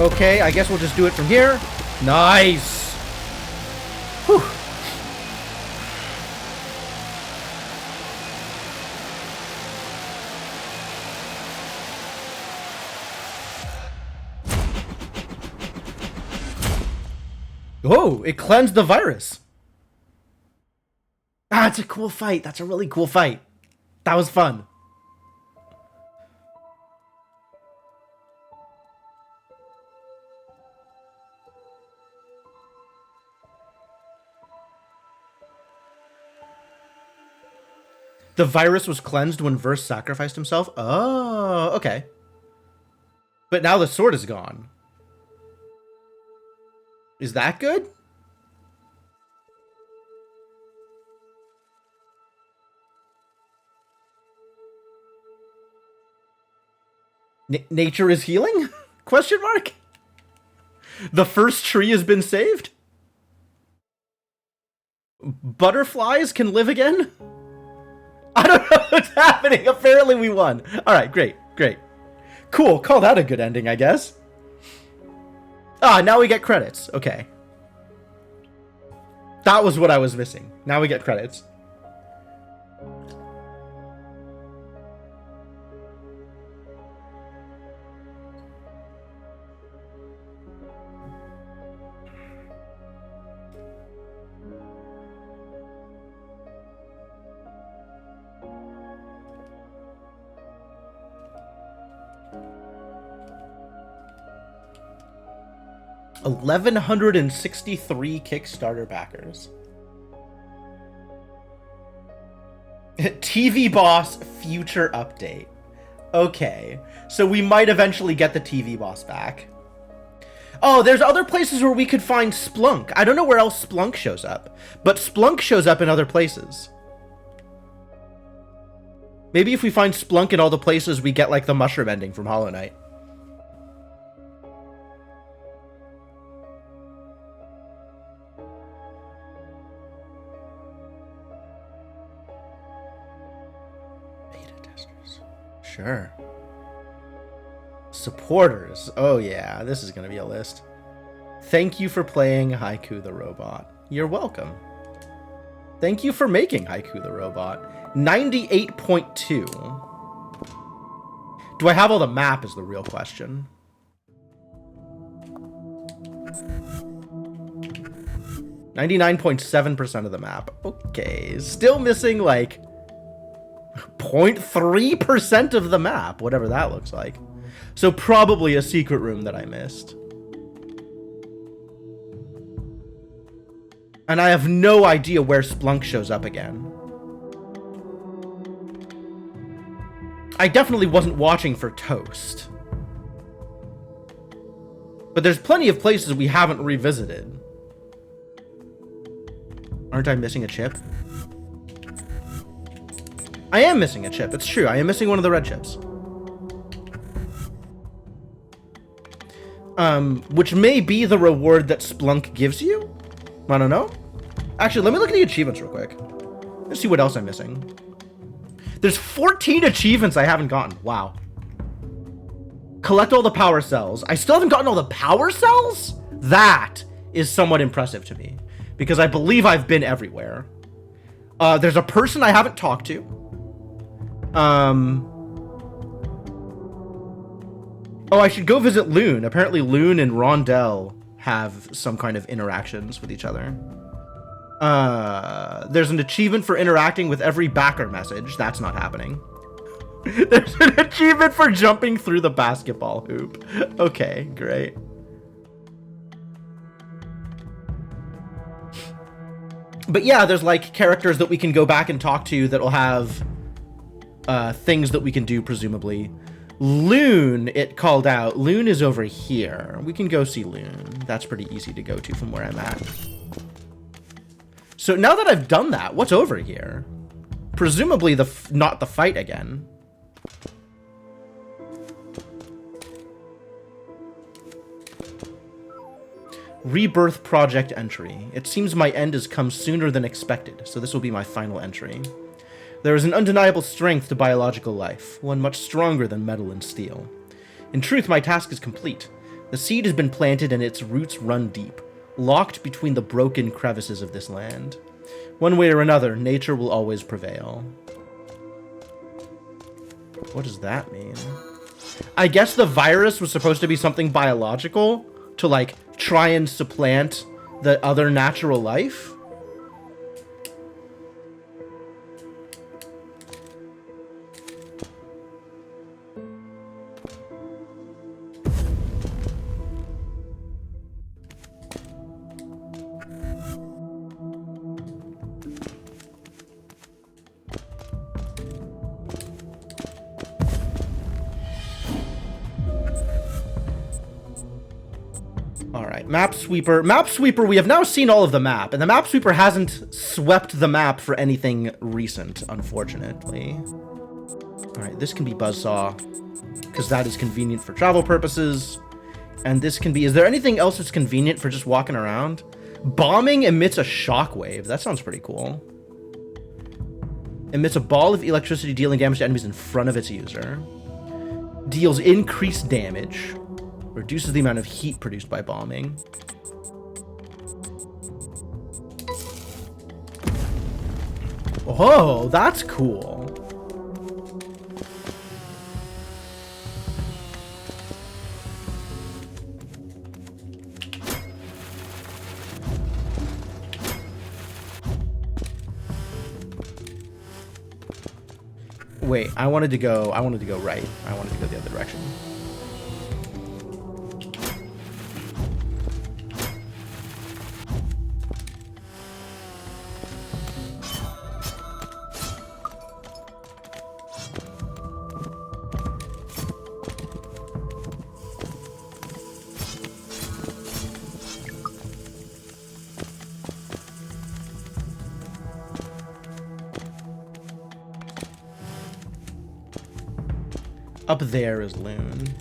Okay, I guess we'll just do it from here. Nice! Whew. Oh, it cleansed the virus. Ah, it's a cool fight. That's a really cool fight. That was fun. The virus was cleansed when Verse sacrificed himself? Oh, okay. But now the sword is gone. Is that good? Nature is healing? Question mark? The first tree has been saved? Butterflies can live again? I don't know what's happening. Apparently we won. Alright, great, great. Cool, call that a good ending, I guess. Ah, now we get credits. Okay. That was what I was missing. Now we get credits. 1,163 Kickstarter backers. TV Boss future update. Okay, so we might eventually get the TV Boss back. Oh, there's other places where we could find Splunk. I don't know where else Splunk shows up, but Splunk shows up in other places. Maybe if we find Splunk in all the places, we get like the mushroom ending from Hollow Knight. Sure. Supporters. Oh yeah, this is going to be a list. Thank you for playing Haiku the Robot. You're welcome. Thank you for making Haiku the Robot. 98.2. Do I have all the map is the real question. .7% of the map. Okay, still missing like 0.3% of the map, whatever that looks like. So probably a secret room that I missed. And I have no idea where Splunk shows up again. I definitely wasn't watching for Toast. But there's plenty of places we haven't revisited. Aren't I missing a chip? I am missing a chip. It's true. I am missing one of the red chips. Which may be the reward that Splunk gives you? I don't know. Actually, let me look at the achievements real quick. Let's see what else I'm missing. There's 14 achievements I haven't gotten. Wow. Collect all the power cells. I still haven't gotten all the power cells? That is somewhat impressive to me. Because I believe I've been everywhere. There's a person I haven't talked to. Oh, I should go visit Loon. Apparently Loon and Rondell have some kind of interactions with each other. There's an achievement for interacting with every backer message. That's not happening. There's an achievement for jumping through the basketball hoop. Okay, great. But yeah, there's like characters that we can go back and talk to that will have things that we can do, presumably. Loon, it called out. Loon is over here. We can go see Loon. That's pretty easy to go to from where I'm at. So now that I've done that, what's over here? Presumably not the fight again. Rebirth project entry. It seems my end has come sooner than expected, so this will be my final entry. There is an undeniable strength to biological life, one much stronger than metal and steel. In truth, my task is complete. The seed has been planted and its roots run deep, locked between the broken crevices of this land. One way or another, nature will always prevail. What does that mean? I guess the virus was supposed to be something biological to, like, try and supplant the other natural life? Map Sweeper. Map Sweeper, we have now seen all of the map, and the Map Sweeper hasn't swept the map for anything recent, unfortunately. Alright, this can be Buzzsaw, because that is convenient for travel purposes. And this can be... Is there anything else that's convenient for just walking around? Bombing emits a shockwave. That sounds pretty cool. Emits a ball of electricity dealing damage to enemies in front of its user. Deals increased damage. Reduces the amount of heat produced by bombing. Oh, that's cool. Wait, I wanted to go right. I wanted to go the other direction. Up there is Loon.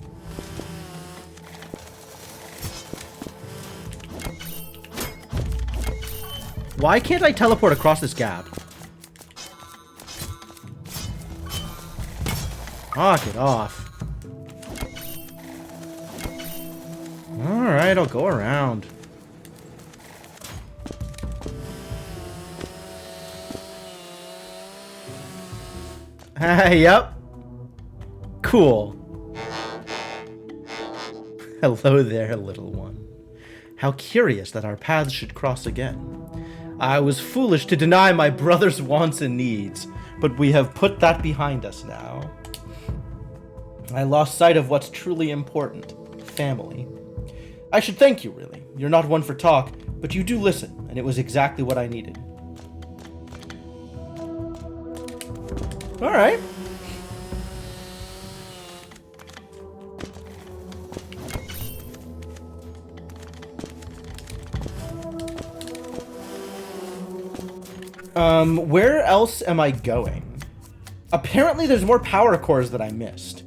Why can't I teleport across this gap? Knock it off. Alright, I'll go around. Yep. Cool. Hello there, little one. How curious that our paths should cross again. I was foolish to deny my brother's wants and needs, but we have put that behind us now. I lost sight of what's truly important. Family. I should thank you, really. You're not one for talk, but you do listen, and it was exactly what I needed. Alright. Where else am I going? Apparently there's more power cores that I missed.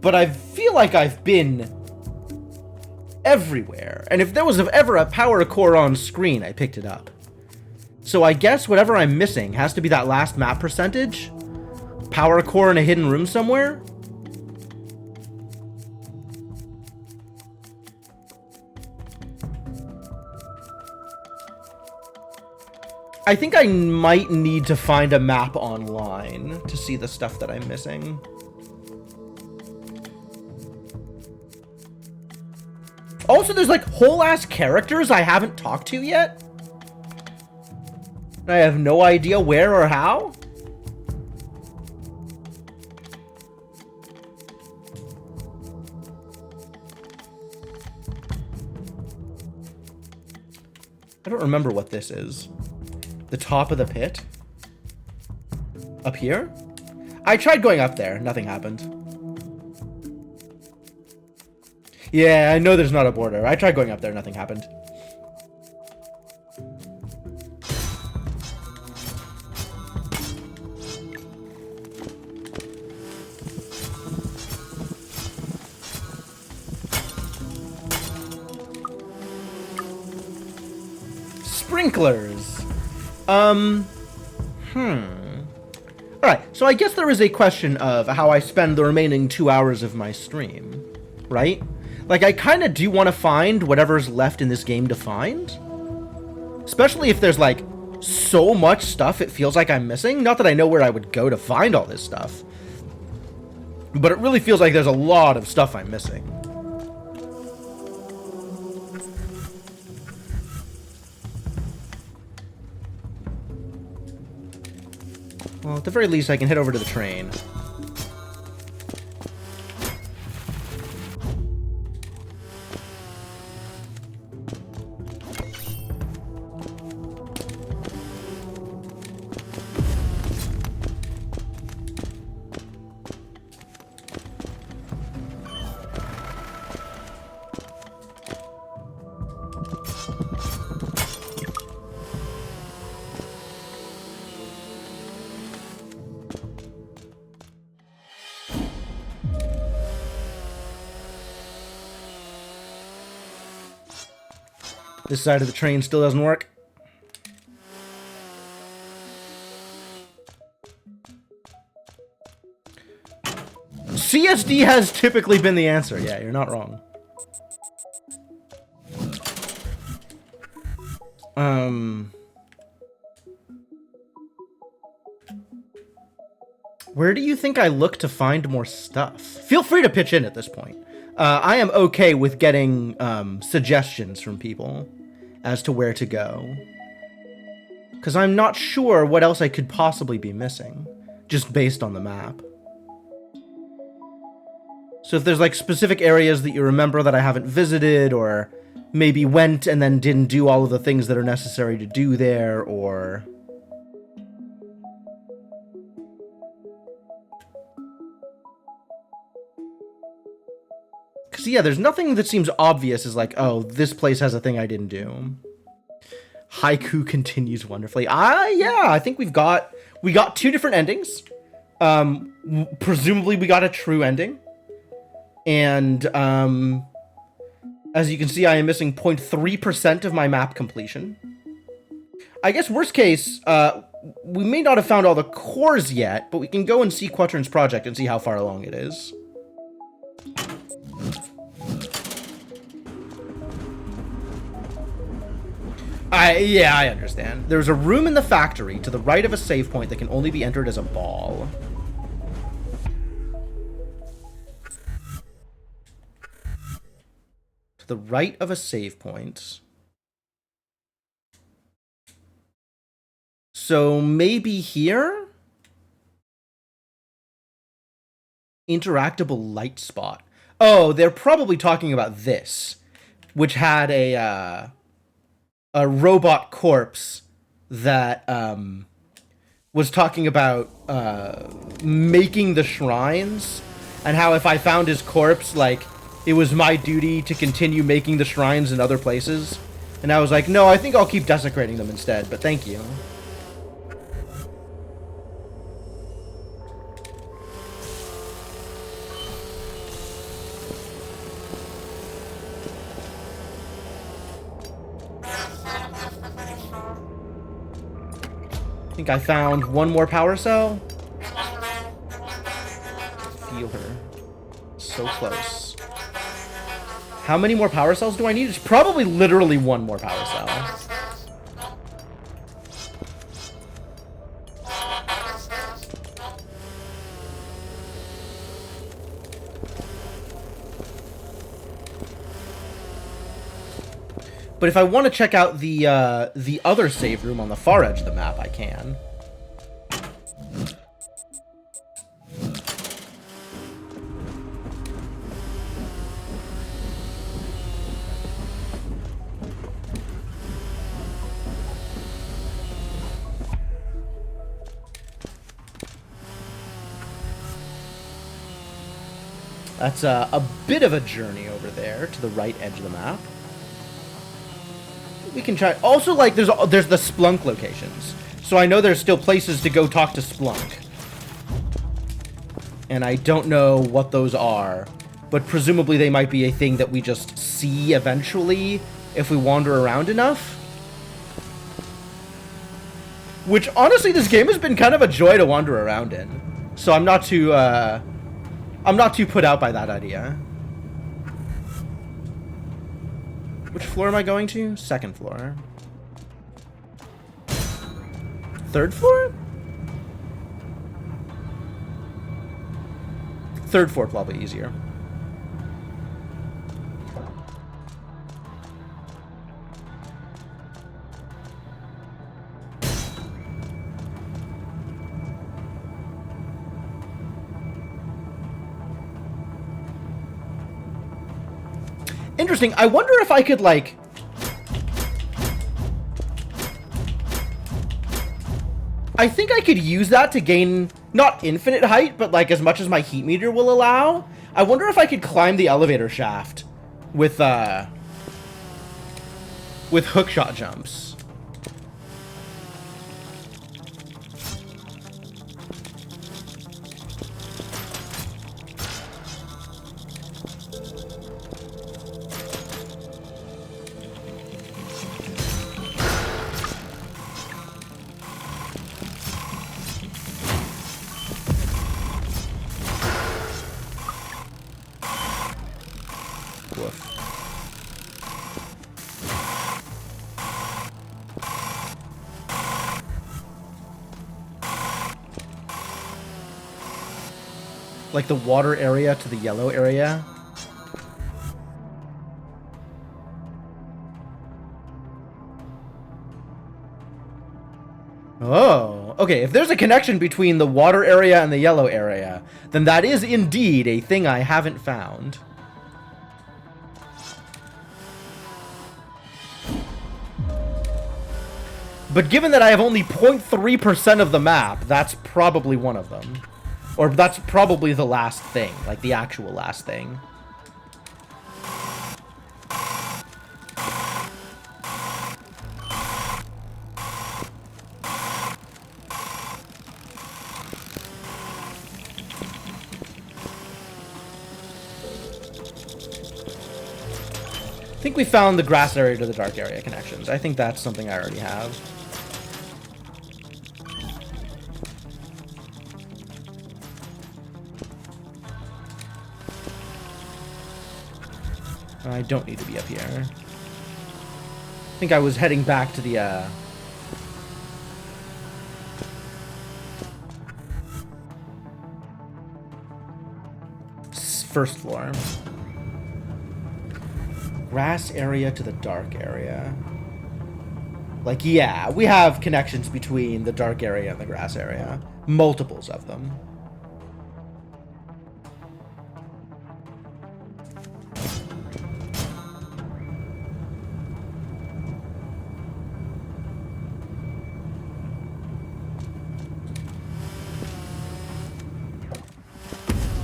But I feel like I've been everywhere. And if there was ever a power core on screen, I picked it up. So I guess whatever I'm missing has to be that last map percentage. Power core in a hidden room somewhere. I think I might need to find a map online to see the stuff that I'm missing. Also, there's like whole ass characters I haven't talked to yet. I have no idea where or how. I don't remember what this is. The top of the pit? Up here? I tried going up there. Nothing happened. Yeah, I know there's not a border. I tried going up there. Nothing happened. Sprinklers. Alright, so I guess there is a question of how I spend the remaining 2 hours of my stream, right? Like, I kind of do want to find whatever's left in this game to find. Especially if there's, like, so much stuff it feels like I'm missing. Not that I know where I would go to find all this stuff. But it really feels like there's a lot of stuff I'm missing. Well, at the very least, I can head over to the train. This side of the train still doesn't work. CSD has typically been the answer. Yeah, you're not wrong. Where do you think I look to find more stuff? Feel free to pitch in at this point. I am okay with getting suggestions from people as to where to go. Because I'm not sure what else I could possibly be missing, just based on the map. So if there's like specific areas that you remember that I haven't visited, or maybe went and then didn't do all of the things that are necessary to do there, or... Because, yeah, there's nothing that seems obvious as like, oh, this place has a thing I didn't do. Haiku continues wonderfully. Yeah, I think we got 2 different endings. Presumably we got a true ending. And as you can see, I am missing 0.3% of my map completion. I guess worst case, we may not have found all the cores yet, but we can go and see Quatern's project and see how far along it is. Yeah, I understand. There's a room in the factory to the right of a save point that can only be entered as a ball. To the right of a save point. So maybe here? Interactable light spot. Oh, they're probably talking about this, which had a robot corpse that was talking about making the shrines, and how if I found his corpse, like, it was my duty to continue making the shrines in other places. And I was like, no, I think I'll keep desecrating them instead, but thank you. I think I found one more power cell. Feel her. So close. How many more power cells do I need? It's probably literally one more power cell. But if I want to check out the other save room on the far edge of the map, I can. That's a bit of a journey over there to the right edge of the map. We can try. Also, like, there's the Splunk locations, so I know there's still places to go talk to Splunk. And I don't know what those are, but presumably they might be a thing that we just see eventually if we wander around enough. Which, honestly, this game has been kind of a joy to wander around in, so I'm not too put out by that idea. Which floor am I going to? Second floor. Third floor? Third floor probably easier. Interesting. I wonder if I could, like... I think I could use that to gain, not infinite height, but, like, as much as my heat meter will allow. I wonder if I could climb the elevator shaft with hookshot jumps. Like the water area to the yellow area. Oh, okay. If there's a connection between the water area and the yellow area, then that is indeed a thing I haven't found. But given that I have only 0.3% of the map, that's probably one of them. Or that's probably the last thing, like the actual last thing. think we found the grass area to the dark area connections. I think that's something I already have. I don't need to be up here. I think I was heading back to the, first floor. Grass area to the dark area. Like, yeah, we have connections between the dark area and the grass area. Multiples of them.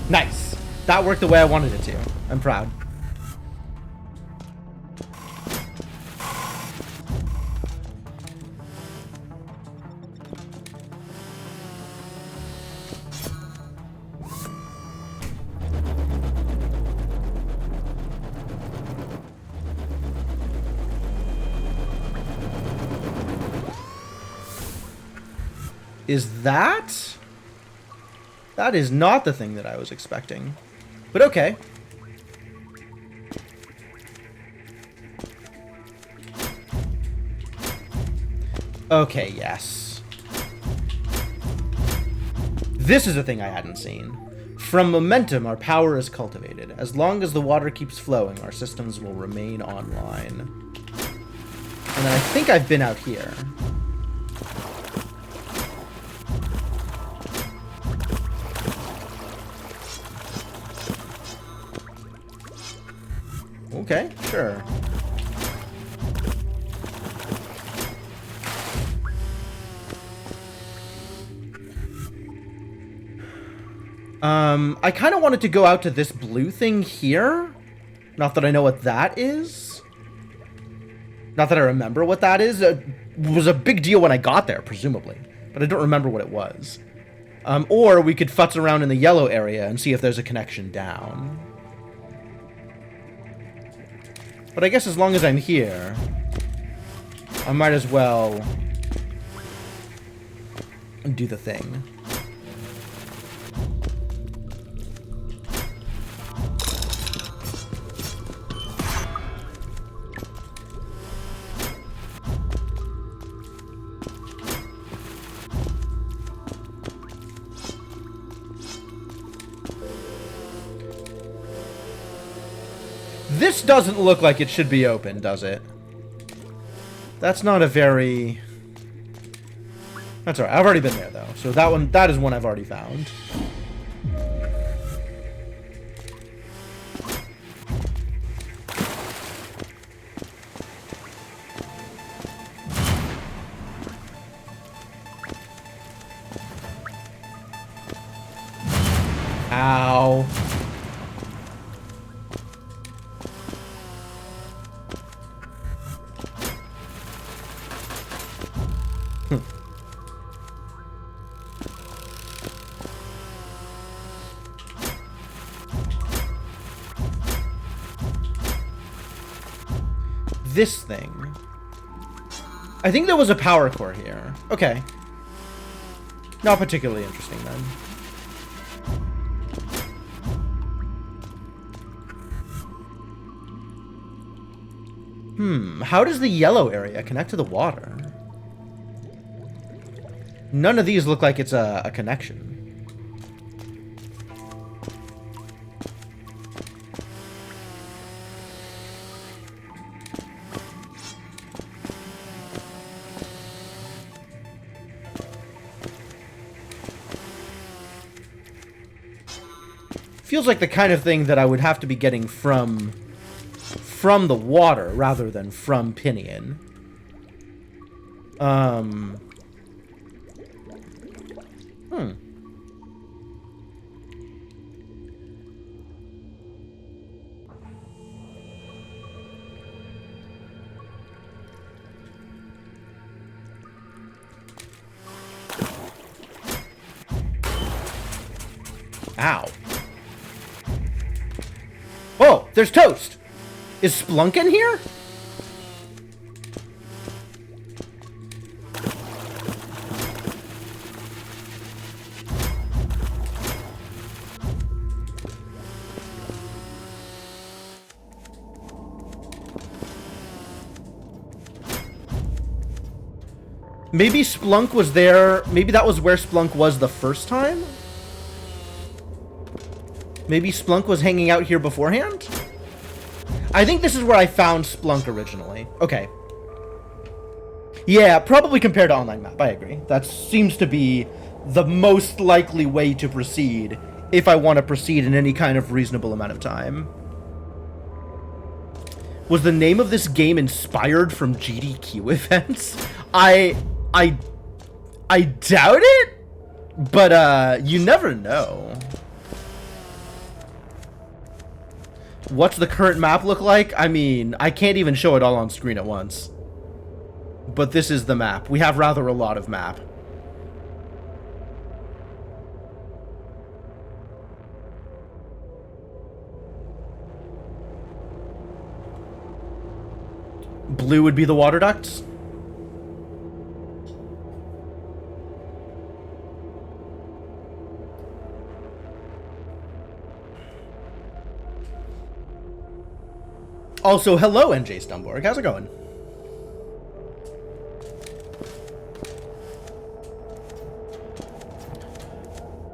Nice. That worked the way I wanted it to. I'm proud. Is that? That is not the thing that I was expecting. But okay. Okay, yes. This is a thing I hadn't seen. From momentum, our power is cultivated. As long as the water keeps flowing, our systems will remain online. And then I think I've been out here. Okay, sure. I kind of wanted to go out to this blue thing here. Not that I know what that is. Not that I remember what that is. It was a big deal when I got there, presumably. But I don't remember what it was. Or we could futz around in the yellow area and see if there's a connection down. But I guess as long as I'm here, I might as well do the thing. This doesn't look like it should be open, does it? That's not a very... That's alright. I've already been there, though. So that is one I've already found. Ow. This thing. I think there was a power core here. Okay. Not particularly interesting then. How does the yellow area connect to the water? None of these look like it's a connection. Feels like the kind of thing that I would have to be getting from the water rather than from Pinion. Ow. Oh, there's toast! Is Splunk in here? Maybe Splunk was there. Maybe that was where Splunk was the first time? Maybe Splunk was hanging out here beforehand? I think this is where I found Splunk originally. Okay. Yeah, probably compared to online map. I agree. That seems to be the most likely way to proceed if I want to proceed in any kind of reasonable amount of time. Was the name of this game inspired from GDQ events? I doubt it, but you never know. What's the current map look like? I mean, I can't even show it all on screen at once. But this is the map. We have rather a lot of map. Blue would be the water ducts. Also, hello, NJ Stumborg. How's it going?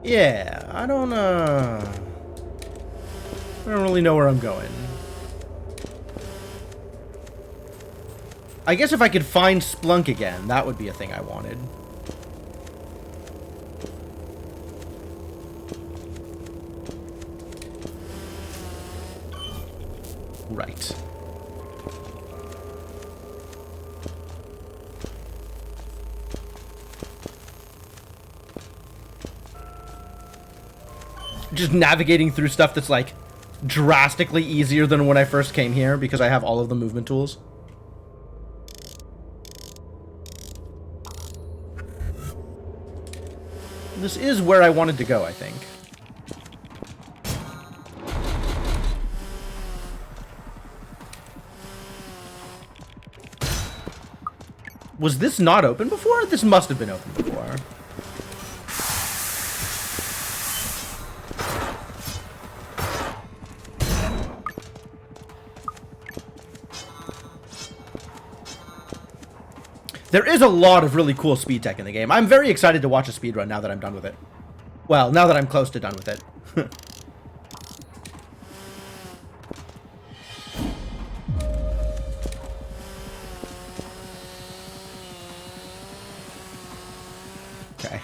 Yeah, I don't really know where I'm going. I guess if I could find Splunk again, that would be a thing I wanted. Right. Just navigating through stuff that's like drastically easier than when I first came here because I have all of the movement tools. This is where I wanted to go, I think. Was this not open before? This must have been open before. There is a lot of really cool speed tech in the game. I'm very excited to watch a speedrun now that I'm done with it. Well, now that I'm close to done with it. Okay.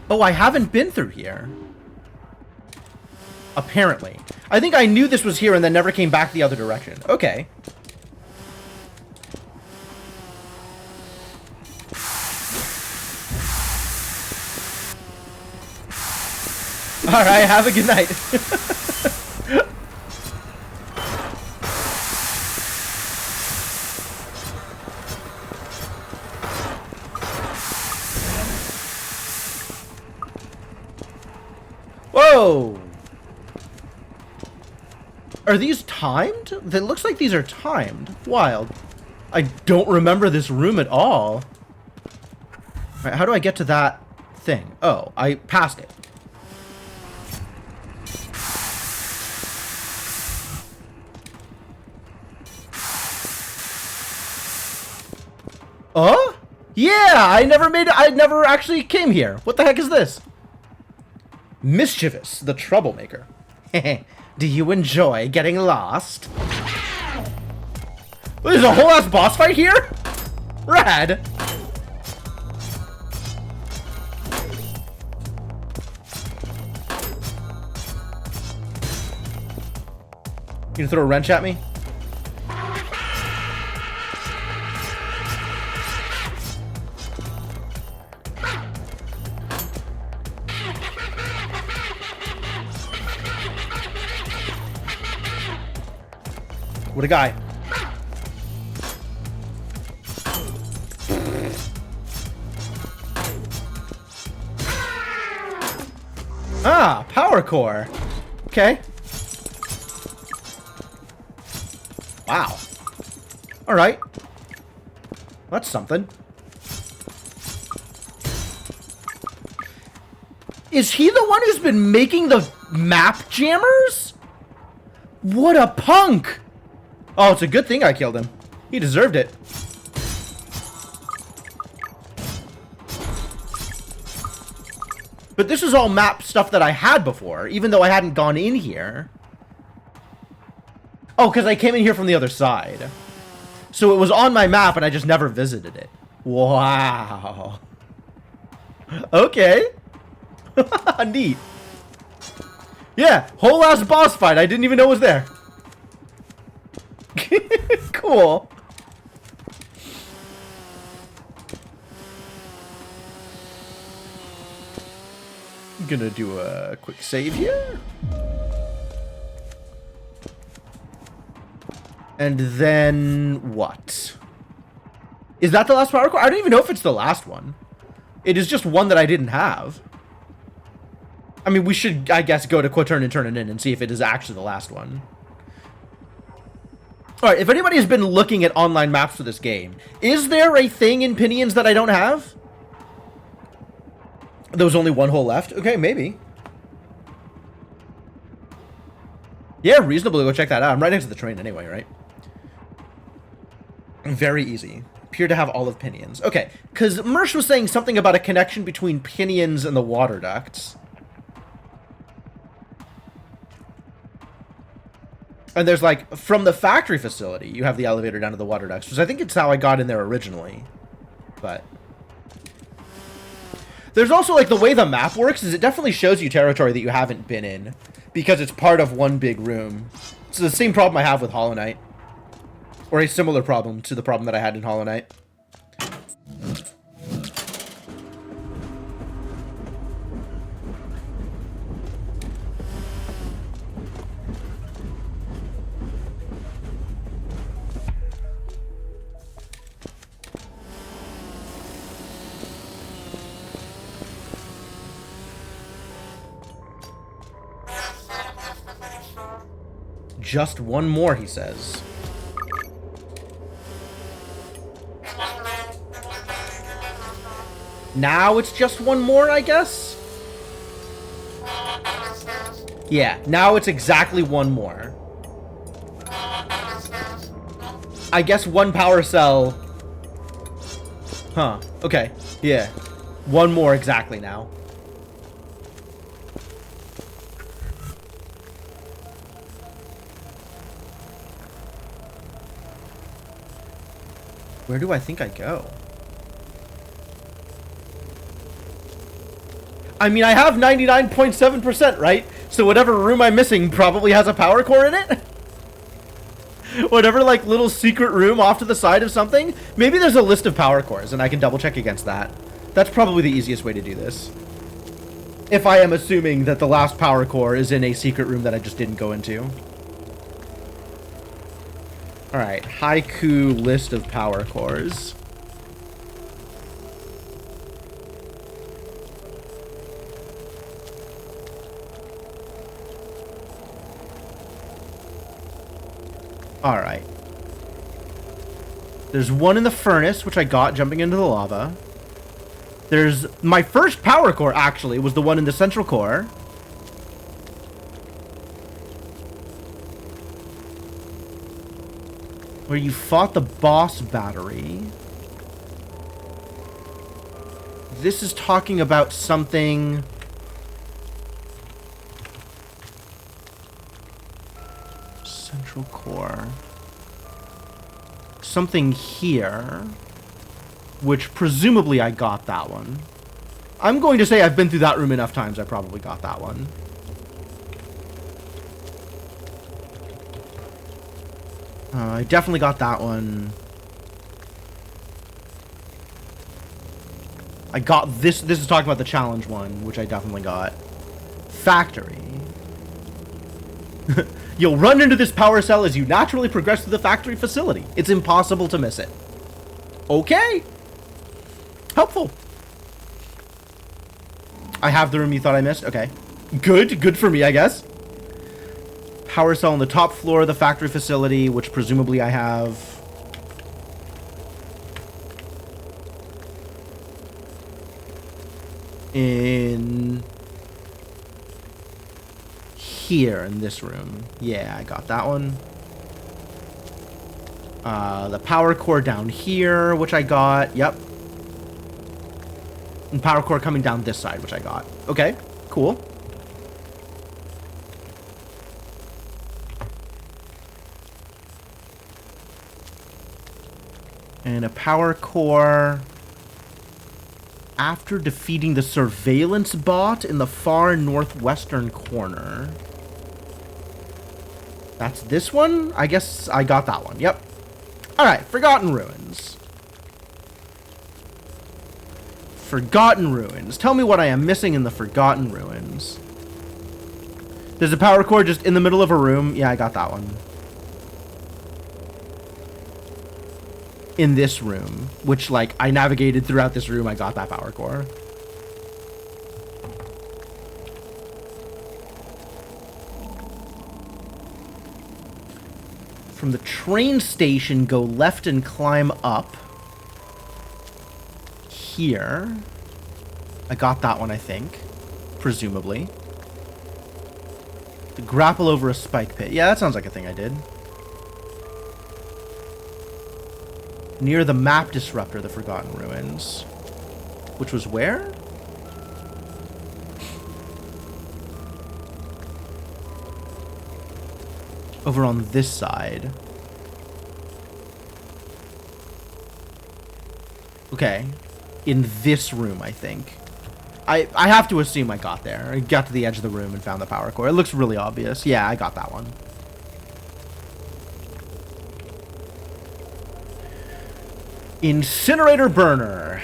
Oh, I haven't been through here. Apparently. I think I knew this was here and then never came back the other direction. Okay. Alright, have a good night. Whoa! Are these timed? It looks like these are timed. Wild. I don't remember this room at all. Alright, how do I get to that thing? Oh, I passed it. Oh? Yeah, I never actually came here. What the heck is this? Mischievous, the troublemaker. Do you enjoy getting lost? There's a whole ass boss fight here? Rad! You gonna throw a wrench at me? What a guy. Ah, power core. Okay. Wow. Alright. That's something. Is he the one who's been making the map jammers? What a punk! Oh, it's a good thing I killed him. He deserved it. But this is all map stuff that I had before, even though I hadn't gone in here. Oh, because I came in here from the other side. So it was on my map and I just never visited it. Wow. Okay. Neat. Yeah, whole ass boss fight I didn't even know was there. Cool. I'm gonna do a quick save here. And then what? Is that the last power core? I don't even know if it's the last one. It is just one that I didn't have. I mean, we should, I guess, go to Quatern and turn it in and see if it is actually the last one. Alright, if anybody has been looking at online maps for this game, is there a thing in Pinions that I don't have? There was only one hole left? Okay, maybe. Yeah, reasonably go check that out. I'm right next to the train anyway, right? Very easy. Appear to have all of Pinions. Okay, because Mersh was saying something about a connection between Pinions and the water ducts. And there's like, from the factory facility, you have the elevator down to the water ducts, which I think it's how I got in there originally. But there's also like the way the map works is it definitely shows you territory that you haven't been in because it's part of one big room. It's the same problem I have with Hollow Knight. Or a similar problem to the problem that I had in Hollow Knight. Just one more, he says. Now it's just one more, I guess? Yeah, now it's exactly one more. I guess one power cell. Huh, okay, yeah. One more exactly now. Where do I think I go? I mean, I have 99.7%, right? So whatever room I'm missing probably has a power core in it? Whatever, like, little secret room off to the side of something? Maybe there's a list of power cores, and I can double check against that. That's probably the easiest way to do this. If I am assuming that the last power core is in a secret room that I just didn't go into. Alright, Haiku list of power cores. Alright. There's one in the furnace, which I got jumping into the lava. There's... my first power core, actually, was the one in the central core. Where you fought the boss battery. This is talking about something... central core. Something here. Which presumably I got that one. I'm going to say I've been through that room enough times I probably got that one. I definitely got that one. I got this. This is talking about the challenge one, which I definitely got. Factory. You'll run into this power cell as you naturally progress through the factory facility. It's impossible to miss it. Okay. Helpful. I have the room you thought I missed? Okay. Good for me, I guess. Power cell on the top floor of the factory facility, which presumably I have. In here, in this room. Yeah, I got that one. The power core down here, which I got. Yep. And power core coming down this side, which I got. Okay, cool. And a power core after defeating the surveillance bot in the far northwestern corner. That's this one? I guess I got that one. Yep. Alright, Forgotten Ruins. Forgotten Ruins. Tell me what I am missing in the Forgotten Ruins. There's a power core just in the middle of a room. Yeah, I got that one. In this room, which, like, I navigated throughout this room, I got that power core. From the train station, go left and climb up. Here. I got that one, I think. Presumably. To grapple over a spike pit. Yeah, that sounds like a thing I did. Near the map disruptor, the Forgotten Ruins. Which was where? Over on this side. Okay. In this room, I think. I have to assume I got there. I got to the edge of the room and found the power core. It looks really obvious. Yeah, I got that one. Incinerator burner.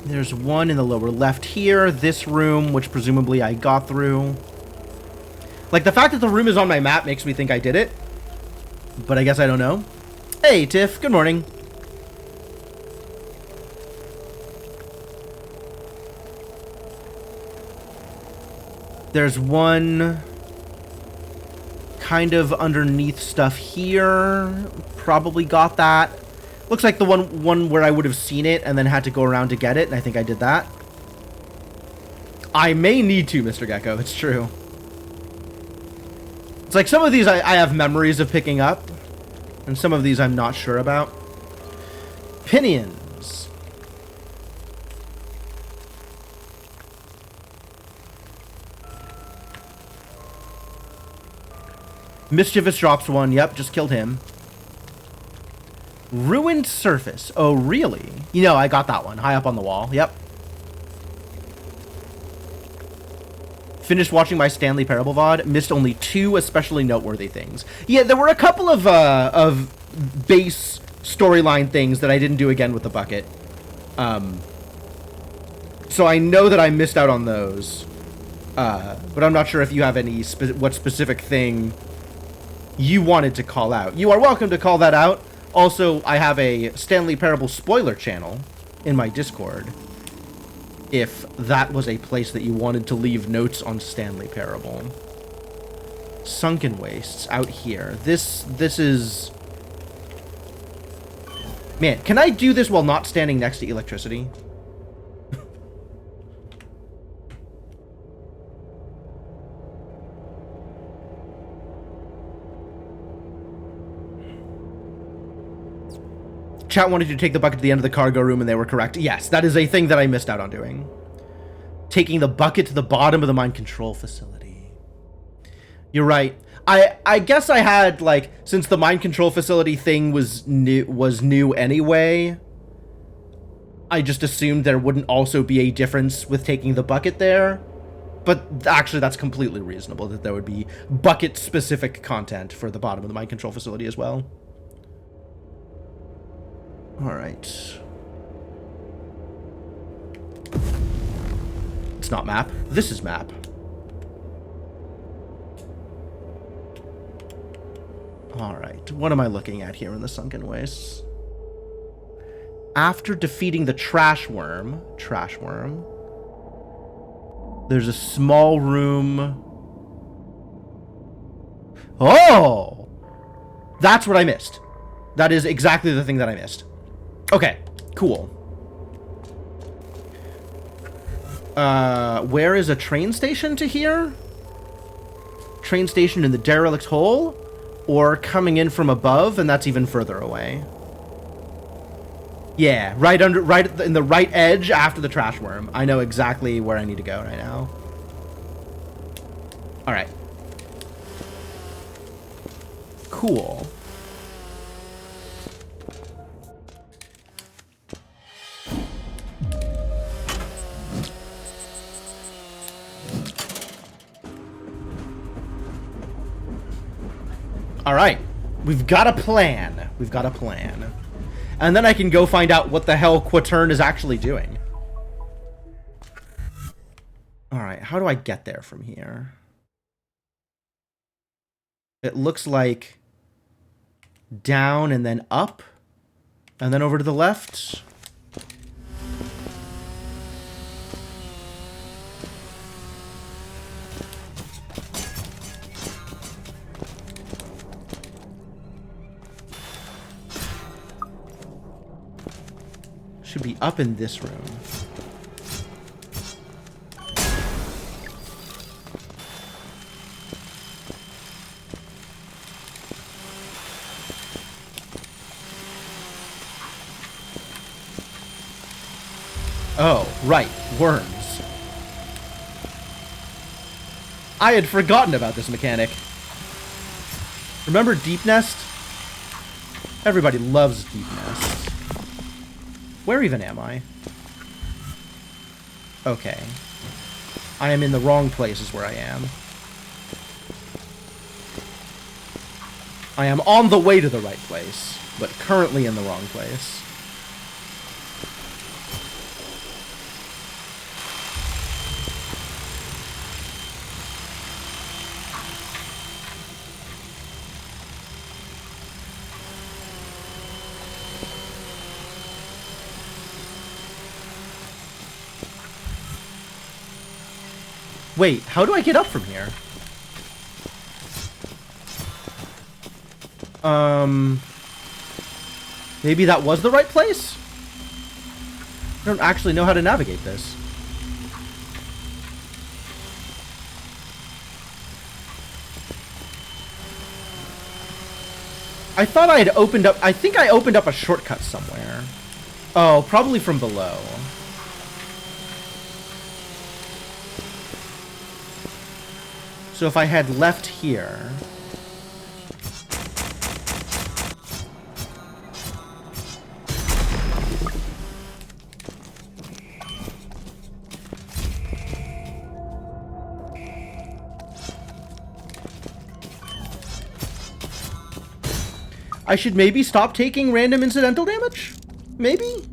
There's one in the lower left here. This room, which presumably I got through. Like, the fact that the room is on my map makes me think I did it. But I guess I don't know. Hey, Tiff. Good morning. There's one kind of underneath stuff here. Probably got that. Looks like the one where I would have seen it and then had to go around to get it, and I think I did that. I may need to, Mr. Gecko. It's true. It's like some of these I have memories of picking up, and some of these I'm not sure about. Pinions. Mischievous drops one. Yep, just killed him. Ruined surface. Oh, really? You know, I got that one. High up on the wall. Yep. Finished watching my Stanley Parable VOD. Missed only 2 especially noteworthy things. Yeah, there were a couple of base storyline things that I didn't do again with the bucket. So I know that I missed out on those. But I'm not sure if you have any what specific thing you wanted to call out. You are welcome to call that out. Also, I have a Stanley Parable spoiler channel in my Discord. If that was a place that you wanted to leave notes on Stanley Parable. Sunken wastes out here. This is... Man, can I do this while not standing next to electricity? Chat wanted you to take the bucket to the end of the cargo room, and they were correct. Yes, that is a thing that I missed out on doing. Taking the bucket to the bottom of the mine control facility. You're right. I guess I had, like, since the mine control facility thing was new anyway, I just assumed there wouldn't also be a difference with taking the bucket there. But actually, that's completely reasonable, that there would be bucket-specific content for the bottom of the mine control facility as well. Alright. It's not map. This is map. Alright, what am I looking at here in the Sunken Wastes? After defeating the trash worm, there's a small room. Oh! That's what I missed. That is exactly the thing that I missed. Okay, cool. Where is a train station to here? Train station in the derelict hole? Or coming in from above, and that's even further away. Yeah, right in the right edge after the trash worm. I know exactly where I need to go right now. Alright. Cool. Alright. We've got a plan. We've got a plan. And then I can go find out what the hell Quatern is actually doing. Alright, how do I get there from here? It looks like down and then up. And then over to the left. Should be up in this room. Oh, right. Worms. I had forgotten about this mechanic. Remember Deep Nest? Everybody loves Deep Nest. Where even am I? Okay. I am in the wrong place is where I am. I am on the way to the right place, but currently in the wrong place. Wait, how do I get up from here? Maybe that was the right place? I don't actually know how to navigate this. I thought I had opened up... I think I opened up a shortcut somewhere. Oh, probably from below. So if I had left here... I should maybe stop taking random incidental damage? Maybe?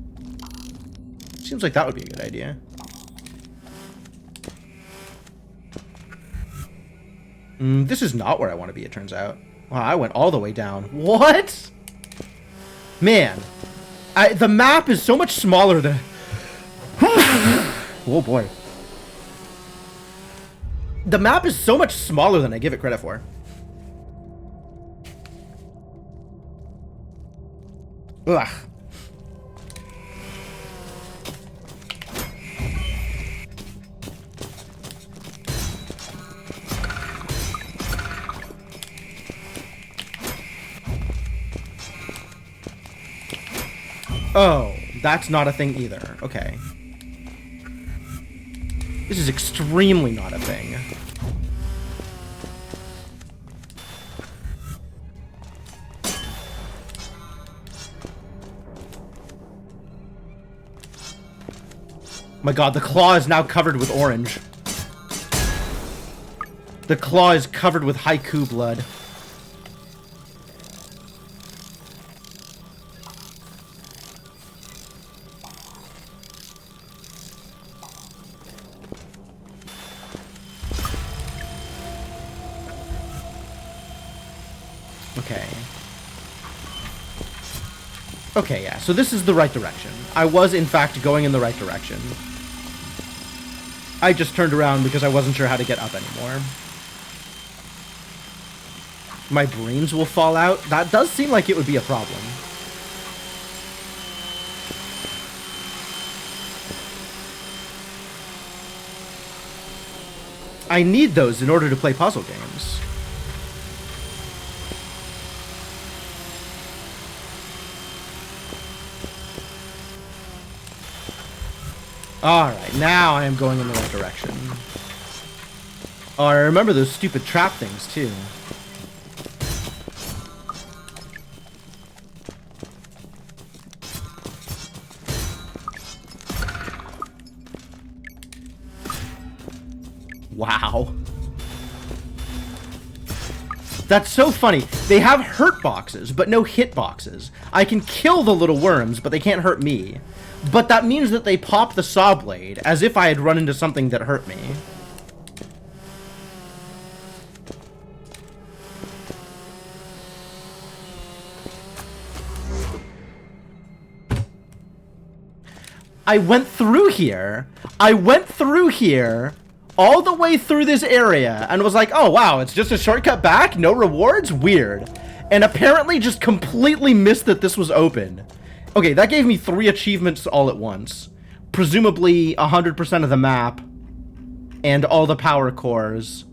Seems like that would be a good idea. This is not where I want to be, it turns out. Wow, I went all the way down. What? Man. The map is so much smaller than... Oh, boy. The map is so much smaller than I give it credit for. Ugh. Oh, that's not a thing either. Okay. This is extremely not a thing. My god, the claw is now covered with orange. The claw is covered with Haiku blood. Okay. Okay, yeah, so this is the right direction. I was, in fact, going in the right direction. I just turned around because I wasn't sure how to get up anymore. My brains will fall out. That does seem like it would be a problem. I need those in order to play puzzle games. Alright, now I am going in the right direction. Oh, I remember those stupid trap things, too. Wow. That's so funny. They have hurt boxes, but no hit boxes. I can kill the little worms, but they can't hurt me. But that means that they pop the saw blade, as if I had run into something that hurt me. I went through here. All the way through this area and was like, oh wow, it's just a shortcut back? No rewards? Weird. And apparently just completely missed that this was open. Okay, that gave me 3 achievements all at once. Presumably 100% of the map and all the power cores.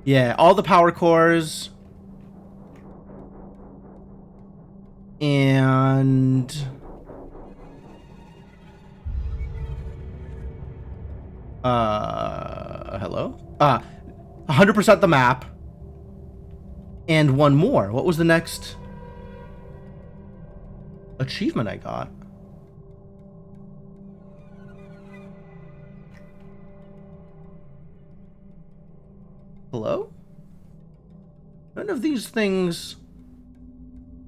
Yeah, all the power cores. And hello? 100% the map. And one more. What was the next achievement I got? Hello? None of these things.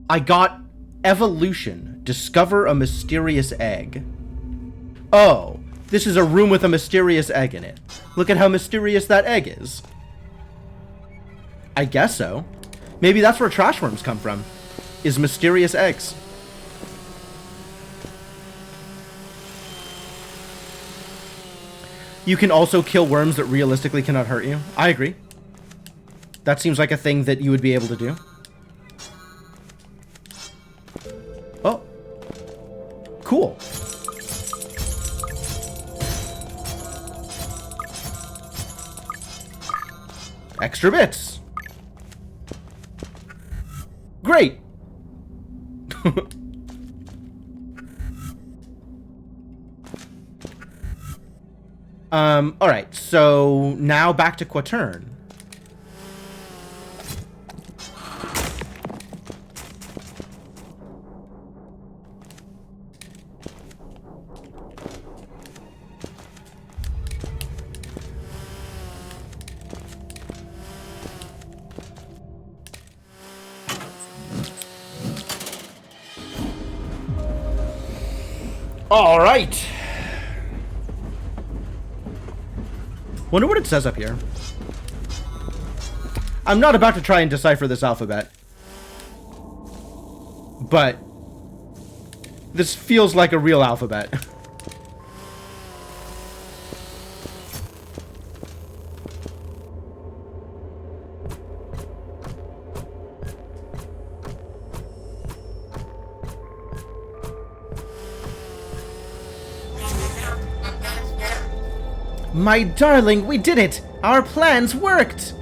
I got evolution. Discover a mysterious egg. Oh, this is a room with a mysterious egg in it. Look at how mysterious that egg is. I guess so. Maybe that's where trash worms come from, is mysterious eggs. You can also kill worms that realistically cannot hurt you. I agree. That seems like a thing that you would be able to do. Oh. Cool. Extra bits. Great. All right. So now back to Quatern. All right. Wonder what it says up here. I'm not about to try and decipher this alphabet, but this feels like a real alphabet. My darling, we did it! Our plans worked!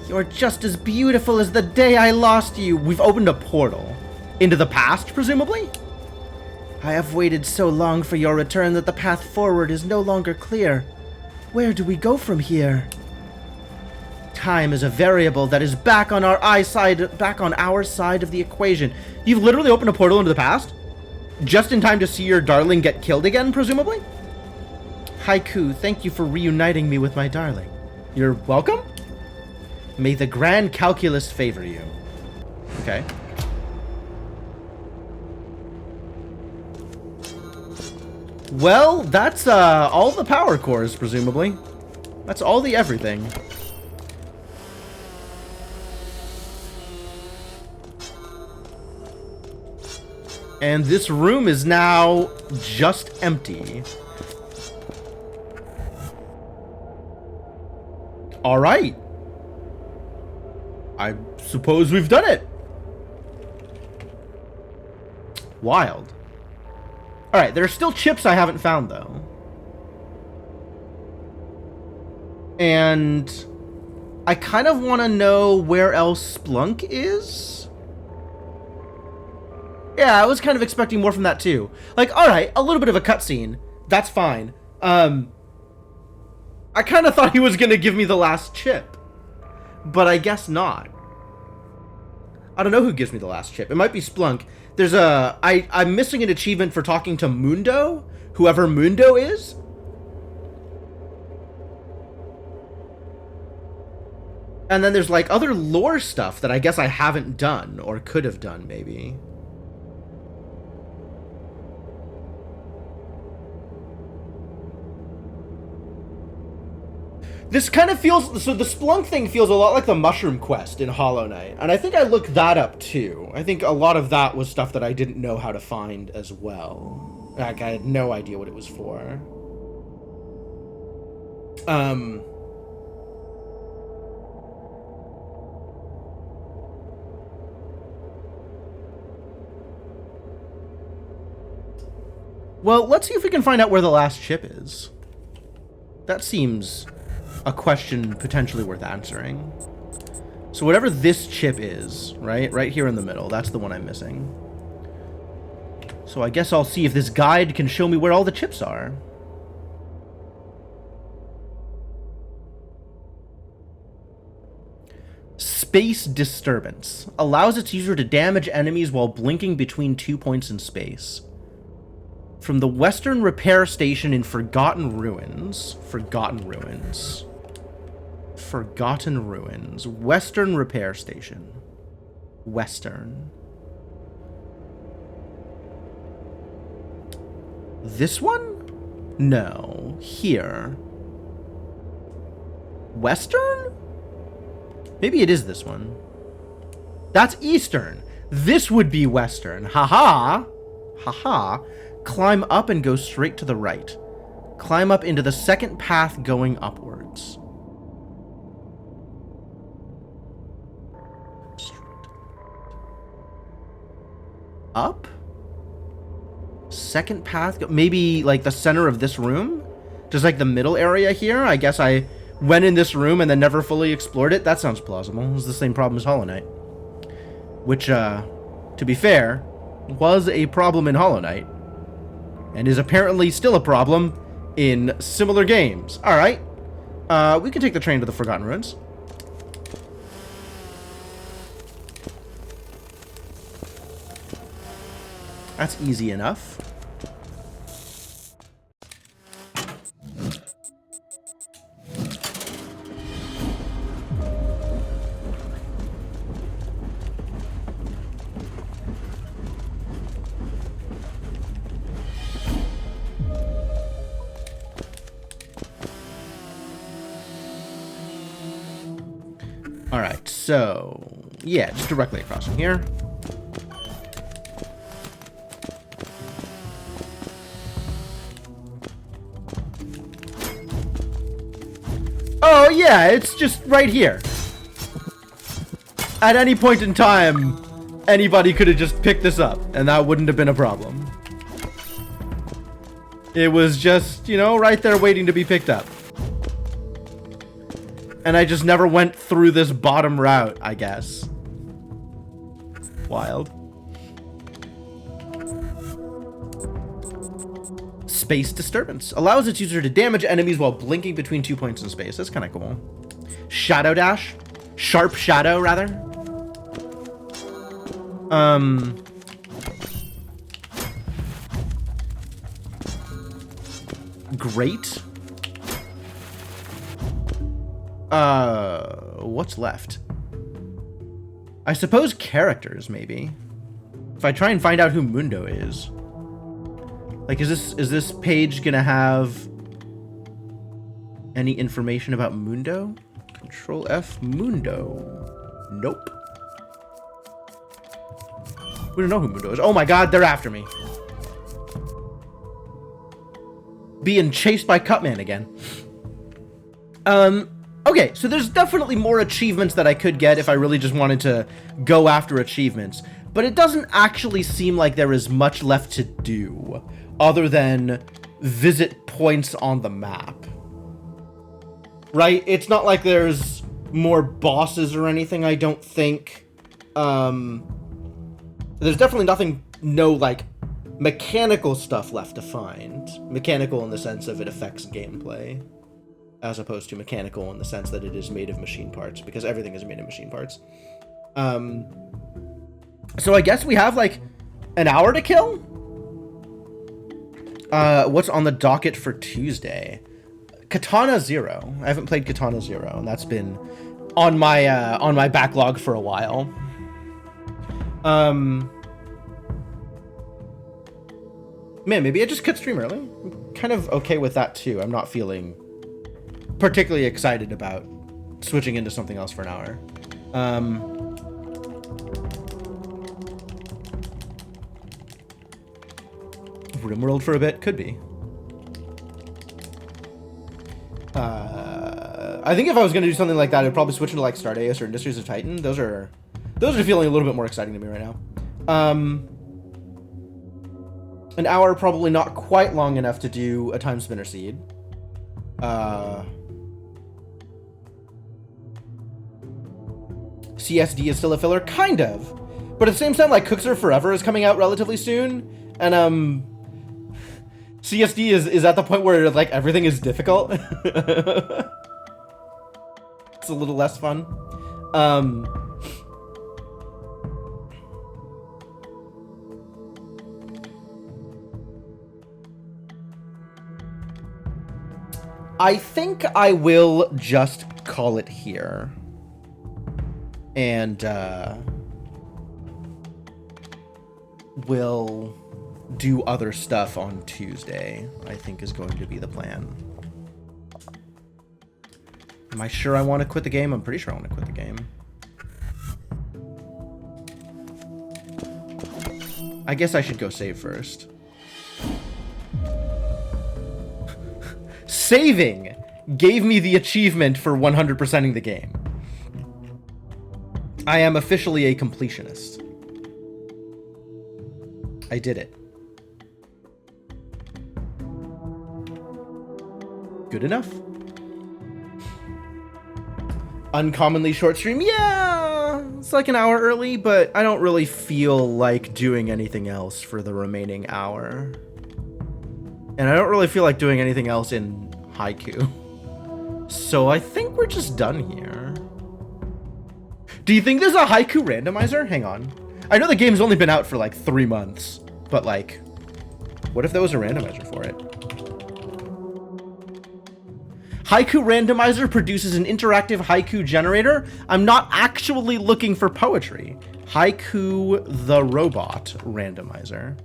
You're just as beautiful as the day I lost you. We've opened a portal. Into the past, presumably? I have waited so long for your return that the path forward is no longer clear. Where do we go from here? Time is a variable that is back on our side of the equation. You've literally opened a portal into the past? Just in time to see your darling get killed again, presumably? Haiku, thank you for reuniting me with my darling. You're welcome? May the grand calculus favor you. Okay. Well, that's all the power cores, presumably. That's all the everything. And this room is now just empty. All right. I suppose we've done it. Wild. All right, there are still chips I haven't found, though. And I kind of want to know where else Splunk is. Yeah, I was kind of expecting more from that, too. Like, all right, a little bit of a cutscene. That's fine. I kind of thought he was going to give me the last chip. But I guess not. I don't know who gives me the last chip. It might be Splunk. There's I'm missing an achievement for talking to Mundo, whoever Mundo is. And then there's like other lore stuff that I guess I haven't done or could have done maybe. This kind of feels, so the Splunk thing feels a lot like the Mushroom Quest in Hollow Knight. And I think I looked that up too. I think a lot of that was stuff that I didn't know how to find as well. Like, I had no idea what it was for. Well, let's see if we can find out where the last chip is. That seems a question potentially worth answering. So whatever this chip is, right here in the middle, that's the one I'm missing. So I guess I'll see if this guide can show me where all the chips are. Space disturbance allows its user to damage enemies while blinking between 2 points in space. From the Western Repair Station in Forgotten Ruins. Western Repair Station. Western. This one? No. Here. Western? Maybe it is this one. That's Eastern. This would be Western. Haha. Haha. Climb up and go straight to the right. Climb up into the second path going upwards. Up? Second path? Maybe like the center of this room? Just like the middle area here? I guess I went in this room and then never fully explored it. That sounds plausible. It was the same problem as Hollow Knight. Which, to be fair, was a problem in Hollow Knight. And is apparently still a problem in similar games. Alright. We can take the train to the Forgotten Ruins. That's easy enough. Alright, so yeah, just directly across from here. Oh yeah, it's just right here. At any point in time, anybody could have just picked this up, and that wouldn't have been a problem. It was just, you know, right there waiting to be picked up. And I just never went through this bottom route, I guess. Wild. Space disturbance. Allows its user to damage enemies while blinking between 2 points in space. That's kind of cool. Shadow dash? Sharp shadow, rather? Great. What's left? I suppose characters, maybe. If I try and find out who Mundo is. Like, is this page gonna have any information about Mundo? Control F Mundo. Nope. We don't know who Mundo is. Oh my god, they're after me. Being chased by Cutman again. Okay, so there's definitely more achievements that I could get if I really just wanted to go after achievements. But it doesn't actually seem like there is much left to do other than visit points on the map. Right? It's not like there's more bosses or anything, I don't think. There's definitely no, like, mechanical stuff left to find. Mechanical in the sense of it affects gameplay, as opposed to mechanical in the sense that it is made of machine parts, because everything is made of machine parts. So I guess we have, like, an hour to kill? What's on the docket for Tuesday? Katana Zero. I haven't played Katana Zero, and that's been on my backlog for a while. Man, maybe I just cut stream early. I'm kind of okay with that too. I'm not feeling particularly excited about switching into something else for an hour. RimWorld for a bit? Could be. I think if I was going to do something like that, I'd probably switch into like Stardeus or Industries of Titan. Those are feeling a little bit more exciting to me right now. An hour, probably not quite long enough to do a Time Spinner Seed. CSD is still a filler? Kind of. But at the same time, like, Cooks Are Forever is coming out relatively soon. And, CSD is at the point where, like, everything is difficult. It's a little less fun. I think I will just call it here. And, we'll do other stuff on Tuesday, I think is going to be the plan. Am I sure I want to quit the game? I'm pretty sure I want to quit the game. I guess I should go save first. Saving gave me the achievement for 100%ing the game. I am officially a completionist. I did it. Good enough. Uncommonly short stream. Yeah, it's like an hour early, but I don't really feel like doing anything else for the remaining hour. And I don't really feel like doing anything else in Haiku. So I think we're just done here. Do you think there's a Haiku randomizer? Hang on. I know the game's only been out for like 3 months, but like, what if there was a randomizer for it? Haiku randomizer produces an interactive haiku generator. I'm not actually looking for poetry. Haiku the robot randomizer.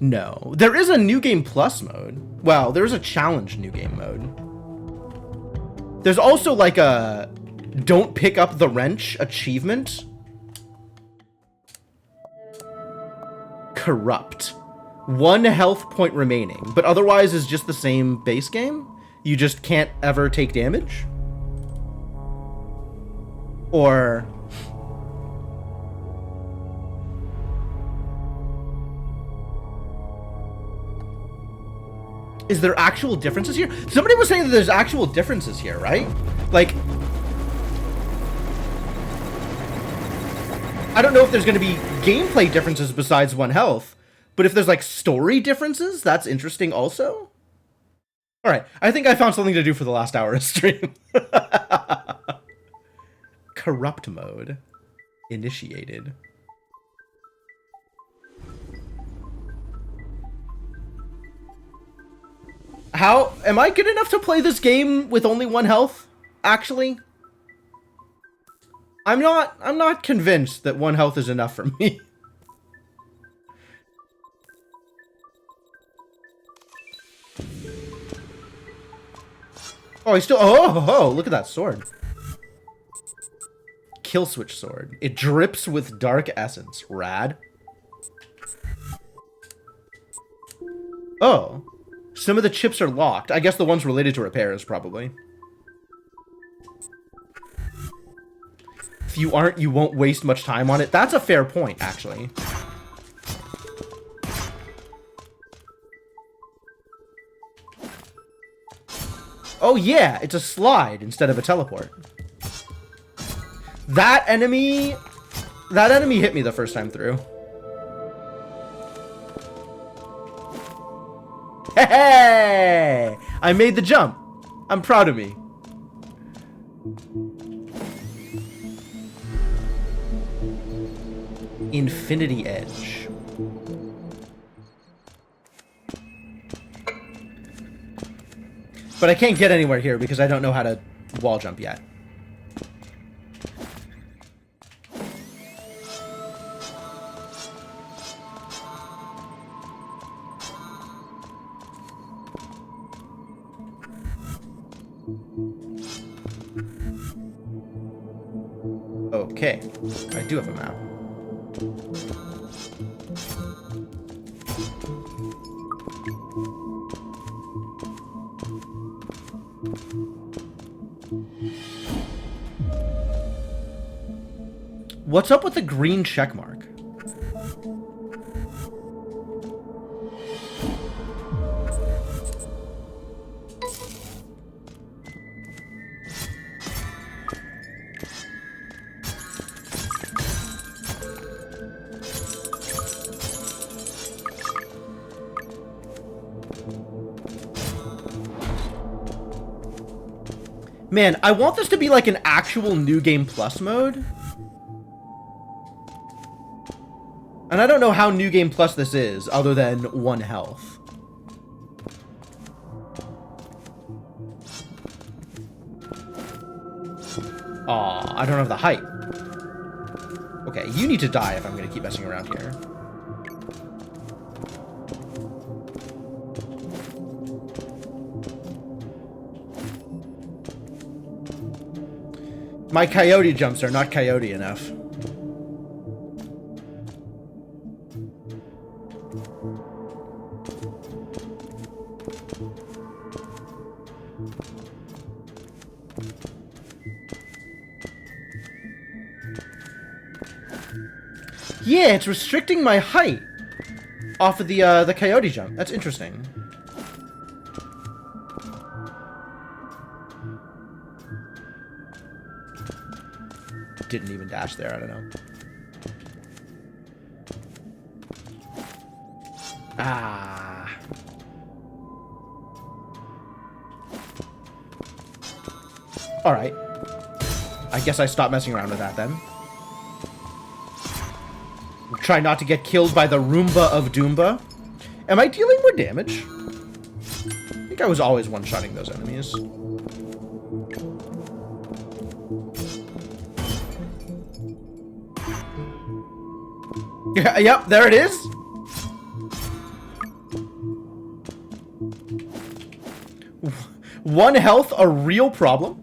No. There is a New Game Plus mode. Well, there's a challenge New Game mode. There's also like a Don't Pick Up the Wrench achievement. Corrupt. 1 health point remaining, but otherwise is just the same base game? You just can't ever take damage? Or... is there actual differences here? Somebody was saying that there's actual differences here, right? Like... I don't know if there's going to be gameplay differences besides 1 health, but if there's, like, story differences, that's interesting also. All right, I think I found something to do for the last hour of stream. Corrupt mode. Initiated. How... am I good enough to play this game with only 1 health? Actually? I'm not convinced that 1 health is enough for me. Oh, he's still... Oh, look at that sword. Kill switch sword. It drips with dark essence. Rad. Oh. Some of the chips are locked. I guess the ones related to repairs, probably. If you aren't, you won't waste much time on it. That's a fair point, actually. Oh yeah, it's a slide instead of a teleport. That enemy hit me the first time through. Hey! I made the jump. I'm proud of me. Infinity Edge. But I can't get anywhere here because I don't know how to wall jump yet. Okay, I do have a map. What's up with the green check mark? Man, I want this to be like an actual New Game Plus mode. And I don't know how New Game Plus this is, other than 1 health. Aw, I don't have the height. Okay, you need to die if I'm gonna keep messing around here. My coyote jumps are not coyote enough. Yeah, it's restricting my height off of the coyote jump. That's interesting. Didn't even dash there, I don't know. Ah. Alright. I guess I stopped messing around with that then. Try not to get killed by the Roomba of Doomba. Am I dealing more damage? I think I was always one-shotting those enemies. Yeah, yep, there it is. One health, a real problem.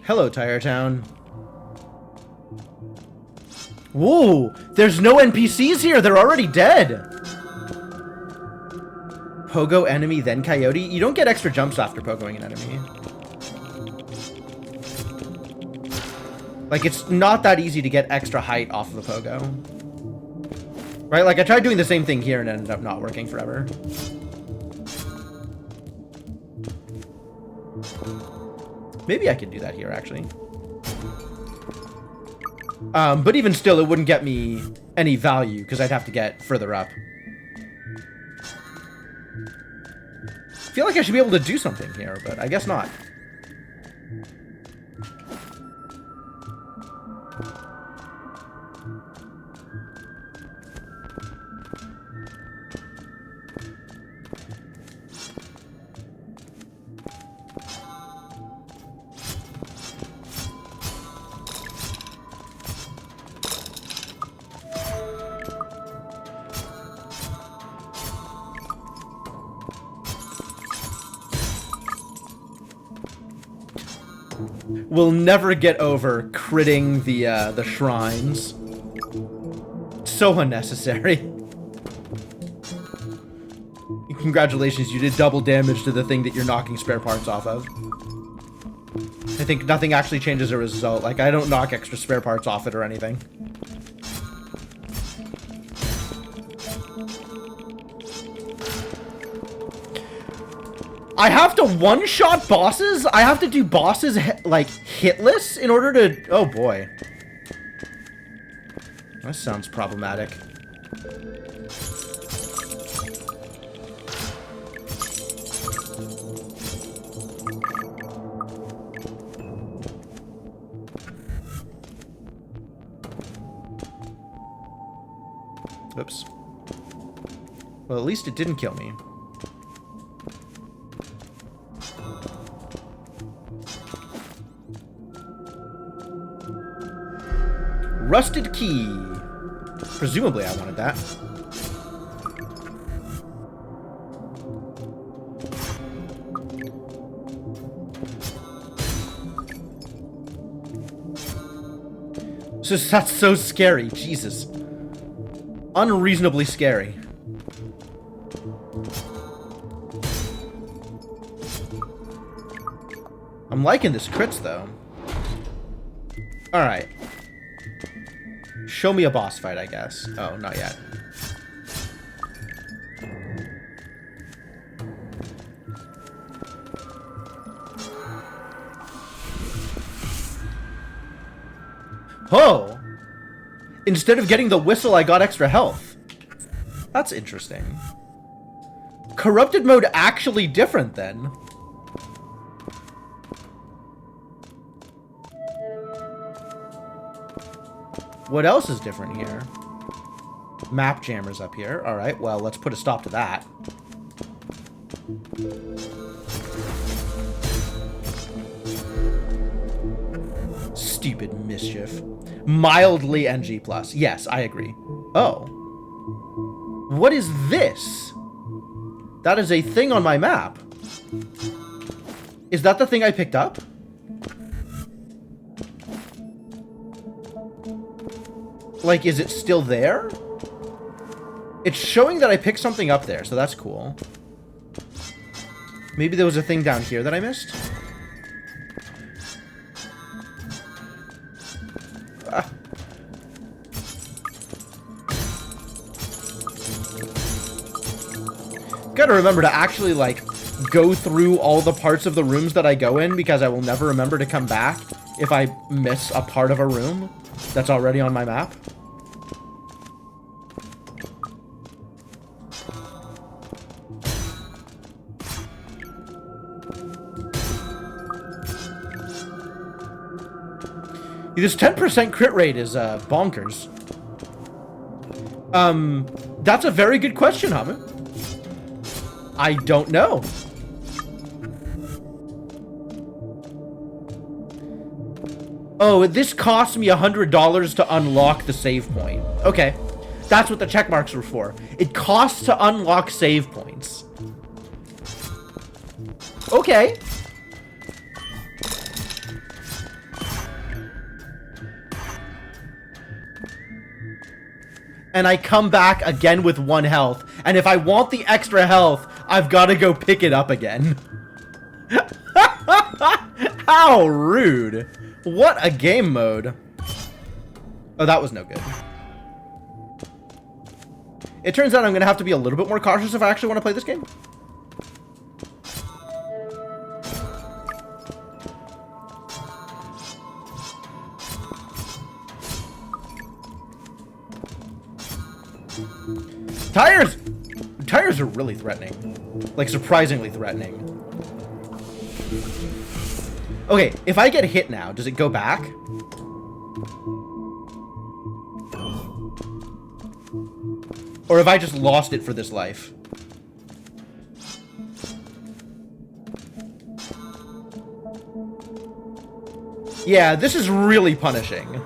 Hello, Tire Town. Whoa! There's no NPCs here! They're already dead! Pogo enemy, then coyote? You don't get extra jumps after pogoing an enemy. Like, it's not that easy to get extra height off of a pogo. Right? Like, I tried doing the same thing here and ended up not working forever. Maybe I could do that here, actually. But even still, it wouldn't get me any value, because I'd have to get further up. feel like I should be able to do something here, but I guess not. We'll never get over critting the shrines. So unnecessary. Congratulations, you did double damage to the thing that you're knocking spare parts off of. I think nothing actually changes a result. Like, I don't knock extra spare parts off it or anything. I have to one-shot bosses? I have to do bosses, like, hitless in order to... Oh, boy. That sounds problematic. Oops. Well, at least it didn't kill me. Rusted key. Presumably I wanted that. That's so scary. Jesus. Unreasonably scary. I'm liking this crits, though. Alright. Show me a boss fight, I guess. Oh, not yet. Oh! Instead of getting the whistle, I got extra health. That's interesting. Corrupted mode actually different, then. What else is different here? Map jammers up here. Alright, well, let's put a stop to that. Stupid mischief. Mildly NG+. Yes, I agree. Oh. What is this? That is a thing on my map. Is that the thing I picked up? Like, is it still there? It's showing that I picked something up there, so that's cool. Maybe there was a thing down here that I missed? Ah. Gotta remember to actually, like, go through all the parts of the rooms that I go in, because I will never remember to come back if I miss a part of a room that's already on my map. This 10% crit rate is bonkers. That's a very good question, Hamu. I don't know. Oh, this cost me $100 to unlock the save point. Okay. That's what the check marks were for. It costs to unlock save points. Okay. And I come back again with 1 health. And if I want the extra health, I've got to go pick it up again. How rude. What a game mode. Oh, that was no good. It turns out I'm going to have to be a little bit more cautious if I actually want to play this game. Tires spiders are really threatening. Like, surprisingly threatening. Okay, if I get hit now, does it go back? Or have I just lost it for this life? Yeah, this is really punishing.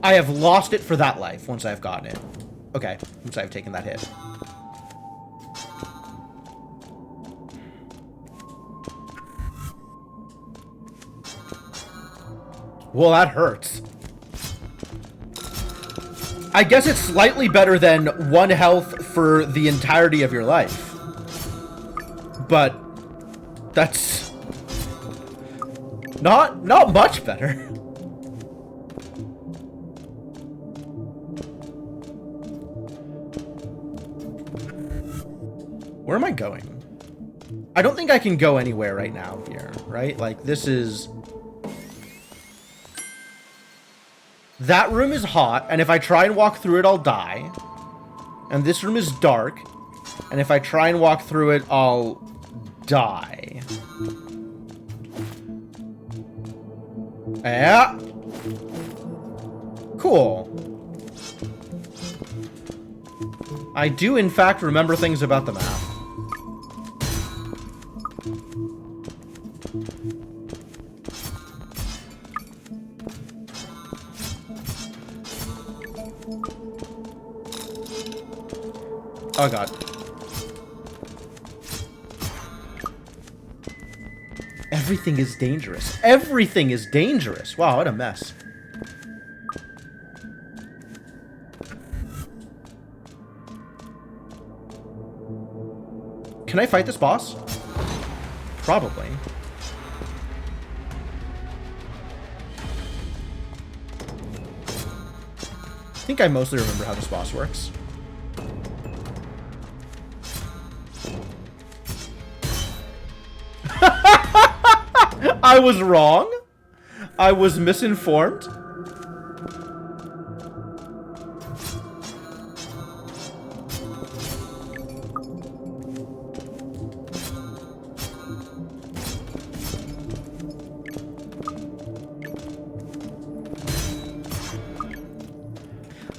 I have lost it for that life once I've gotten it. Okay, once I've taken that hit. Well, that hurts. I guess it's slightly better than 1 health for the entirety of your life. But that's not much better. Where am I going? I don't think I can go anywhere right now here, right? Like, this is... That room is hot, and if I try and walk through it, I'll die. And this room is dark, and if I try and walk through it, I'll die. Yeah. Cool. I do, in fact, remember things about the map. Oh god. Everything is dangerous. Everything is dangerous. Wow, what a mess. Can I fight this boss? Probably. I think I mostly remember how this boss works. I was wrong. I was misinformed.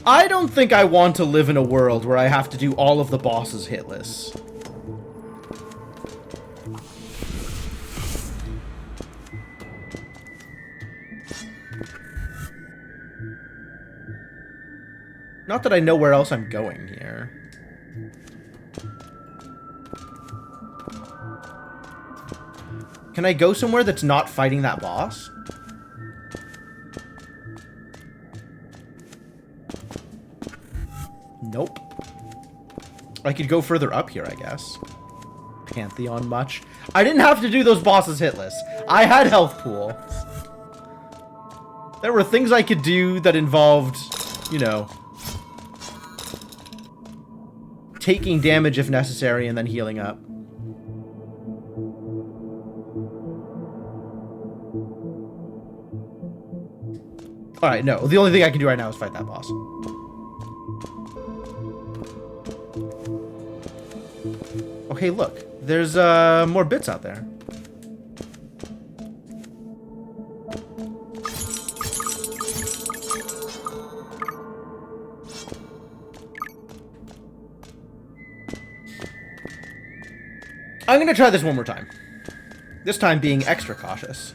I don't think I want to live in a world where I have to do all of the bosses hitless. Not that I know where else I'm going here. Can I go somewhere that's not fighting that boss? Nope. I could go further up here, I guess. Pantheon much. I didn't have to do those bosses hitless. I had health pool. There were things I could do that involved, you know, taking damage if necessary and then healing up. Alright, no. The only thing I can do right now is fight that boss. Okay, look. There's more bits out there. I'm gonna try this one more time. This time being extra cautious.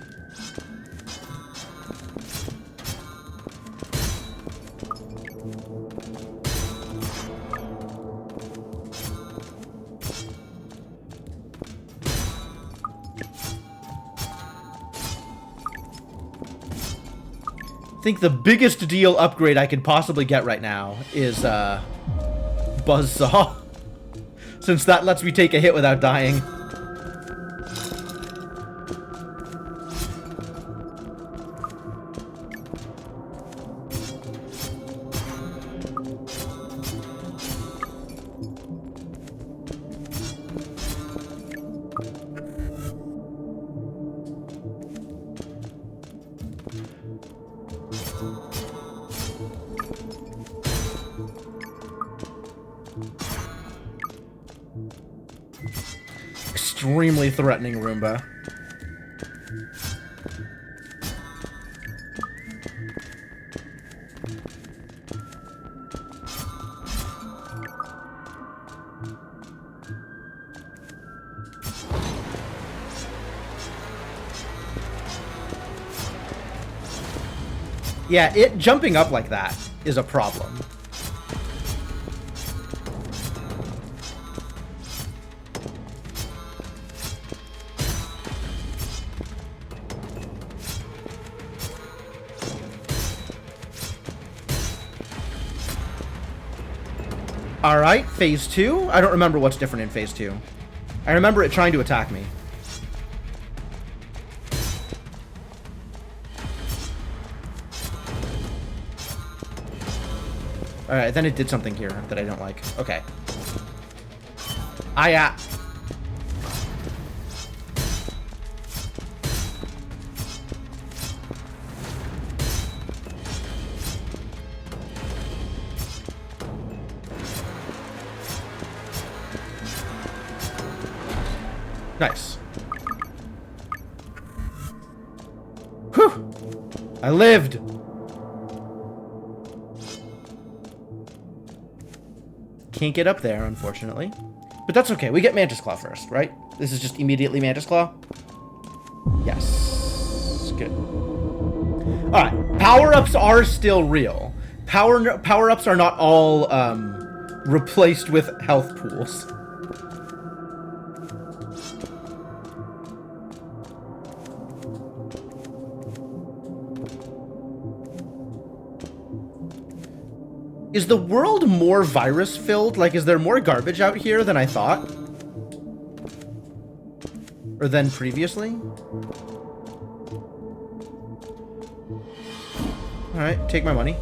I think the biggest deal upgrade I could possibly get right now is Buzzsaw. Since that lets me take a hit without dying. Extremely threatening Roomba. Yeah, it jumping up like that is a problem. Alright, phase 2. I don't remember what's different in phase 2. I remember it trying to attack me. Alright, then it did something here that I don't like. Okay. Nice. Whew! I lived! Can't get up there, unfortunately. But that's okay. We get Mantis Claw first, right? This is just immediately Mantis Claw? Yes. Good. Alright. Power-ups are still real. Power-ups are not all, replaced with health pools. Is the world more virus-filled? Like, is there more garbage out here than I thought? Or than previously? Alright, take my money.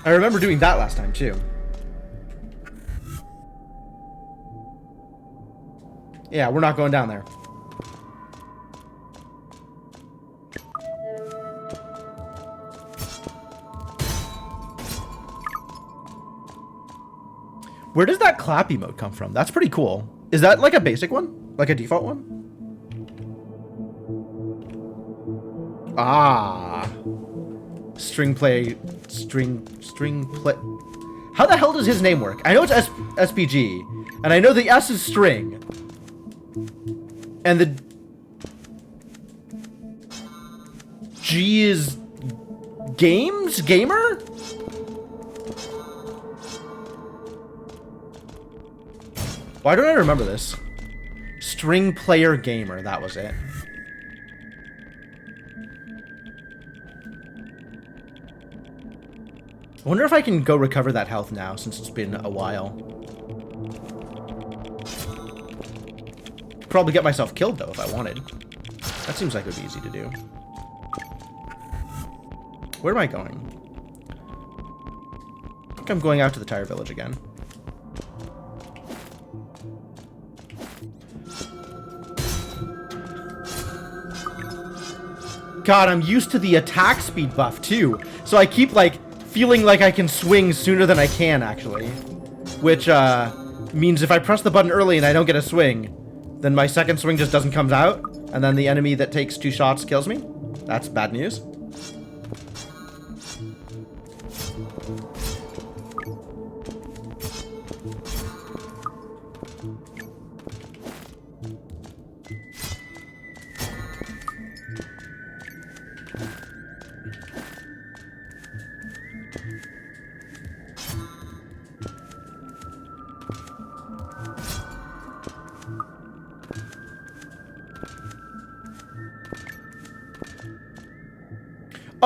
I remember doing that last time, too. Yeah, we're not going down there. Where does that clap emote come from? That's pretty cool. Is that like a basic one? Like a default one? Ah. String play. How the hell does his name work? I know it's SPG, and I know the S is string, and the G is gamer? Why don't I remember this? String player gamer, that was it. I wonder if I can go recover that health now, since it's been a while. Probably get myself killed, though, if I wanted. That seems like it would be easy to do. Where am I going? I think I'm going out to the Tire Village again. God, I'm used to the attack speed buff, too. So I keep, like, feeling like I can swing sooner than I can, actually. Which, means if I press the button early and I don't get a swing, then my second swing just doesn't come out, and then the enemy that takes 2 shots kills me. That's bad news.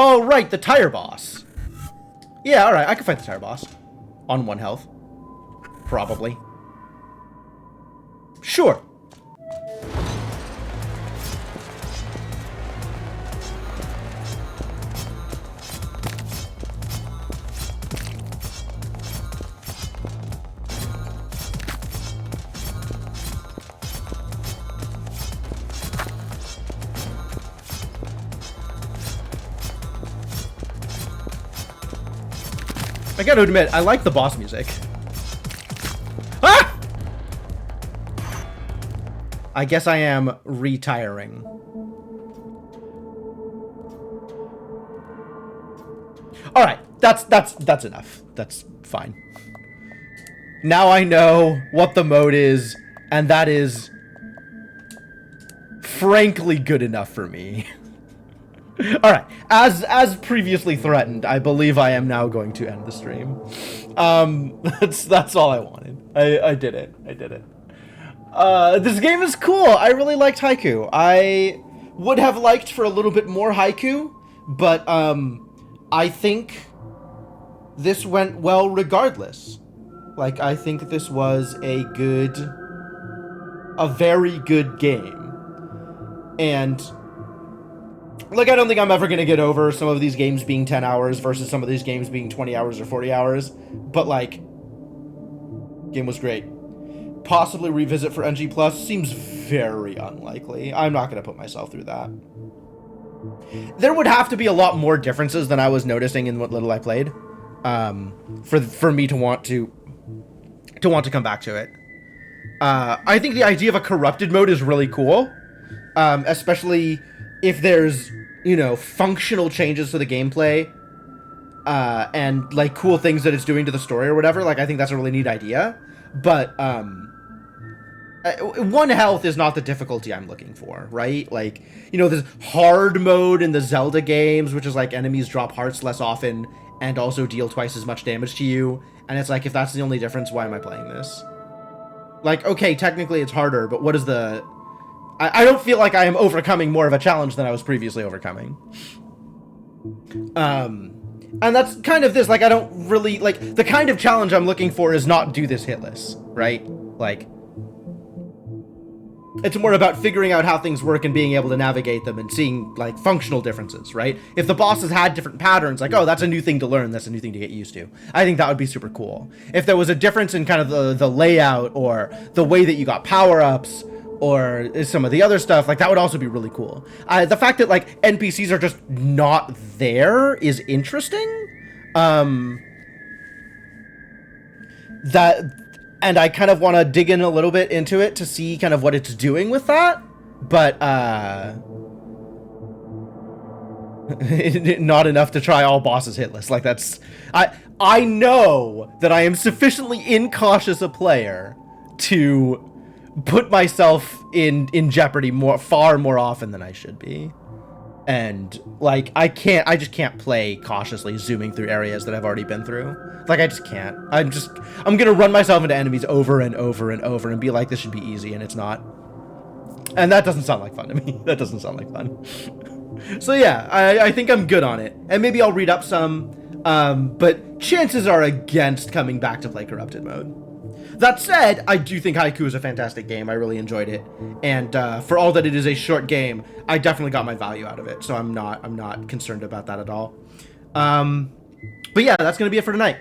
Oh, right, the tire boss. Yeah, alright, I can fight the tire boss. On 1 health. Probably. Sure. I gotta admit, I like the boss music. Ah! I guess I am retiring. All right, that's enough. That's fine. Now I know what the mode is, and that is frankly good enough for me. All right, as previously threatened, I believe I am now going to end the stream. That's all I wanted. I did it. I did it. This game is cool. I really liked Haiku. I would have liked for a little bit more Haiku, but I think this went well regardless. Like, I think this was a very good game. And like, I don't think I'm ever going to get over some of these games being 10 hours versus some of these games being 20 hours or 40 hours. But, like, game was great. Possibly revisit for NG Plus seems very unlikely. I'm not going to put myself through that. There would have to be a lot more differences than I was noticing in what little I played, for me to want to come back to it. I think the idea of a corrupted mode is really cool, especially if there's, you know, functional changes to the gameplay, and, like, cool things that it's doing to the story or whatever. Like, I think that's a really neat idea. But, 1 health is not the difficulty I'm looking for, right? Like, you know, there's hard mode in the Zelda games, which is, like, enemies drop hearts less often and also deal twice as much damage to you. And it's like, if that's the only difference, why am I playing this? Like, okay, technically it's harder, but what is the... I don't feel like I am overcoming more of a challenge than I was previously overcoming. And that's kind of this, like, I don't really, like, the kind of challenge I'm looking for is not do this hitless, right? Like, it's more about figuring out how things work and being able to navigate them and seeing, like, functional differences, right? If the bosses had different patterns, like, oh, that's a new thing to learn, that's a new thing to get used to, I think that would be super cool. If there was a difference in kind of the layout or the way that you got power-ups or some of the other stuff, like, that would also be really cool. The fact that, like, NPCs are just not there is interesting. And I kind of want to dig in a little bit into it to see kind of what it's doing with that. But, not enough to try all bosses hitless. Like, that's... I know that I am sufficiently incautious a player to put myself in jeopardy far more often than I should be. And, like, I just can't play cautiously zooming through areas that I've already been through. Like, I just can't. I'm gonna run myself into enemies over and over and over and be like, this should be easy, and it's not. And that doesn't sound like fun to me. That doesn't sound like fun. So yeah, I think I'm good on it. And maybe I'll read up some, but chances are against coming back to play Corrupted mode. That said, I do think Haiku is a fantastic game. I really enjoyed it, and for all that it is a short game, I definitely got my value out of it. So I'm not concerned about that at all. But yeah, that's gonna be it for tonight.